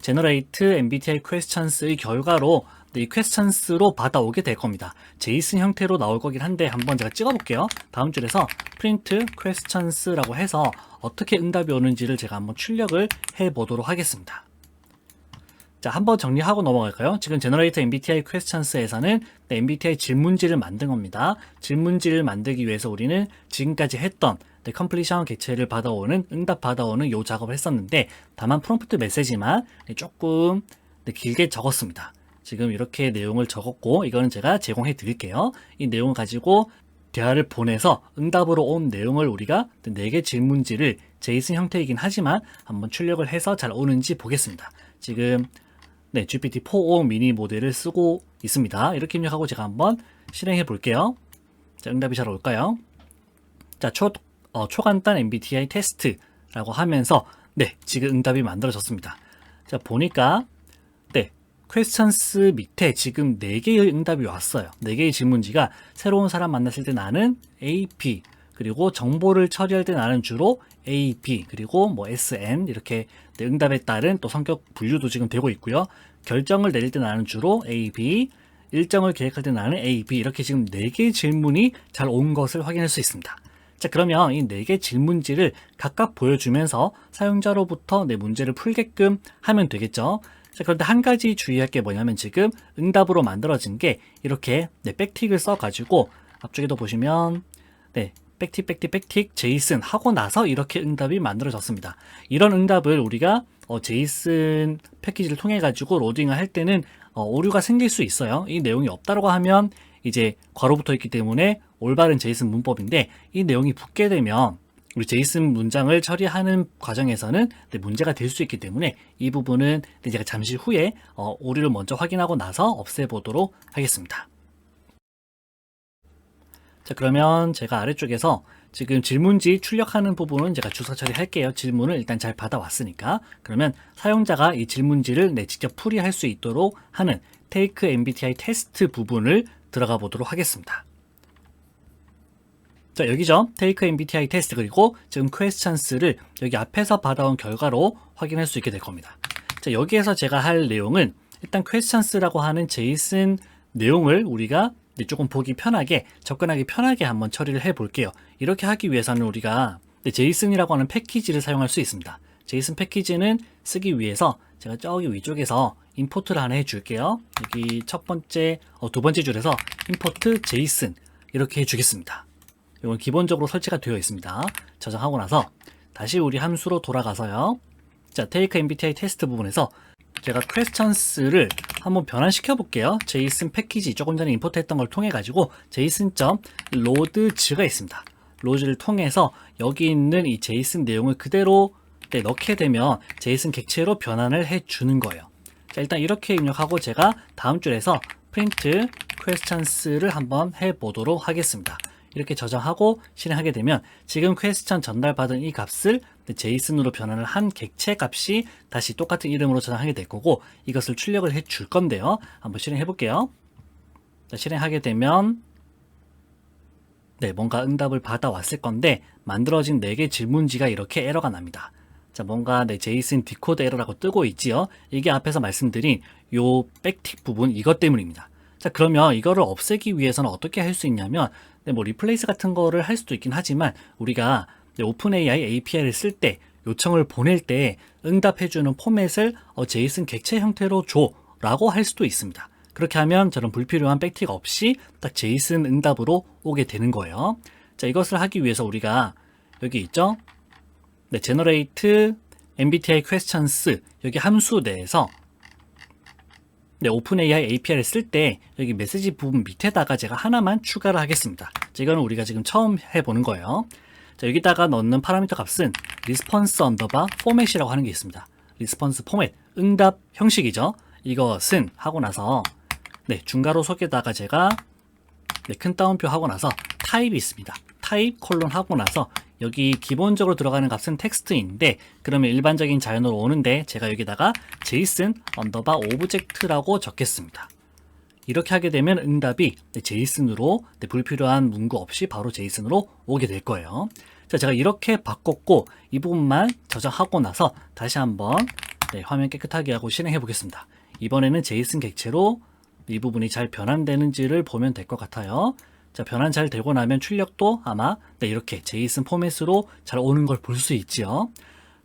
Generate MBTI Questions의 결과로 이 questions로 받아오게 될 겁니다. 제이슨 형태로 나올 거긴 한데 한번 제가 찍어볼게요. 다음 줄에서 print questions라고 해서 어떻게 응답이 오는지를 제가 한번 출력을 해보도록 하겠습니다. 자, 한번 정리하고 넘어갈까요? 지금 제너레이터 MBTI 퀘스천스에서는 MBTI 질문지를 만든 겁니다. 질문지를 만들기 위해서 우리는 지금까지 했던 컴플리션 객체를 받아오는, 응답 받아오는 요 작업을 했었는데, 다만 프롬프트 메시지만 조금 길게 적었습니다. 지금 이렇게 내용을 적었고, 이거는 제가 제공해 드릴게요. 이 내용을 가지고 대화를 보내서 응답으로 온 내용을 우리가 4개 질문지를 제이슨 형태이긴 하지만 한번 출력을 해서 잘 오는지 보겠습니다. 지금 GPT-4o 미니 모델을 쓰고 있습니다. 이렇게 입력하고 제가 한번 실행해 볼게요. 자, 응답이 잘 올까요? 자, 초간단 MBTI 테스트라고 하면서 지금 응답이 만들어졌습니다. 자, 보니까 퀘스천스 밑에 지금 4개의 응답이 왔어요. 4개의 질문지가 새로운 사람 만났을 때 나는 AP, 그리고 정보를 처리할 때 나는 주로 AP, 그리고 뭐 SN 이렇게 응답에 따른 또 성격 분류도 지금 되고 있고요. 결정을 내릴 때 나는 주로 AB, 일정을 계획할 때 나는 AB, 이렇게 지금 4개의 질문이 잘 온 것을 확인할 수 있습니다. 자, 그러면 이 4개 질문지를 각각 보여주면서 사용자로부터 내 문제를 풀게끔 하면 되겠죠. 자, 그런데 한 가지 주의할 게 뭐냐면 지금 응답으로 만들어진 게 이렇게 백틱을 써가지고 앞쪽에도 보시면 백틱 제이슨 하고 나서 이렇게 응답이 만들어졌습니다. 이런 응답을 우리가 제이슨 패키지를 통해 가지고 로딩을 할 때는 오류가 생길 수 있어요. 이 내용이 없다고 하면 이제 괄호 붙어 있기 때문에 올바른 제이슨 문법인데, 이 내용이 붙게 되면 우리 제이슨 문장을 처리하는 과정에서는 문제가 될 수 있기 때문에 이 부분은 제가 잠시 후에 오류를 먼저 확인하고 나서 없애보도록 하겠습니다. 자, 그러면 제가 아래쪽에서 지금 질문지 출력하는 부분은 제가 주소 처리할게요. 질문을 일단 잘 받아왔으니까. 그러면 사용자가 이 질문지를 직접 풀이할 수 있도록 하는 Take MBTI 테스트 부분을 들어가 보도록 하겠습니다. 자, 여기죠. Take MBTI 테스트, 그리고 지금 퀘스천스를 여기 앞에서 받아온 결과로 확인할 수 있게 될 겁니다. 자, 여기에서 제가 할 내용은 일단 퀘스천스라고 하는 제이슨 내용을 우리가 조금 보기 편하게, 접근하기 편하게 한번 처리를 해 볼게요. 이렇게 하기 위해서는 우리가 제이슨이라고 하는 패키지를 사용할 수 있습니다. 제이슨 패키지는 쓰기 위해서 제가 저기 위쪽에서 임포트를 하나 해 줄게요. 여기 첫 번째, 두 번째 줄에서 임포트 제이슨 이렇게 해 주겠습니다. 이건 기본적으로 설치가 되어 있습니다. 저장하고 나서 다시 우리 함수로 돌아가서요. 자, Take MBTI 테스트 부분에서 제가 퀘스천스를 한번 변환시켜 볼게요. 제이슨 패키지 조금 전에 임포트 했던 걸 통해 가지고 제이슨.loads가 있습니다. 로즈를 통해서 여기 있는 이 제이슨 내용을 그대로 넣게 되면 제이슨 객체로 변환을 해 주는 거예요. 자, 일단 이렇게 입력하고 제가 다음 줄에서 print questions를 한번 해 보도록 하겠습니다. 이렇게 저장하고 실행하게 되면 지금 퀘스천 전달받은 이 값을 제이슨으로 변환을 한 객체 값이 다시 똑같은 이름으로 저장하게 될 거고, 이것을 출력을 해 줄 건데요. 한번 실행해 볼게요. 자, 실행하게 되면 뭔가 응답을 받아왔을 건데 만들어진 4개 질문지가 이렇게 에러가 납니다. 자, 뭔가 제이슨 디코드 에러라고 뜨고 있지요. 이게 앞에서 말씀드린 요 백틱 부분, 이것 때문입니다. 자, 그러면 이거를 없애기 위해서는 어떻게 할 수 있냐면 뭐 리플레이스 같은 거를 할 수도 있긴 하지만, 우리가 오픈AI API를 쓸 때, 요청을 보낼 때 응답해주는 포맷을 제이슨 객체 형태로 줘 라고 할 수도 있습니다. 그렇게 하면 저런 불필요한 백틱 없이 딱 제이슨 응답으로 오게 되는 거예요. 자, 이것을 하기 위해서 우리가 여기 있죠. Generate MBTI Questions, 여기 함수 내에서 오픈AI API를 쓸 때 여기 메시지 부분 밑에다가 제가 하나만 추가를 하겠습니다. 자, 이거는 우리가 지금 처음 해보는 거예요. 자, 여기다가 넣는 파라미터 값은 response underbar format이라고 하는 게 있습니다. response format, 응답 형식이죠. 이것은 하고 나서 중괄호 속에다가 제가 큰 따옴표 하고 나서 타입이 있습니다. 타입 콜론 하고 나서 여기 기본적으로 들어가는 값은 텍스트인데, 그러면 일반적인 자연어로 오는데 제가 여기다가 제이슨 언더바 오브젝트라고 적겠습니다. 이렇게 하게 되면 응답이 제이슨으로 불필요한 문구 없이 바로 제이슨으로 오게 될 거예요. 자, 제가 이렇게 바꿨고 이 부분만 저장하고 나서 다시 한번 화면 깨끗하게 하고 실행해 보겠습니다. 이번에는 제이슨 객체로 이 부분이 잘 변환되는지를 보면 될 것 같아요. 자, 변환 잘 되고 나면 출력도 아마 이렇게 제이슨 포맷으로 잘 오는 걸 볼 수 있지요.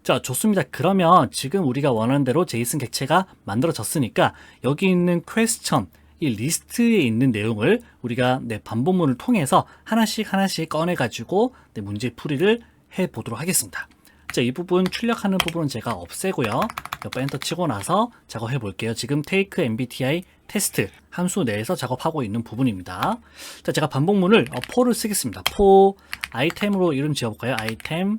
자, 좋습니다. 그러면 지금 우리가 원하는 대로 제이슨 객체가 만들어졌으니까 여기 있는 question, 이 리스트에 있는 내용을 우리가 반복문을 통해서 하나씩 하나씩 꺼내가지고 문제 풀이를 해보도록 하겠습니다. 자, 이 부분 출력하는 부분은 제가 없애고요. 몇 번 엔터 치고 나서 작업해 볼게요. 지금 take MBTI 테스트 함수 내에서 작업하고 있는 부분입니다. 자, 제가 반복문을 for를 쓰겠습니다. for 아이템으로 이름 지어볼까요? 아이템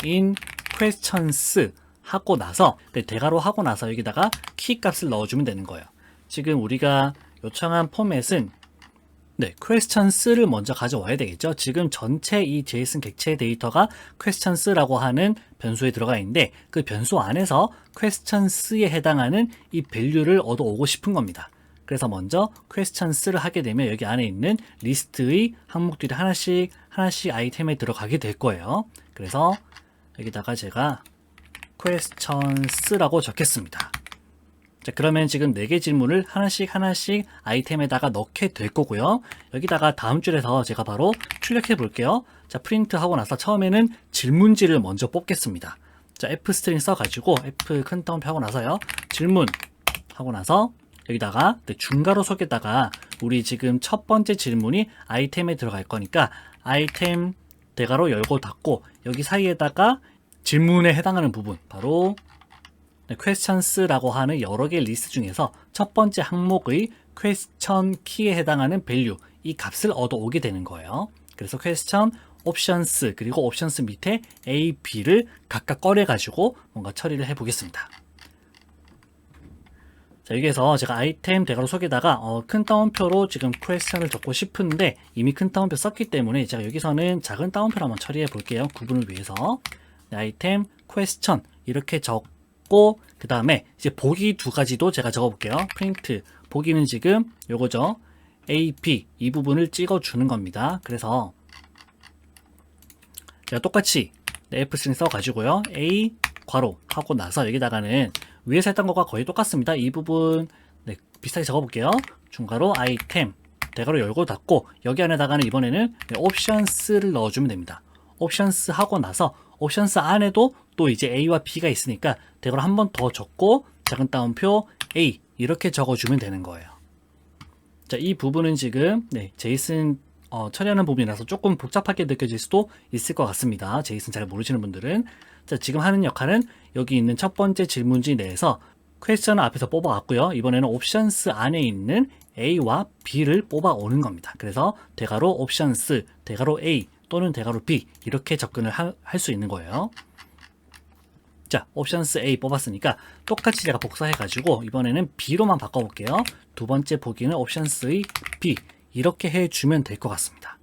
in questions 하고 나서 대괄호 하고 나서 여기다가 키 값을 넣어주면 되는 거예요. 지금 우리가 요청한 포맷은 questions를 먼저 가져와야 되겠죠. 지금 전체 이 JSON 객체 데이터가 questions라고 하는 변수에 들어가 있는데 그 변수 안에서 questions에 해당하는 이 value를 얻어오고 싶은 겁니다. 그래서 먼저 questions를 하게 되면 여기 안에 있는 리스트의 항목들이 하나씩 아이템에 들어가게 될 거예요. 그래서 여기다가 제가 questions라고 적겠습니다. 자, 그러면 지금 4개 질문을 하나씩 아이템에다가 넣게 될 거고요. 여기다가 다음 줄에서 제가 바로 출력해 볼게요. 자, 프린트 하고 나서 처음에는 질문지를 먼저 뽑겠습니다. 자, F 스트링 써가지고 F 큰 따옴표 하고 나서요. 질문 하고 나서 여기다가 중괄호 속에다가 우리 지금 첫 번째 질문이 아이템에 들어갈 거니까 아이템 대괄호 열고 닫고 여기 사이에다가 질문에 해당하는 부분 바로 questions라고 하는 여러 개의 리스트 중에서 첫 번째 항목의 question 키에 해당하는 value 이 값을 얻어오게 되는 거예요. 그래서 question, options 그리고 options 밑에 A, B를 각각 꺼내가지고 뭔가 처리를 해보겠습니다. 자, 여기에서 제가 아이템 대괄호 속에다가 큰 따옴표로 지금 question을 적고 싶은데 이미 큰 따옴표 썼기 때문에 제가 여기서는 작은 따옴표로 한번 처리해 볼게요. 구분을 위해서 아이템 question 이렇게 그 다음에 이제 보기 두 가지도 제가 적어볼게요. 프린트 보기는 지금 요거죠. A, B 이 부분을 찍어주는 겁니다. 그래서 제가 똑같이 F3 써가지고요. A 괄호 하고 나서 여기다가는 위에서 했던 것과 거의 똑같습니다. 이 부분 비슷하게 적어볼게요. 중괄호 아이템 대괄호 열고 닫고 여기 안에다가는 이번에는 옵션스를 넣어주면 됩니다. 옵션스 하고 나서 옵션스 안에도 또 이제 A와 B가 있으니까 대괄호 한 번 더 적고 작은 따옴표 A 이렇게 적어주면 되는 거예요. 자, 이 부분은 지금 제이슨 처리하는 부분이라서 조금 복잡하게 느껴질 수도 있을 것 같습니다. 제이슨 잘 모르시는 분들은 자, 지금 하는 역할은 여기 있는 첫 번째 질문지 내에서 퀘스천을 앞에서 뽑아왔고요. 이번에는 옵션스 안에 있는 A와 B를 뽑아오는 겁니다. 그래서 대괄호 옵션스 대괄호 A 또는 대괄호 B 이렇게 접근을 할 수 있는 거예요. 자, 옵션스 A 뽑았으니까 똑같이 제가 복사해가지고 이번에는 B로만 바꿔볼게요. 두 번째 보기는 옵션스의 B 이렇게 해주면 될 것 같습니다.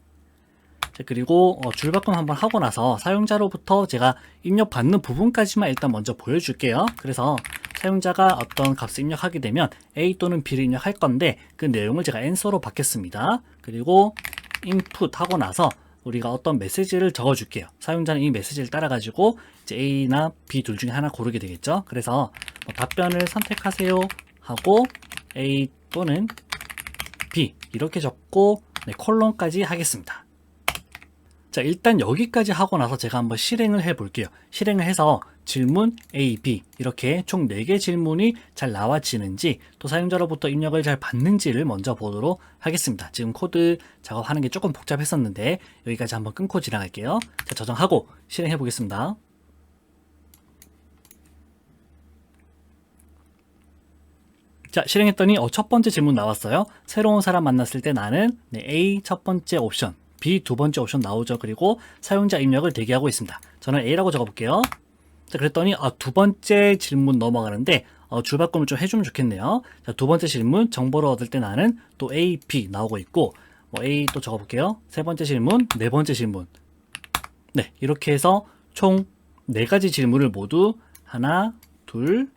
자, 그리고 줄바꿈 한번 하고 나서 사용자로부터 제가 입력받는 부분까지만 일단 먼저 보여줄게요. 그래서 사용자가 어떤 값을 입력하게 되면 A 또는 B를 입력할 건데 그 내용을 제가 answer로 받겠습니다. 그리고 input 하고 나서 우리가 어떤 메시지를 적어줄게요. 사용자는 이 메시지를 따라가지고 이제 A나 B 둘 중에 하나 고르게 되겠죠. 그래서 답변을 선택하세요 하고 A 또는 B 이렇게 적고 콜론까지 하겠습니다. 자, 일단 여기까지 하고 나서 제가 한번 실행을 해 볼게요. 실행을 해서 질문 A, B 이렇게 총 4개 질문이 잘 나와지는지 또 사용자로부터 입력을 잘 받는지를 먼저 보도록 하겠습니다. 지금 코드 작업하는 게 조금 복잡했었는데 여기까지 한번 끊고 지나갈게요. 자, 저장하고 실행해 보겠습니다. 자, 실행했더니 첫 번째 질문 나왔어요. 새로운 사람 만났을 때 나는 A 첫 번째 옵션 B 두 번째 옵션 나오죠. 그리고 사용자 입력을 대기하고 있습니다. 저는 A라고 적어볼게요. 자, 그랬더니 두 번째 질문 넘어가는데 줄바꿈을 좀 해주면 좋겠네요. 자, 두 번째 질문 정보를 얻을 때 나는 또 A, B 나오고 있고 A 또 적어볼게요. 세 번째 질문, 네 번째 질문. 네, 이렇게 해서 총 4가지 질문을 모두 하나, 둘,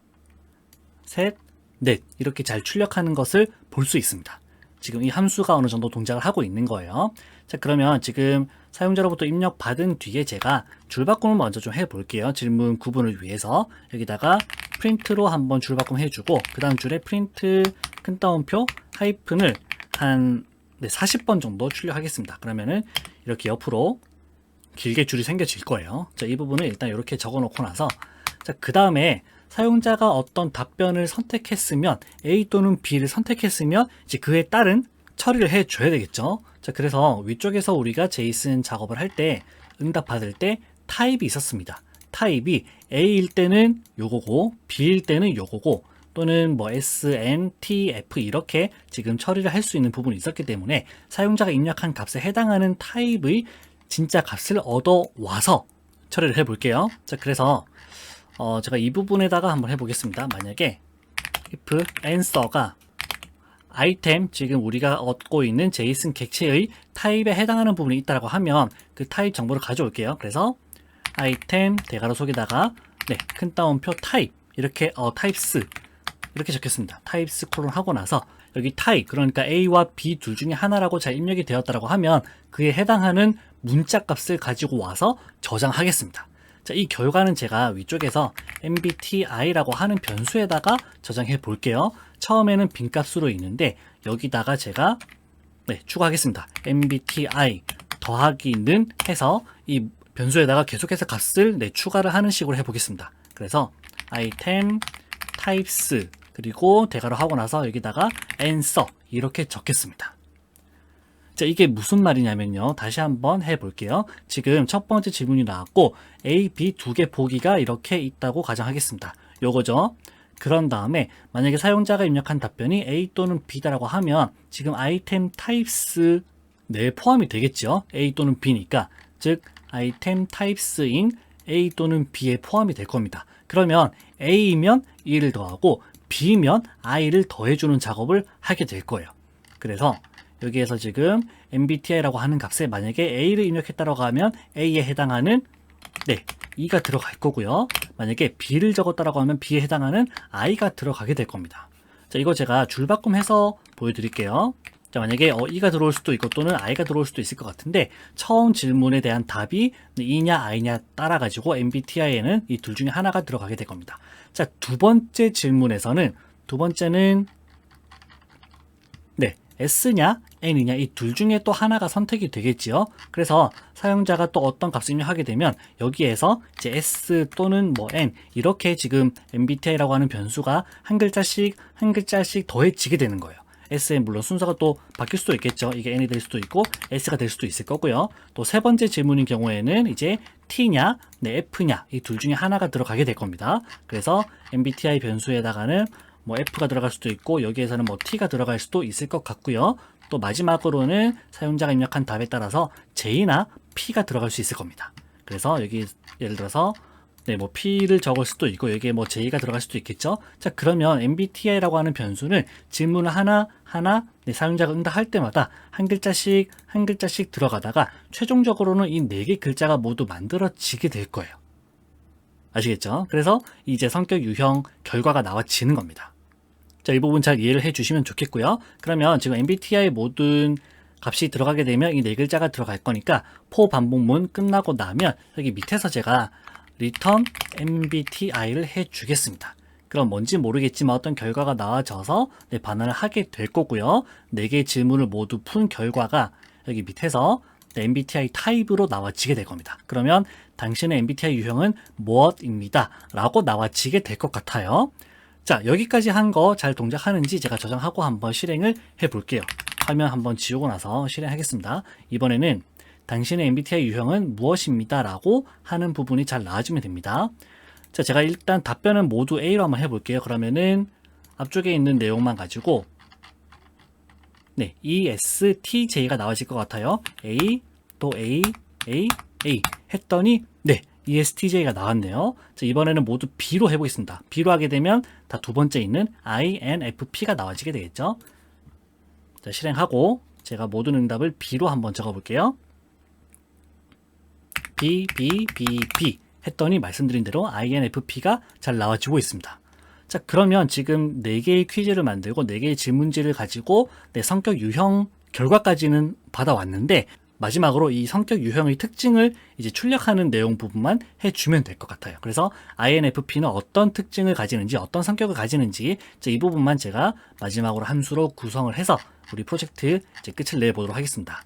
셋, 넷 이렇게 잘 출력하는 것을 볼 수 있습니다. 지금 이 함수가 어느 정도 동작을 하고 있는 거예요. 자, 그러면 지금 사용자로부터 입력 받은 뒤에 제가 줄바꿈을 먼저 좀 해볼게요. 질문 구분을 위해서 여기다가 프린트로 한번 줄바꿈 해주고 그 다음 줄에 프린트 큰 따옴표 하이픈을 한 40번 정도 출력하겠습니다. 그러면은 이렇게 옆으로 길게 줄이 생겨질 거예요. 자, 이 부분을 일단 이렇게 적어 놓고 나서 자, 그 다음에 사용자가 어떤 답변을 선택했으면 A 또는 B를 선택했으면 이제 그에 따른 처리를 해줘야 되겠죠. 자, 그래서 위쪽에서 우리가 제이슨 작업을 할 때 응답 받을 때 타입이 있었습니다. 타입이 A일 때는 요거고 B일 때는 요거고 또는 뭐 S, N, T, F 이렇게 지금 처리를 할 수 있는 부분이 있었기 때문에 사용자가 입력한 값에 해당하는 타입의 진짜 값을 얻어와서 처리를 해볼게요. 자, 그래서 제가 이 부분에다가 한번 해보겠습니다. 만약에 if answer가 아이템, 지금 우리가 얻고 있는 제이슨 객체의 타입에 해당하는 부분이 있다고 하면 그 타입 정보를 가져올게요. 그래서 아이템 대괄호 속에다가 네, 큰 따옴표 타입 이렇게 타입스 이렇게 적겠습니다. 타입스 콜론 하고 나서 여기 타입, 그러니까 A와 B 둘 중에 하나라고 잘 입력이 되었다고 하면 그에 해당하는 문자 값을 가지고 와서 저장하겠습니다. 자, 이 결과는 제가 위쪽에서 mbti라고 하는 변수에다가 저장해 볼게요. 처음에는 빈값으로 있는데 여기다가 제가 추가하겠습니다. mbti 더하기는 해서 이 변수에다가 계속해서 값을 추가를 하는 식으로 해보겠습니다. 그래서 item types 그리고 대괄호 하고 나서 여기다가 answer 이렇게 적겠습니다. 자, 이게 무슨 말이냐면요. 다시 한번 해볼게요. 지금 첫 번째 질문이 나왔고 A, B 두 개 보기가 이렇게 있다고 가정하겠습니다. 요거죠. 그런 다음에 만약에 사용자가 입력한 답변이 A 또는 B다라고 하면 지금 아이템 타입스 내에 포함이 되겠죠. A 또는 B니까. 즉 아이템 타입스인 A 또는 B에 포함이 될 겁니다. 그러면 A이면 2를 더하고 B면 I를 더해주는 작업을 하게 될 거예요. 그래서 여기에서 지금 mbti라고 하는 값에 만약에 A를 입력했다라고 하면 A에 해당하는 2가 들어갈 거고요. 만약에 B를 적었다라고 하면 B에 해당하는 I가 들어가게 될 겁니다. 자, 이거 제가 줄바꿈해서 보여드릴게요. 자, 만약에 2가 들어올 수도 있고 또는 I가 들어올 수도 있을 것 같은데 처음 질문에 대한 답이 2냐 I냐 따라가지고 mbti에는 이 둘 중에 하나가 들어가게 될 겁니다. 자, 두 번째 질문에서는 두 번째는 S냐 N이냐 이 둘 중에 또 하나가 선택이 되겠지요. 그래서 사용자가 또 어떤 값을 입력하게 되면 여기에서 이제 S 또는 뭐 N 이렇게 지금 mbti라고 하는 변수가 한 글자씩 더해지게 되는 거예요. S는 물론 순서가 또 바뀔 수도 있겠죠. 이게 N이 될 수도 있고 S가 될 수도 있을 거고요. 또 세 번째 질문인 경우에는 이제 T냐 F냐 이 둘 중에 하나가 들어가게 될 겁니다. 그래서 mbti 변수에다가는 뭐 F가 들어갈 수도 있고 여기에서는 뭐 T가 들어갈 수도 있을 것 같고요. 또 마지막으로는 사용자가 입력한 답에 따라서 J나 P가 들어갈 수 있을 겁니다. 그래서 여기 예를 들어서 뭐 P를 적을 수도 있고 여기에 뭐 J가 들어갈 수도 있겠죠. 자, 그러면 mbti라고 하는 변수는 질문을 하나 사용자가 응답할 때마다 한 글자씩 들어가다가 최종적으로는 이 4개 글자가 모두 만들어지게 될 거예요. 아시겠죠? 그래서 이제 성격 유형 결과가 나와지는 겁니다. 자, 이 부분 잘 이해를 해주시면 좋겠고요. 그러면 지금 mbti의 모든 값이 들어가게 되면 이 4글자가 들어갈 거니까 for 반복문 끝나고 나면 여기 밑에서 제가 return mbti를 해주겠습니다. 그럼 뭔지 모르겠지만 어떤 결과가 나와져서 반응을 하게 될 거고요. 4개의 질문을 모두 푼 결과가 여기 밑에서 mbti 타입으로 나와지게 될 겁니다. 그러면 당신의 mbti 유형은 무엇입니다 라고 나와지게 될 것 같아요. 자, 여기까지 한 거 잘 동작하는지 제가 저장하고 한번 실행을 해 볼게요. 화면 한번 지우고 나서 실행하겠습니다. 이번에는 당신의 mbti 유형은 무엇입니다 라고 하는 부분이 잘 나와주면 됩니다. 자, 제가 일단 답변은 모두 A로 한번 해볼게요. 그러면은 앞쪽에 있는 내용만 가지고 ESTJ가 나와질 것 같아요. A, 또 A, A, A 했더니 ESTJ가 나왔네요. 자, 이번에는 모두 B로 해보겠습니다. B로 하게 되면 다 두 번째 있는 INFP가 나와지게 되겠죠. 자, 실행하고 제가 모든 응답을 B로 한번 적어볼게요. B, B, B, B 했더니 말씀드린 대로 INFP가 잘 나와지고 있습니다. 자, 그러면 지금 4개의 퀴즈를 만들고 4개의 질문지를 가지고 내 성격 유형 결과까지는 받아왔는데 마지막으로 이 성격 유형의 특징을 이제 출력하는 내용 부분만 해주면 될 것 같아요. 그래서 INFP는 어떤 특징을 가지는지 어떤 성격을 가지는지 이 부분만 제가 마지막으로 함수로 구성을 해서 우리 프로젝트 이제 끝을 내보도록 하겠습니다.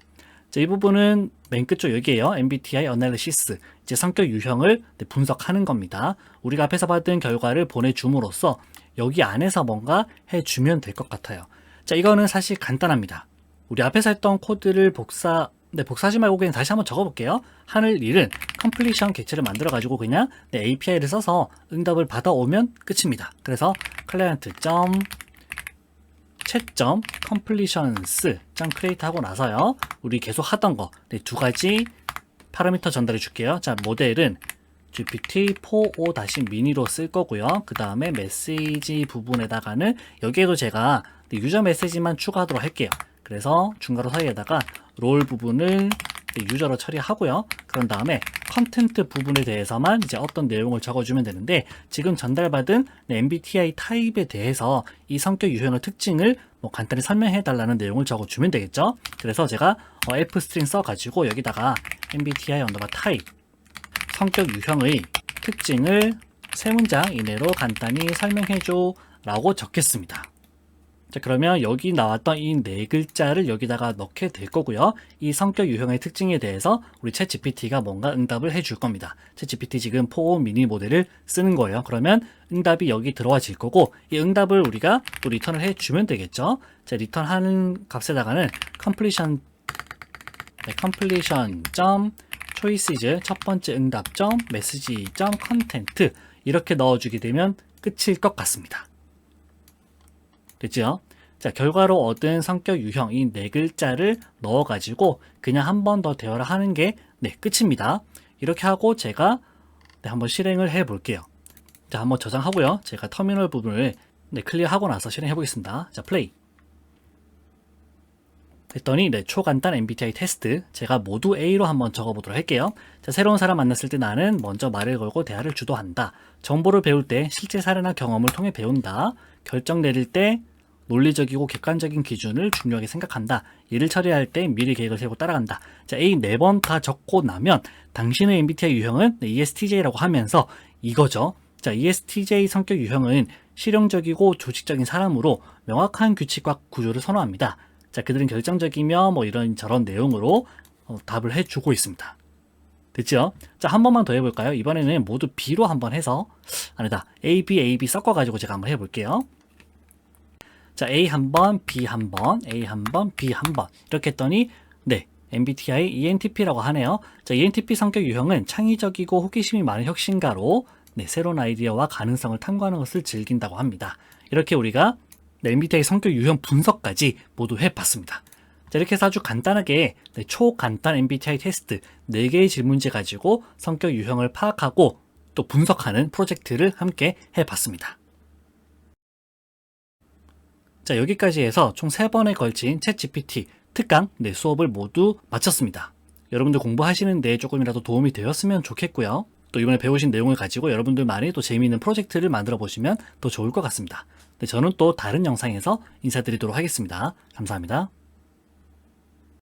자, 이 부분은 맨 끝쪽 여기에요. MBTI Analysis. 이제 성격 유형을 분석하는 겁니다. 우리가 앞에서 받은 결과를 보내줌으로써 여기 안에서 뭔가 해주면 될 것 같아요. 자, 이거는 사실 간단합니다. 우리 앞에서 했던 코드를 복사하지 말고 그냥 다시 한번 적어볼게요. 하늘 일은 completion 객체를 만들어가지고 그냥 API를 써서 응답을 받아오면 끝입니다. 그래서 client.chat.completions.create 하고 나서요. 우리 계속 하던 거 두 가지 파라미터 전달해 줄게요. 자, 모델은 GPT-4o-mini로 쓸 거고요. 그 다음에 메시지 부분에다가는 여기에도 제가 유저 메시지만 추가하도록 할게요. 그래서 중괄호 사이에다가 롤 부분을 유저로 처리하고요. 그런 다음에 컨텐트 부분에 대해서만 이제 어떤 내용을 적어주면 되는데, 지금 전달받은 MBTI 타입에 대해서 이 성격 유형의 특징을 간단히 설명해 달라는 내용을 적어주면 되겠죠. 그래서 제가 f 스트링 써가지고 여기다가 MBTI 타입 성격 유형의 특징을 세 문장 이내로 간단히 설명해줘 라고 적겠습니다. 자, 그러면 여기 나왔던 이 네 글자를 여기다가 넣게 될 거고요. 이 성격 유형의 특징에 대해서 우리 챗GPT가 뭔가 응답을 해줄 겁니다. 챗GPT 지금 4o 미니 모델을 쓰는 거예요. 그러면 응답이 여기 들어와질 거고, 이 응답을 우리가 또 리턴을 해주면 되겠죠. 자, 리턴하는 값에다가는 completion choices 첫 번째 응답점 message.content 이렇게 넣어주게 되면 끝일 것 같습니다. 됐죠? 자, 결과로 얻은 성격 유형 이 네 글자를 넣어가지고 그냥 한 번 더 대화를 하는 게 끝입니다. 이렇게 하고 제가 한번 실행을 해 볼게요. 자, 한번 저장하고요. 제가 터미널 부분을 클리어하고 나서 실행해 보겠습니다. 자, 플레이 했더니 초간단 MBTI 테스트 제가 모두 A로 한번 적어보도록 할게요. 자, 새로운 사람 만났을 때 나는 먼저 말을 걸고 대화를 주도한다. 정보를 배울 때 실제 사례나 경험을 통해 배운다. 결정 내릴 때 논리적이고 객관적인 기준을 중요하게 생각한다. 일을 처리할 때 미리 계획을 세우고 따라간다. 자, A 4번 다 적고 나면 당신의 MBTI 유형은 ESTJ라고 하면서 이거죠. 자, ESTJ 성격 유형은 실용적이고 조직적인 사람으로 명확한 규칙과 구조를 선호합니다. 자, 그들은 결정적이며 이런저런 내용으로 답을 해주고 있습니다. 됐죠? 자, 한 번만 더 해볼까요? 이번에는 모두 B로 한번 해서, 아니다, A, B 섞어가지고 제가 한번 해볼게요. 자, A 한 번, B 한 번, A 한 번, B 한 번. 이렇게 했더니, MBTI ENTP라고 하네요. 자, ENTP 성격 유형은 창의적이고 호기심이 많은 혁신가로, 새로운 아이디어와 가능성을 탐구하는 것을 즐긴다고 합니다. 이렇게 우리가 MBTI 성격 유형 분석까지 모두 해봤습니다. 자, 이렇게 해서 아주 간단하게 초간단 MBTI 테스트 4개의 질문지 가지고 성격 유형을 파악하고 또 분석하는 프로젝트를 함께 해봤습니다. 자, 여기까지 해서 총 3번에 걸친 챗GPT 특강 수업을 모두 마쳤습니다. 여러분들 공부하시는 데 조금이라도 도움이 되었으면 좋겠고요. 또 이번에 배우신 내용을 가지고 여러분들만의 또 재미있는 프로젝트를 만들어 보시면 더 좋을 것 같습니다. 저는 또 다른 영상에서 인사드리도록 하겠습니다. 감사합니다.